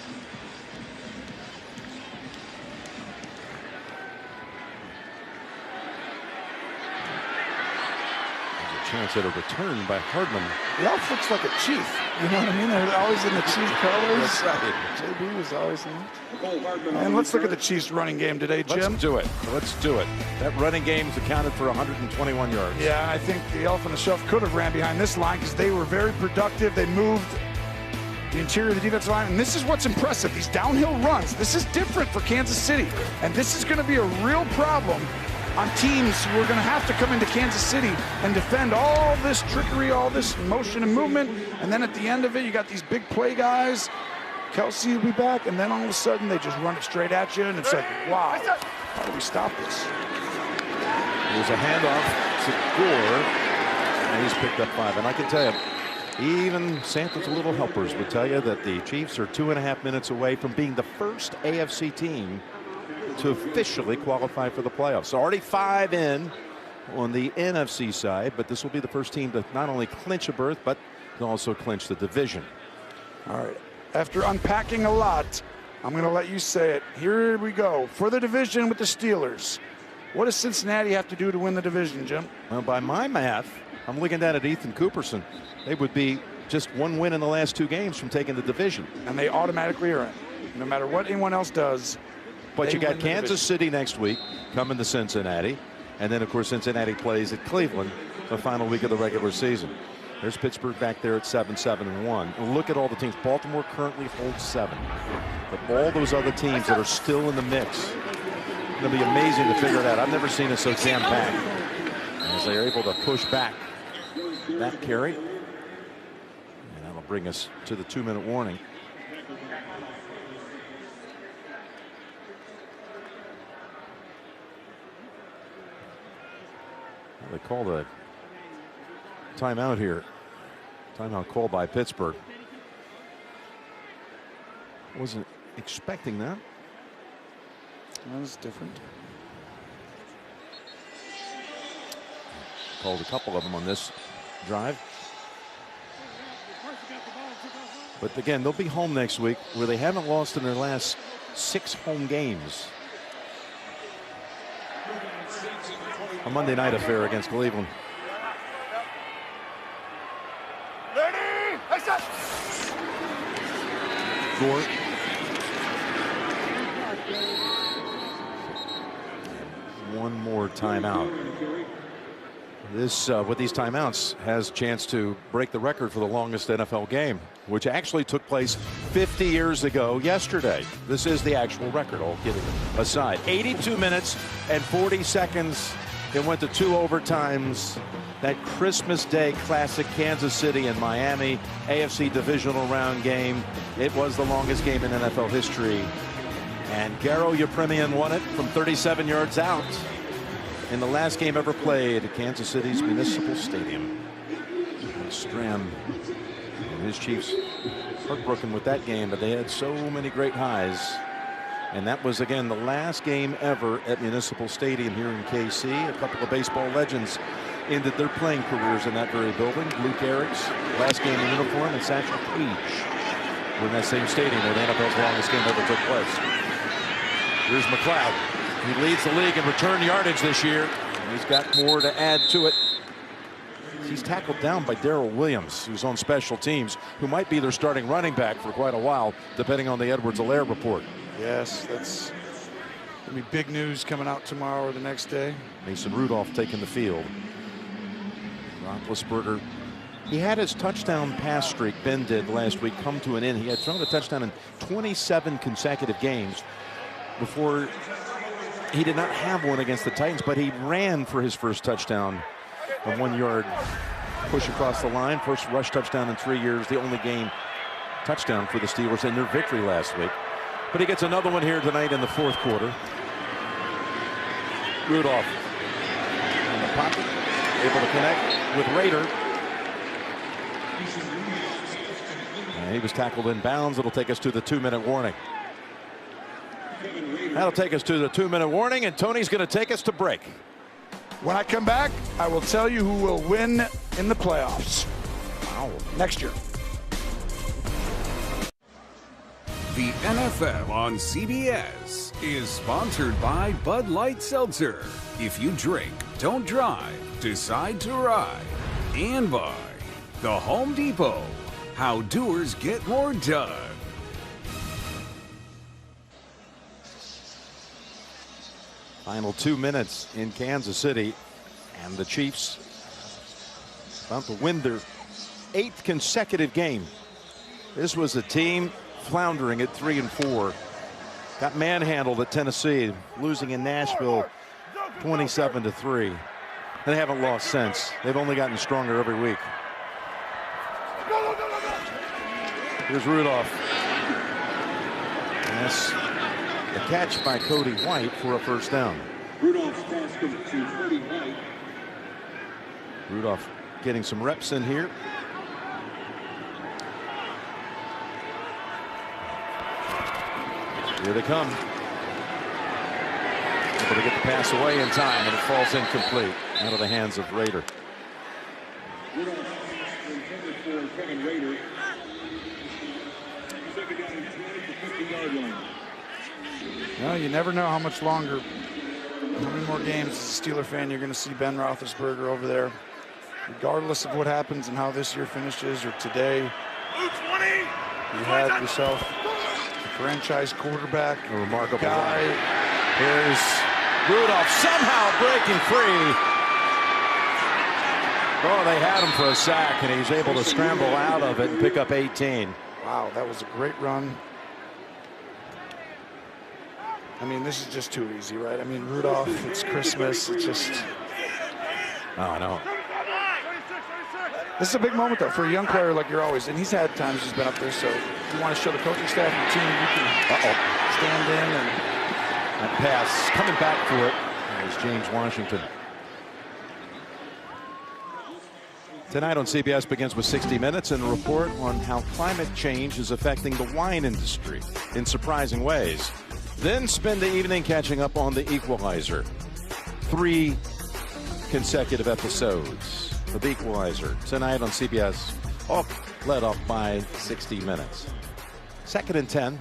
Chance at a return by Hardman. The elf looks like a chief. You know what I mean? They're always in the chief colors. That's right. JB was always in. And let's look at the Chiefs running game today, Jim. Let's do it. Let's do it. That running game's accounted for 121 yards. Yeah, I think the Elf on the Shelf could have ran behind this line because they were very productive. They moved the interior of the defensive line. And this is what's impressive. These downhill runs. This is different for Kansas City. And this is going to be a real problem on teams who are going to have to come into Kansas City and defend all this trickery, all this motion and movement. And then at the end of it, you got these big play guys. Kelsey will be back, and then all of a sudden they just run it straight at you, and it's like, wow, how do we stop this? There's a handoff to Gore, and he's picked up 5. And I can tell you, Even Santa's little helpers would tell you that the Chiefs are 2.5 minutes away from being the first AFC team to officially qualify for the playoffs. So already 5 in on the NFC side, but this will be the first team to not only clinch a berth, but to also clinch the division. All right. After unpacking a lot, I'm going to let you say it. Here we go. For the division with the Steelers, what does Cincinnati have to do to win the division, Jim? Well, by my math, I'm looking down at Ethan Cooperson. They would be just 1 win in the last 2 games from taking the division. And they automatically are in. No matter what anyone else does. But you got Kansas City next week coming to Cincinnati. And then, of course, Cincinnati plays at Cleveland the final week of the regular season. There's Pittsburgh back there at 7-7-1. And look at all the teams. Baltimore currently holds 7. But all those other teams that are still in the mix, it's going to be amazing to figure it out. I've never seen it so jam-packed as they're able to push back that carry. And that'll bring us to the 2-minute warning. They called a timeout here. Timeout called by Pittsburgh. Wasn't expecting that. That was different. Called a couple of them on this drive. But again, they'll be home next week where they haven't lost in their last 6 home games. A Monday night affair against Cleveland. Gore. One more timeout. This, with these timeouts, has a chance to break the record for the longest NFL game, which actually took place 50 years ago yesterday. This is the actual record, all kidding aside. 82 minutes and 40 seconds. It went to 2 overtimes. That Christmas Day classic, Kansas City and Miami AFC divisional round game. It was the longest game in NFL history. And Garo Yepremian won it from 37 yards out in the last game ever played at Kansas City's Municipal Stadium. Stram and his Chiefs heartbroken with that game, but they had so many great highs. And that was, again, the last game ever at Municipal Stadium here in KC. A couple of baseball legends ended their playing careers in that very building. Luke Eriks, last game in uniform, and Satchel Paige were in that same stadium where the NFL's longest game ever took place. Here's McLeod. He leads the league in return yardage this year. He's got more to add to it. He's tackled down by Darrell Williams, who's on special teams, who might be their starting running back for quite a while, depending on the Edwards-Helaire report. Yes, that's going to be big news coming out tomorrow or the next day. Mason Rudolph taking the field. Roethlisberger, he had his touchdown pass streak, Ben did last week, come to an end. He had thrown a touchdown in 27 consecutive games before he did not have one against the Titans, but he ran for his first touchdown, a 1-yard push across the line. First rush touchdown in 3 years, the only game touchdown for the Steelers in their victory last week. But he gets another one here tonight in the 4th quarter. Rudolph in the pocket, able to connect with Rader. And he was tackled in bounds. It'll take us to the 2-minute warning. That'll take us to the 2-minute warning, and Tony's going to take us to break. When I come back, I will tell you who will win in the playoffs. Wow. Next year. The NFL on CBS is sponsored by Bud Light Seltzer. If you drink, don't drive, decide to ride. And by The Home Depot. How doers get more done. Final 2 minutes in Kansas City, and the Chiefs about to win their 8th consecutive game. This was a team floundering at 3-4. Got manhandled at Tennessee, losing in Nashville 27-3. They haven't lost since. They've only gotten stronger every week. Here's Rudolph. Yes. A catch by Cody White for a first down. Rudolph's pass to Cody White. Rudolph getting some reps in here. Here they come. Able to get the pass away in time, and it falls incomplete out of the hands of Rader. Well, you never know how much longer, how many more games as a Steeler fan you're going to see Ben Roethlisberger over there. Regardless of what happens and how this year finishes or today, you had yourself a franchise quarterback, a remarkable guy. Here's Rudolph somehow breaking free. Oh, they had him for a sack, and he was able to scramble out of it and pick up 18. Wow, that was a great run. I mean, this is just too easy, right? I mean, Rudolph, it's Christmas. It's just... Oh, I know. This is a big moment, though, for a young player like you're always. And he's had times he's been up there, so if you want to show the coaching staff and the team, you can stand in. And that pass coming back for it is James Washington. Tonight on CBS begins with 60 Minutes and a report on how climate change is affecting the wine industry in surprising ways. Then spend the evening catching up on The Equalizer. 3 consecutive episodes of Equalizer tonight on CBS, all led off by 60 Minutes. 2nd and 10.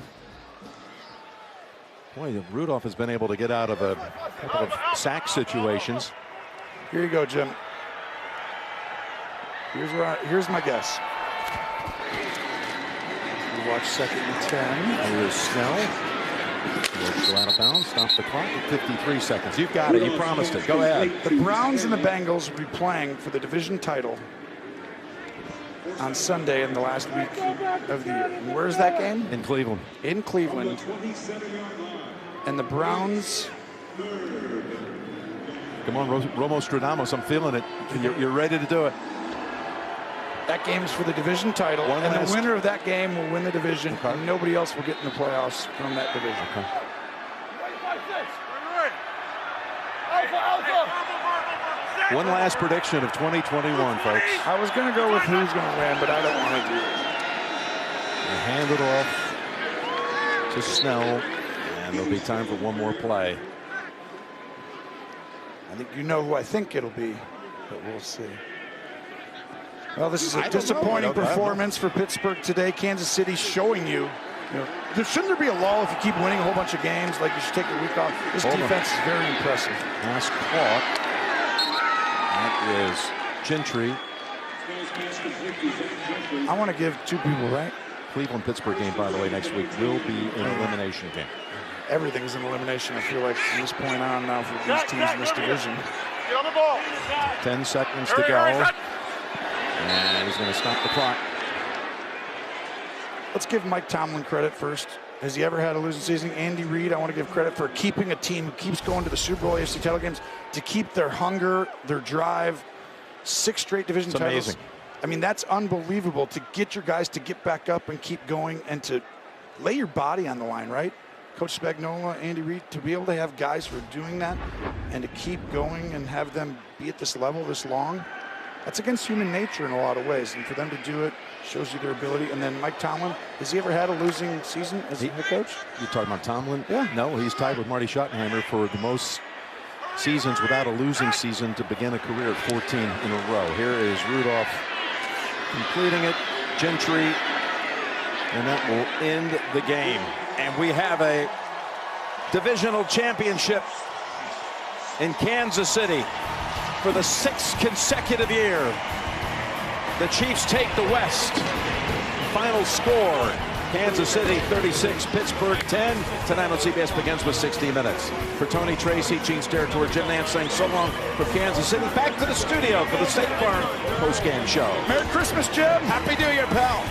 Boy, Rudolph has been able to get out of a couple of sack situations. Here you go, Jim. Here's my guess. We watch 2nd and 10. Here's Snell. Go out of bounds, stop the clock at 53 seconds. You've got it. You promised it. Go ahead. The Browns and the Bengals will be playing for the division title on Sunday in the last week of the year. And where's that game? In Cleveland. In Cleveland. And the Browns... Come on, Romo Stradamus. I'm feeling it. You're ready to do it. That game's for the division title, and the winner of that game will win the division. Okay. And nobody else will get in the playoffs from that division. Okay. One last prediction of 2021, folks. I was going to go with who's going to win, but I don't want to do it. They hand it off to Snell, and there'll be time for one more play. I think you know who I think it'll be, but we'll see. Well, this is a disappointing performance for Pittsburgh today. Kansas City showing you know, shouldn't there be a lull if you keep winning a whole bunch of games? Like you should take a week off. This defense is very impressive. Pass caught. That is Gentry. I want to give 2 people, right? Cleveland-Pittsburgh game, by the way, next week will be an elimination game. Everything's an elimination, I feel like, from this point on now for these teams in this division. 10 seconds to go. And he's going to stop the clock. Let's give Mike Tomlin credit first. Has he ever had a losing season? Andy Reid, I want to give credit for keeping a team who keeps going to the Super Bowl, AFC title games, to keep their hunger, their drive. 6 straight division titles. Amazing. I mean, that's unbelievable to get your guys to get back up and keep going and to lay your body on the line, right? Coach Spagnuolo, Andy Reid, to be able to have guys who are doing that and to keep going and have them be at this level this long, that's against human nature in a lot of ways. And for them to do it shows you their ability. And then Mike Tomlin, has he ever had a losing season as a head coach? You're talking about Tomlin? Yeah. No, he's tied with Marty Schottenheimer for the most seasons without a losing season to begin a career at 14 in a row. Here is Rudolph completing it. Gentry. And that will end the game. And we have a divisional championship in Kansas City for the 6th consecutive year. The Chiefs take the West. Final score, Kansas City 36, Pittsburgh 10. Tonight on CBS begins with 60 Minutes. For Tony Tracy, Gene Steratore, Jim Nance saying so long from Kansas City. Back to the studio for the State Farm postgame show. Merry Christmas, Jim. Happy New Year, pal.